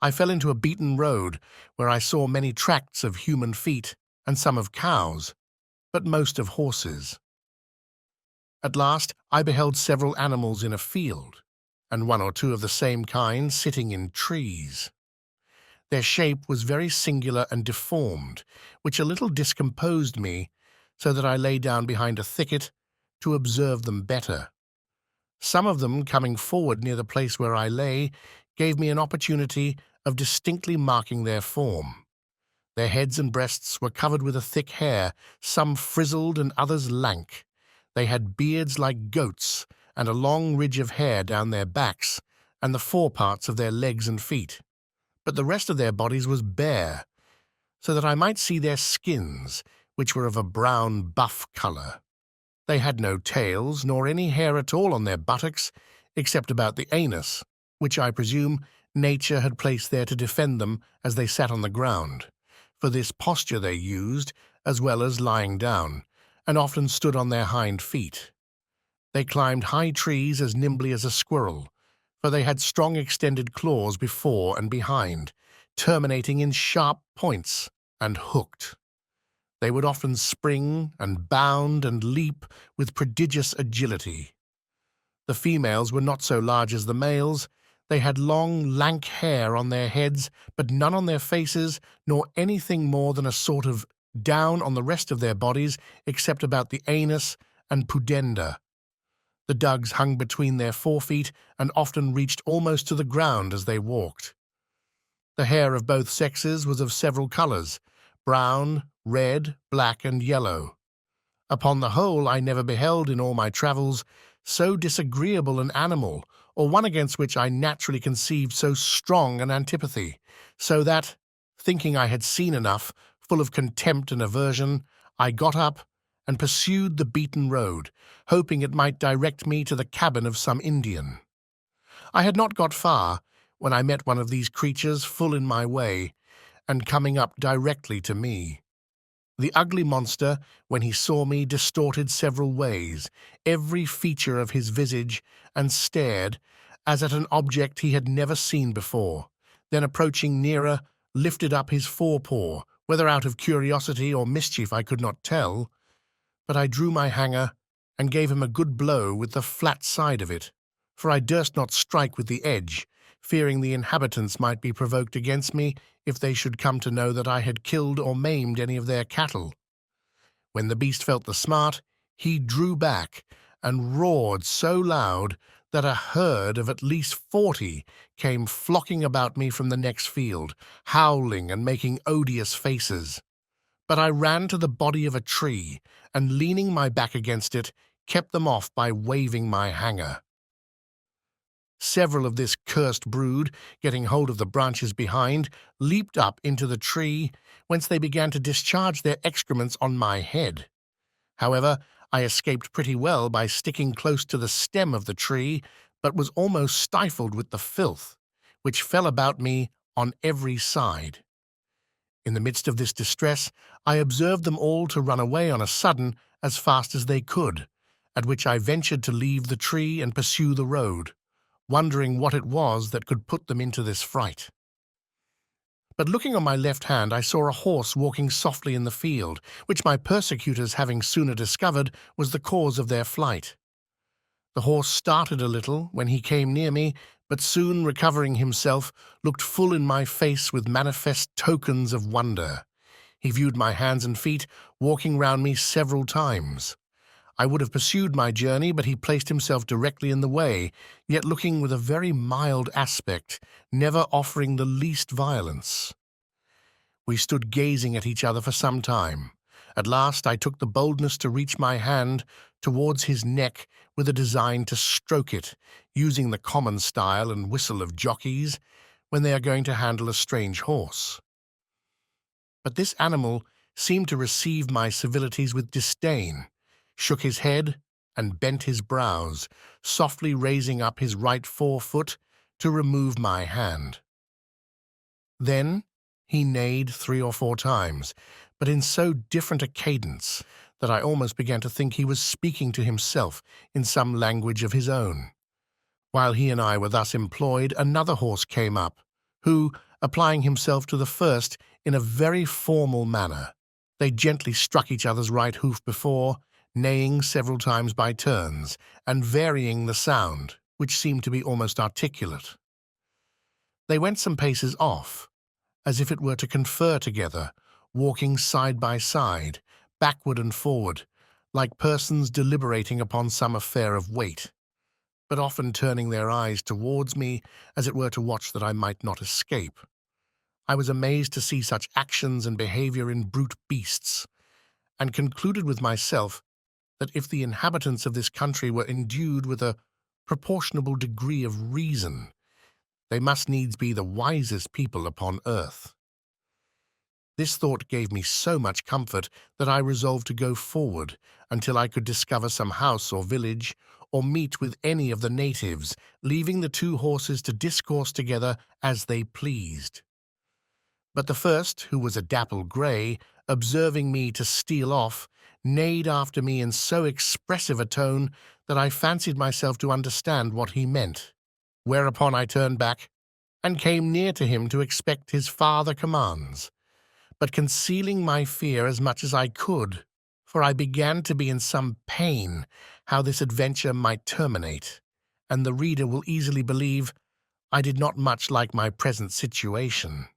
I fell into a beaten road, where I saw many tracks of human feet, and some of cows, but most of horses. At last I beheld several animals in a field, and one or two of the same kind sitting in trees. Their shape was very singular and deformed, which a little discomposed me, so that I lay down behind a thicket to observe them better. Some of them, coming forward near the place where I lay, gave me an opportunity of distinctly marking their form. Their heads and breasts were covered with a thick hair, some frizzled and others lank. They had beards like goats, and a long ridge of hair down their backs, and the foreparts of their legs and feet. But the rest of their bodies was bare, so that I might see their skins, which were of a brown buff colour. They had no tails, nor any hair at all on their buttocks, except about the anus, which I presume nature had placed there to defend them as they sat on the ground. For this posture they used, as well as lying down, and often stood on their hind feet. They climbed high trees as nimbly as a squirrel, for they had strong extended claws before and behind, terminating in sharp points, and hooked. They would often spring and bound and leap with prodigious agility. The females were not so large as the males. They had long, lank hair on their heads, but none on their faces, nor anything more than a sort of down on the rest of their bodies, except about the anus and pudenda. The dugs hung between their forefeet and often reached almost to the ground as they walked. The hair of both sexes was of several colours: brown, red, black, and yellow. Upon the whole, I never beheld in all my travels so disagreeable an animal, or one against which I naturally conceived so strong an antipathy, so that, thinking I had seen enough, full of contempt and aversion, I got up and pursued the beaten road, hoping it might direct me to the cabin of some Indian. I had not got far when I met one of these creatures full in my way, and coming up directly to me. The ugly monster, when he saw me, distorted several ways, every feature of his visage, and stared, as at an object he had never seen before. Then, approaching nearer, lifted up his forepaw, whether out of curiosity or mischief I could not tell, but I drew my hanger and gave him a good blow with the flat side of it, for I durst not strike with the edge, fearing the inhabitants might be provoked against me if they should come to know that I had killed or maimed any of their cattle. When the beast felt the smart, he drew back and roared so loud that a herd of at least 40 came flocking about me from the next field, howling and making odious faces. But I ran to the body of a tree, and leaning my back against it, kept them off by waving my hanger. Several of this cursed brood, getting hold of the branches behind, leaped up into the tree, whence they began to discharge their excrements on my head. However, I escaped pretty well by sticking close to the stem of the tree, but was almost stifled with the filth, which fell about me on every side. In the midst of this distress, I observed them all to run away on a sudden as fast as they could, at which I ventured to leave the tree and pursue the road, wondering what it was that could put them into this fright. But looking on my left hand, I saw a horse walking softly in the field, which my persecutors having sooner discovered was the cause of their flight. The horse started a little when he came near me, but soon recovering himself, looked full in my face with manifest tokens of wonder. He viewed my hands and feet, walking round me several times. I would have pursued my journey, but he placed himself directly in the way, yet looking with a very mild aspect, never offering the least violence. We stood gazing at each other for some time. At last I took the boldness to reach my hand towards his neck with a design to stroke it, using the common style and whistle of jockeys when they are going to handle a strange horse. But this animal seemed to receive my civilities with disdain, shook his head, and bent his brows, softly raising up his right forefoot to remove my hand. Then he neighed 3 or 4 times, but in so different a cadence that I almost began to think he was speaking to himself in some language of his own. While he and I were thus employed, another horse came up, who, applying himself to the first in a very formal manner, they gently struck each other's right hoof before, neighing several times by turns, and varying the sound, which seemed to be almost articulate. They went some paces off, as if it were to confer together, walking side by side, backward and forward, like persons deliberating upon some affair of weight, but often turning their eyes towards me, as it were to watch that I might not escape. I was amazed to see such actions and behavior in brute beasts, and concluded with myself that if the inhabitants of this country were endued with a proportionable degree of reason, they must needs be the wisest people upon earth. This thought gave me so much comfort that I resolved to go forward until I could discover some house or village, or meet with any of the natives, leaving the 2 horses to discourse together as they pleased. But the first, who was a dapple grey, observing me to steal off, neighed after me in so expressive a tone that I fancied myself to understand what he meant, whereupon I turned back and came near to him to expect his farther commands, but concealing my fear as much as I could, for I began to be in some pain how this adventure might terminate, and the reader will easily believe I did not much like my present situation.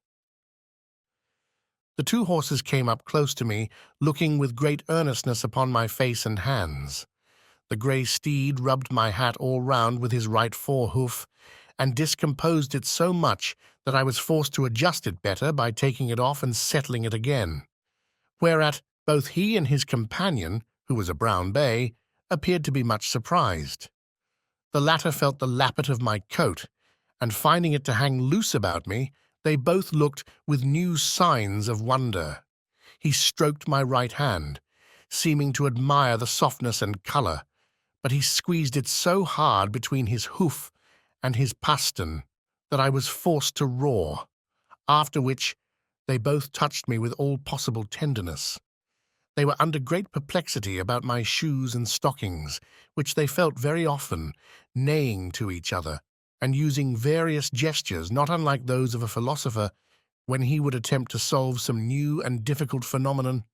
The 2 horses came up close to me, looking with great earnestness upon my face and hands. The grey steed rubbed my hat all round with his right forehoof, and discomposed it so much that I was forced to adjust it better by taking it off and settling it again, whereat both he and his companion, who was a brown bay, appeared to be much surprised. The latter felt the lappet of my coat, and finding it to hang loose about me, they both looked with new signs of wonder. He stroked my right hand, seeming to admire the softness and colour, but he squeezed it so hard between his hoof and his pastern that I was forced to roar, after which they both touched me with all possible tenderness. They were under great perplexity about my shoes and stockings, which they felt very often, neighing to each other, and using various gestures not unlike those of a philosopher when he would attempt to solve some new and difficult phenomenon.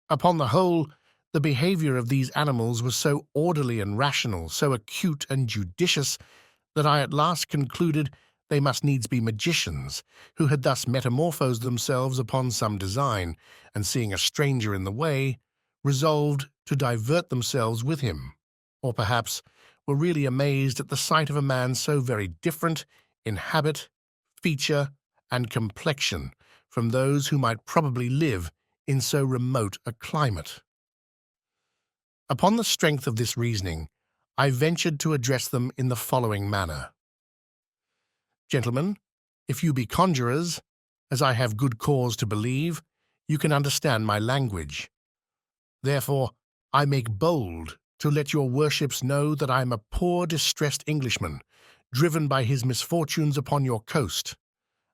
Upon the whole, the behaviour of these animals was so orderly and rational, so acute and judicious, that I at last concluded they must needs be magicians, who had thus metamorphosed themselves upon some design, and seeing a stranger in the way, resolved to divert themselves with him, or perhaps were really amazed at the sight of a man so very different in habit, feature, and complexion from those who might probably live in so remote a climate. Upon the strength of this reasoning, I ventured to address them in the following manner. Gentlemen, if you be conjurers, as I have good cause to believe, you can understand my language. Therefore, I make bold to let your worships know that I am a poor distressed Englishman, driven by his misfortunes upon your coast,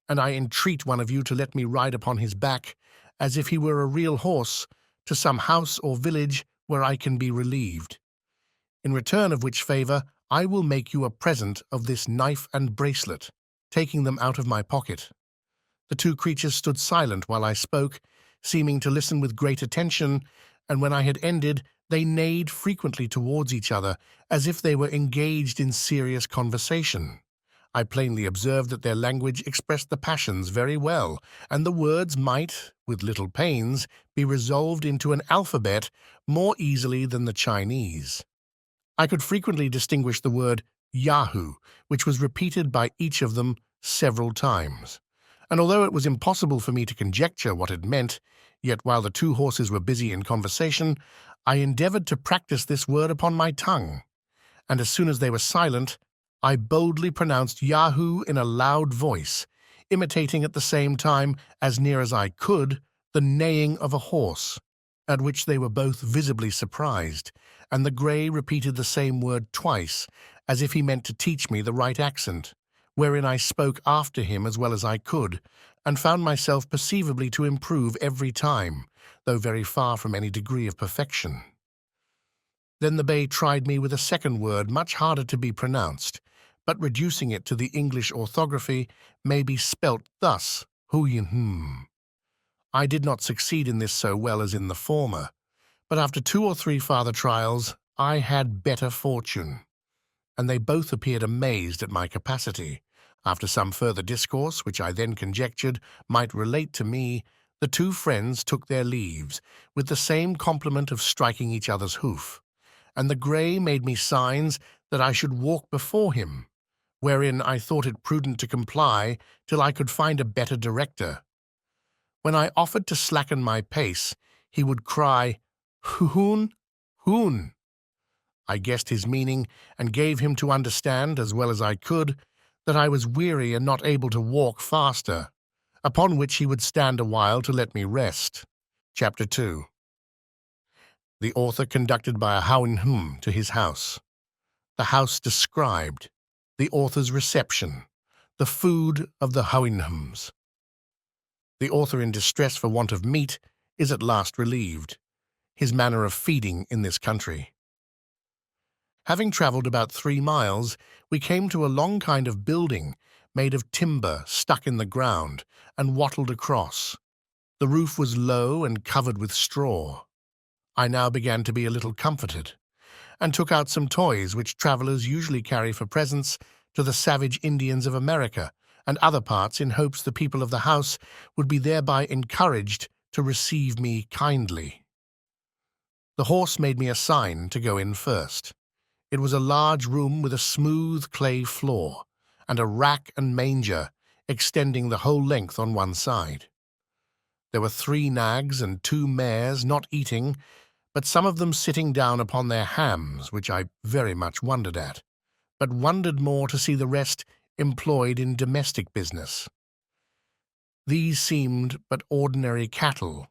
and I entreat one of you to let me ride upon his back, as if he were a real horse, to some house or village where I can be relieved. In return of which favour, I will make you a present of this knife and bracelet, taking them out of my pocket. The two creatures stood silent while I spoke, seeming to listen with great attention, and when I had ended, they neighed frequently towards each other, as if they were engaged in serious conversation. I plainly observed that their language expressed the passions very well, and the words might, with little pains, be resolved into an alphabet more easily than the Chinese. I could frequently distinguish the word Yahoo, which was repeated by each of them several times, and although it was impossible for me to conjecture what it meant, yet while the two horses were busy in conversation, I endeavoured to practice this word upon my tongue, and as soon as they were silent, I boldly pronounced Yahoo in a loud voice, imitating at the same time, as near as I could, the neighing of a horse, at which they were both visibly surprised, and the grey repeated the same word twice, as if he meant to teach me the right accent, wherein I spoke after him as well as I could, and found myself perceivably to improve every time, though very far from any degree of perfection. Then the bay tried me with a second word much harder to be pronounced, but reducing it to the English orthography may be spelt thus, hu-yin-hum. I did not succeed in this so well as in the former, but after 2 or 3 farther trials I had better fortune, and they both appeared amazed at my capacity. After some further discourse, which I then conjectured might relate to me, the two friends took their leaves, with the same compliment of striking each other's hoof, and the grey made me signs that I should walk before him, wherein I thought it prudent to comply till I could find a better director. When I offered to slacken my pace, he would cry, "Hoon, hoon." I guessed his meaning, and gave him to understand, as well as I could, that I was weary and not able to walk faster, upon which he would stand a while to let me rest. Chapter 2. The author conducted by a Houyhnhnm to his house. The house described. The author's reception. The food of the Houyhnhnms. The author in distress for want of meat is at last relieved. His manner of feeding in this country. Having travelled about 3 miles, we came to a long kind of building made of timber stuck in the ground and wattled across. The roof was low and covered with straw. I now began to be a little comforted, and took out some toys which travellers usually carry for presents to the savage Indians of America and other parts, in hopes the people of the house would be thereby encouraged to receive me kindly. The horse made me a sign to go in first. It was a large room with a smooth clay floor and a rack and manger extending the whole length on one side. There were 3 nags and 2 mares not eating, but some of them sitting down upon their hams, which I very much wondered at, but wondered more to see the rest employed in domestic business. These seemed but ordinary cattle.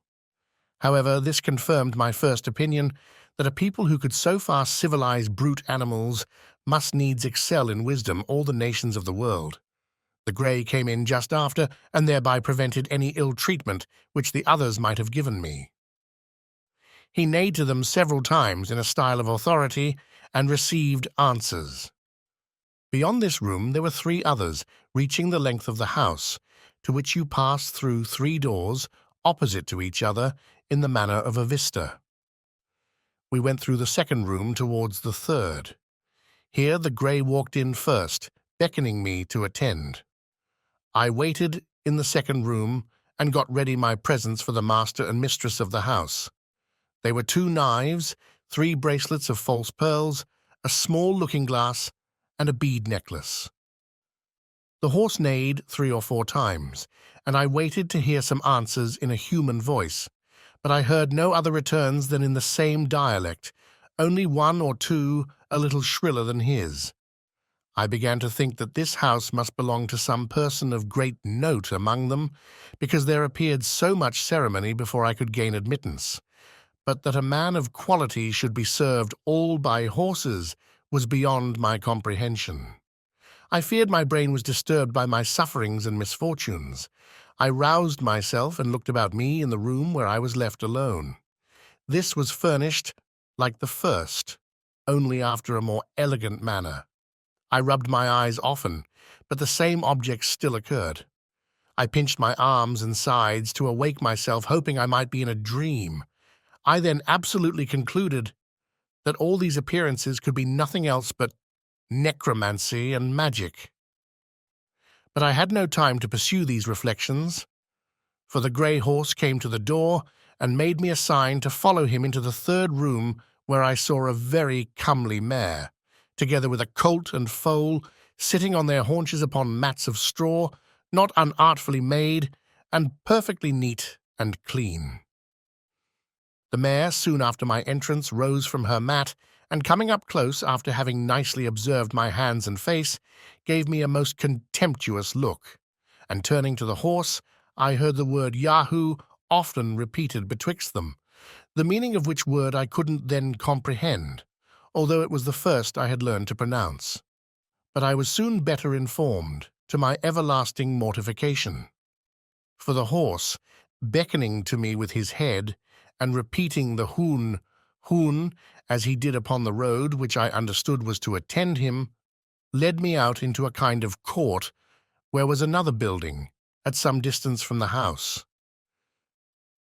However, this confirmed my first opinion that a people who could so far civilize brute animals must needs excel in wisdom all the nations of the world. The grey came in just after, and thereby prevented any ill treatment which the others might have given me. He neighed to them several times in a style of authority, and received answers. Beyond this room there were 3 others, reaching the length of the house, to which you passed through 3 doors, opposite to each other, in the manner of a vista. We went through the second room towards the third. Here the grey walked in first, beckoning me to attend. I waited in the second room and got ready my presents for the master and mistress of the house. They were 2 knives, 3 bracelets of false pearls, a small looking-glass, and a bead necklace. The horse neighed 3 or 4 times, and I waited to hear some answers in a human voice, but I heard no other returns than in the same dialect, only 1 or 2 a little shriller than his. I began to think that this house must belong to some person of great note among them, because there appeared so much ceremony before I could gain admittance. But that a man of quality should be served all by horses was beyond my comprehension. I feared my brain was disturbed by my sufferings and misfortunes. I roused myself and looked about me in the room where I was left alone. This was furnished like the first, only after a more elegant manner. I rubbed my eyes often, but the same objects still occurred. I pinched my arms and sides to awake myself, hoping I might be in a dream. I then absolutely concluded that all these appearances could be nothing else but necromancy and magic. But I had no time to pursue these reflections, for the grey horse came to the door and made me a sign to follow him into the third room, where I saw a very comely mare, together with a colt and foal, sitting on their haunches upon mats of straw, not unartfully made, and perfectly neat and clean. The mare, soon after my entrance, rose from her mat, and coming up close, after having nicely observed my hands and face, gave me a most contemptuous look, and turning to the horse, I heard the word Yahoo often repeated betwixt them, the meaning of which word I couldn't then comprehend, although it was the first I had learned to pronounce. But I was soon better informed, to my everlasting mortification. For the horse, beckoning to me with his head, and repeating the hoon, hoon, as he did upon the road, which I understood was to attend him, led me out into a kind of court, where was another building, at some distance from the house.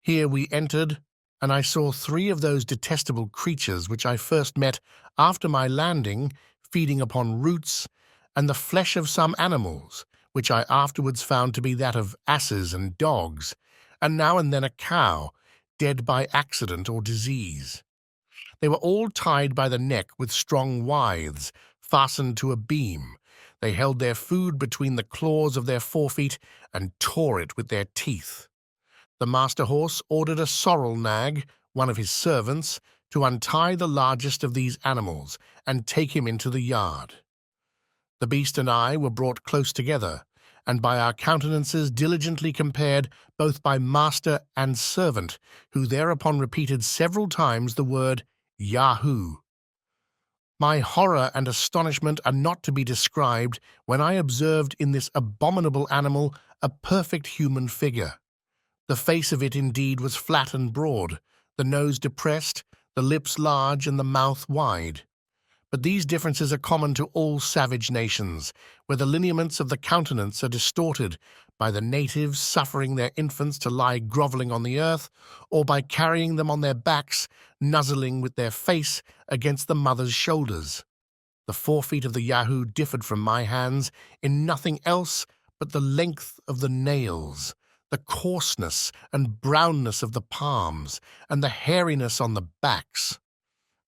Here we entered, and I saw 3 of those detestable creatures which I first met after my landing, feeding upon roots, and the flesh of some animals, which I afterwards found to be that of asses and dogs, and now and then a cow, dead by accident or disease. They were all tied by the neck with strong withes, fastened to a beam. They held their food between the claws of their forefeet, and tore it with their teeth. The master horse ordered a sorrel nag, one of his servants, to untie the largest of these animals, and take him into the yard. The beast and I were brought close together, and by our countenances diligently compared, both by master and servant, who thereupon repeated several times the word Yahoo. My horror and astonishment are not to be described when I observed in this abominable animal a perfect human figure. The face of it indeed was flat and broad, the nose depressed, the lips large, and the mouth wide. But these differences are common to all savage nations, where the lineaments of the countenance are distorted by the natives suffering their infants to lie grovelling on the earth, or by carrying them on their backs, nuzzling with their face against the mother's shoulders. The forefeet of the Yahoo differed from my hands in nothing else but the length of the nails, The coarseness and brownness of the palms, and the hairiness on the backs.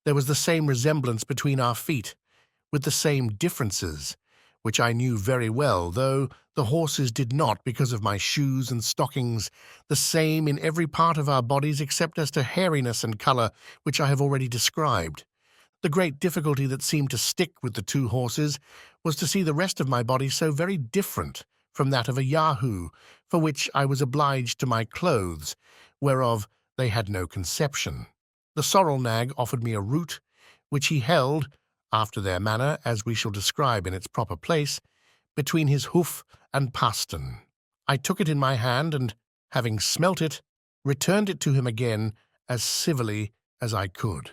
There was the same resemblance between our feet, with the same differences, which I knew very well, though the horses did not because of my shoes and stockings, the same in every part of our bodies except as to hairiness and colour, which I have already described. The great difficulty that seemed to stick with the two horses was to see the rest of my body so very different from that of a Yahoo, for which I was obliged to my clothes, whereof they had no conception. The sorrel nag offered me a root, which he held, after their manner, as we shall describe in its proper place, between his hoof and pastern. I took it in my hand, and, having smelt it, returned it to him again as civilly as I could.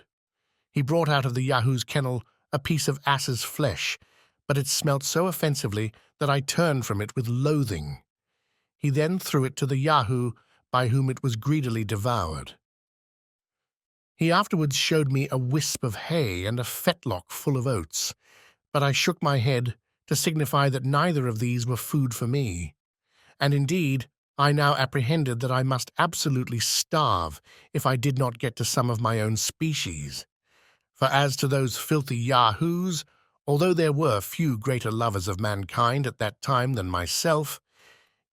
He brought out of the Yahoo's kennel a piece of ass's flesh, but it smelt so offensively that I turned from it with loathing. He then threw it to the Yahoo, by whom it was greedily devoured. He afterwards showed me a wisp of hay and a fetlock full of oats, but I shook my head to signify that neither of these were food for me, and indeed I now apprehended that I must absolutely starve if I did not get to some of my own species. For as to those filthy Yahoos, although there were few greater lovers of mankind at that time than myself,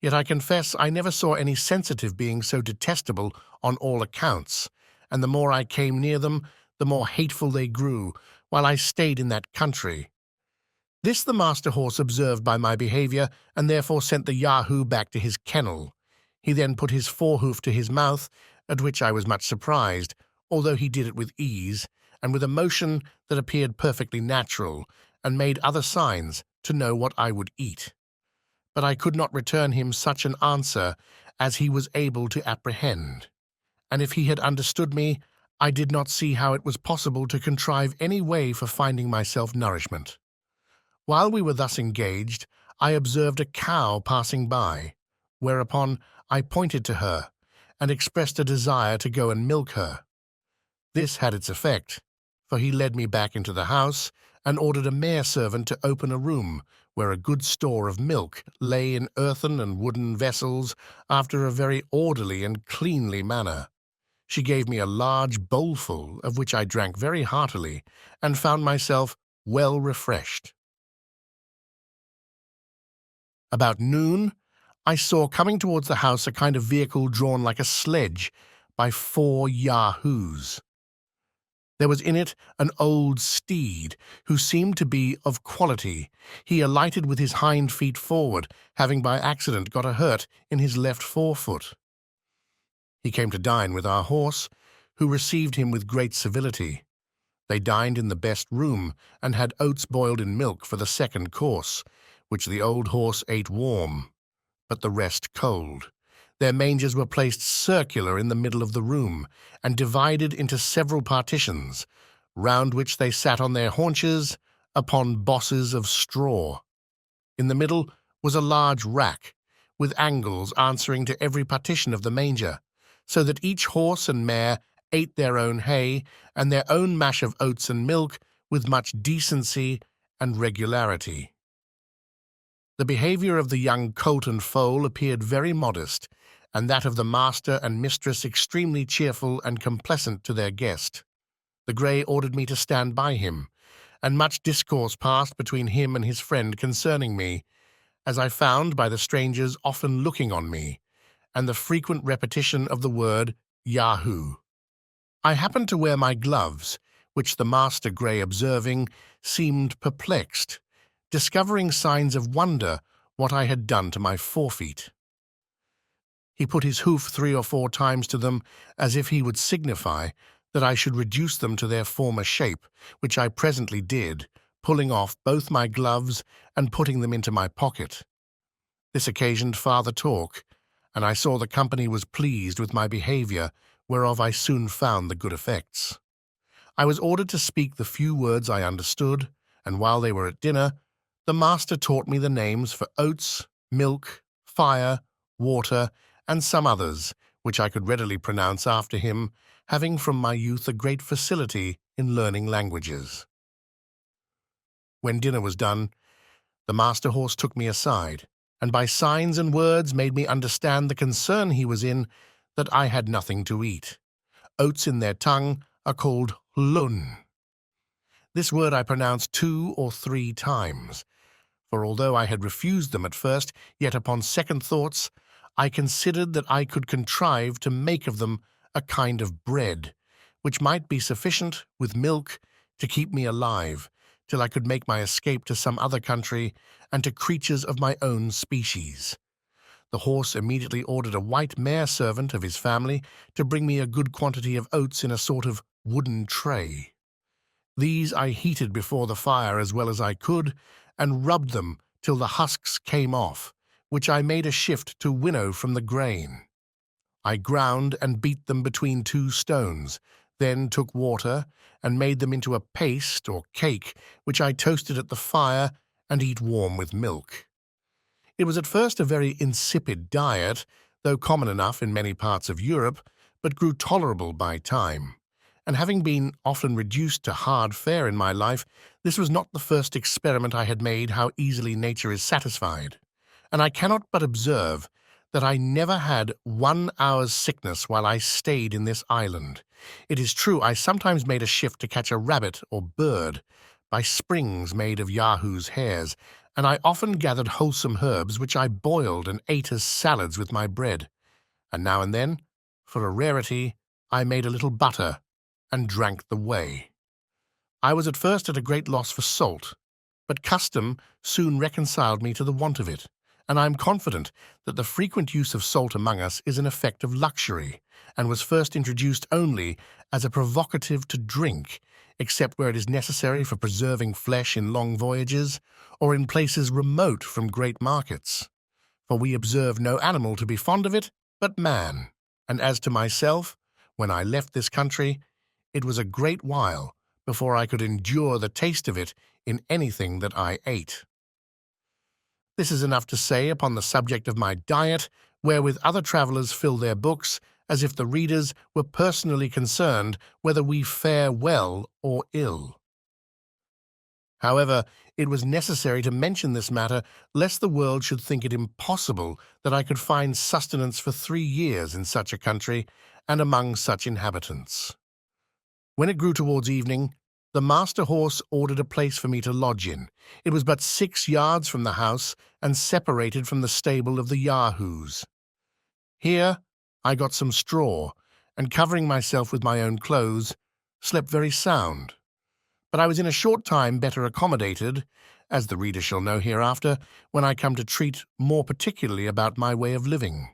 yet I confess I never saw any sensitive being so detestable on all accounts, and the more I came near them, the more hateful they grew, while I stayed in that country. This the master horse observed by my behaviour, and therefore sent the Yahoo back to his kennel. He then put his forehoof to his mouth, at which I was much surprised, although he did it with ease, and with a motion that appeared perfectly natural, and made other signs to know what I would eat. But I could not return him such an answer as he was able to apprehend, and if he had understood me, I did not see how it was possible to contrive any way for finding myself nourishment. While we were thus engaged, I observed a cow passing by, whereupon I pointed to her, and expressed a desire to go and milk her. This had its effect, for he led me back into the house, and ordered a mare-servant to open a room where a good store of milk lay in earthen and wooden vessels after a very orderly and cleanly manner. She gave me a large bowlful, of which I drank very heartily, and found myself well refreshed. About noon, I saw coming towards the house a kind of vehicle drawn like a sledge by 4 Yahoos. There was in it an old steed, who seemed to be of quality. He alighted with his hind feet forward, having by accident got a hurt in his left forefoot. He came to dine with our horse, who received him with great civility. They dined in the best room, and had oats boiled in milk for the second course, which the old horse ate warm, but the rest cold. Their mangers were placed circular in the middle of the room, and divided into several partitions, round which they sat on their haunches upon bosses of straw. In the middle was a large rack, with angles answering to every partition of the manger, so that each horse and mare ate their own hay and their own mash of oats and milk with much decency and regularity. The behaviour of the young colt and foal appeared very modest, and that of the master and mistress extremely cheerful and complaisant to their guest. The grey ordered me to stand by him, and much discourse passed between him and his friend concerning me, as I found by the strangers often looking on me, and the frequent repetition of the word Yahoo. I happened to wear my gloves, which the master grey observing, seemed perplexed, discovering signs of wonder what I had done to my forefeet. He put his hoof 3 or 4 times to them, as if he would signify that I should reduce them to their former shape, which I presently did, pulling off both my gloves and putting them into my pocket. This occasioned farther talk, and I saw the company was pleased with my behaviour, whereof I soon found the good effects. I was ordered to speak the few words I understood, and while they were at dinner, the master taught me the names for oats, milk, fire, water, and some others, which I could readily pronounce after him, having from my youth a great facility in learning languages. When dinner was done, the master horse took me aside, and by signs and words made me understand the concern he was in that I had nothing to eat. Oats in their tongue are called lun. This word I pronounced 2 or 3 times, for although I had refused them at first, yet upon second thoughts, I considered that I could contrive to make of them a kind of bread, which might be sufficient, with milk, to keep me alive, till I could make my escape to some other country and to creatures of my own species. The horse immediately ordered a white mare servant of his family to bring me a good quantity of oats in a sort of wooden tray. These I heated before the fire as well as I could, and rubbed them till the husks came off, which I made a shift to winnow from the grain. I ground and beat them between 2 stones, then took water and made them into a paste or cake, which I toasted at the fire and eat warm with milk. It was at first a very insipid diet, though common enough in many parts of Europe, but grew tolerable by time. And having been often reduced to hard fare in my life, this was not the first experiment I had made how easily nature is satisfied. And I cannot but observe that I never had 1 hour's sickness while I stayed in this island. It is true I sometimes made a shift to catch a rabbit or bird by springs made of Yahoo's hairs, and I often gathered wholesome herbs which I boiled and ate as salads with my bread. And now and then, for a rarity, I made a little butter and drank the whey. I was at first at a great loss for salt, but custom soon reconciled me to the want of it, and I am confident that the frequent use of salt among us is an effect of luxury, and was first introduced only as a provocative to drink, except where it is necessary for preserving flesh in long voyages, or in places remote from great markets. For we observe no animal to be fond of it but man, and as to myself, when I left this country, it was a great while before I could endure the taste of it in anything that I ate. This is enough to say upon the subject of my diet, wherewith other travellers fill their books, as if the readers were personally concerned whether we fare well or ill. However, it was necessary to mention this matter, lest the world should think it impossible that I could find sustenance for 3 years in such a country and among such inhabitants. When it grew towards evening, the master horse ordered a place for me to lodge in. It was but 6 yards from the house and separated from the stable of the Yahoos. Here I got some straw, and covering myself with my own clothes, slept very sound. But I was in a short time better accommodated, as the reader shall know hereafter, when I come to treat more particularly about my way of living.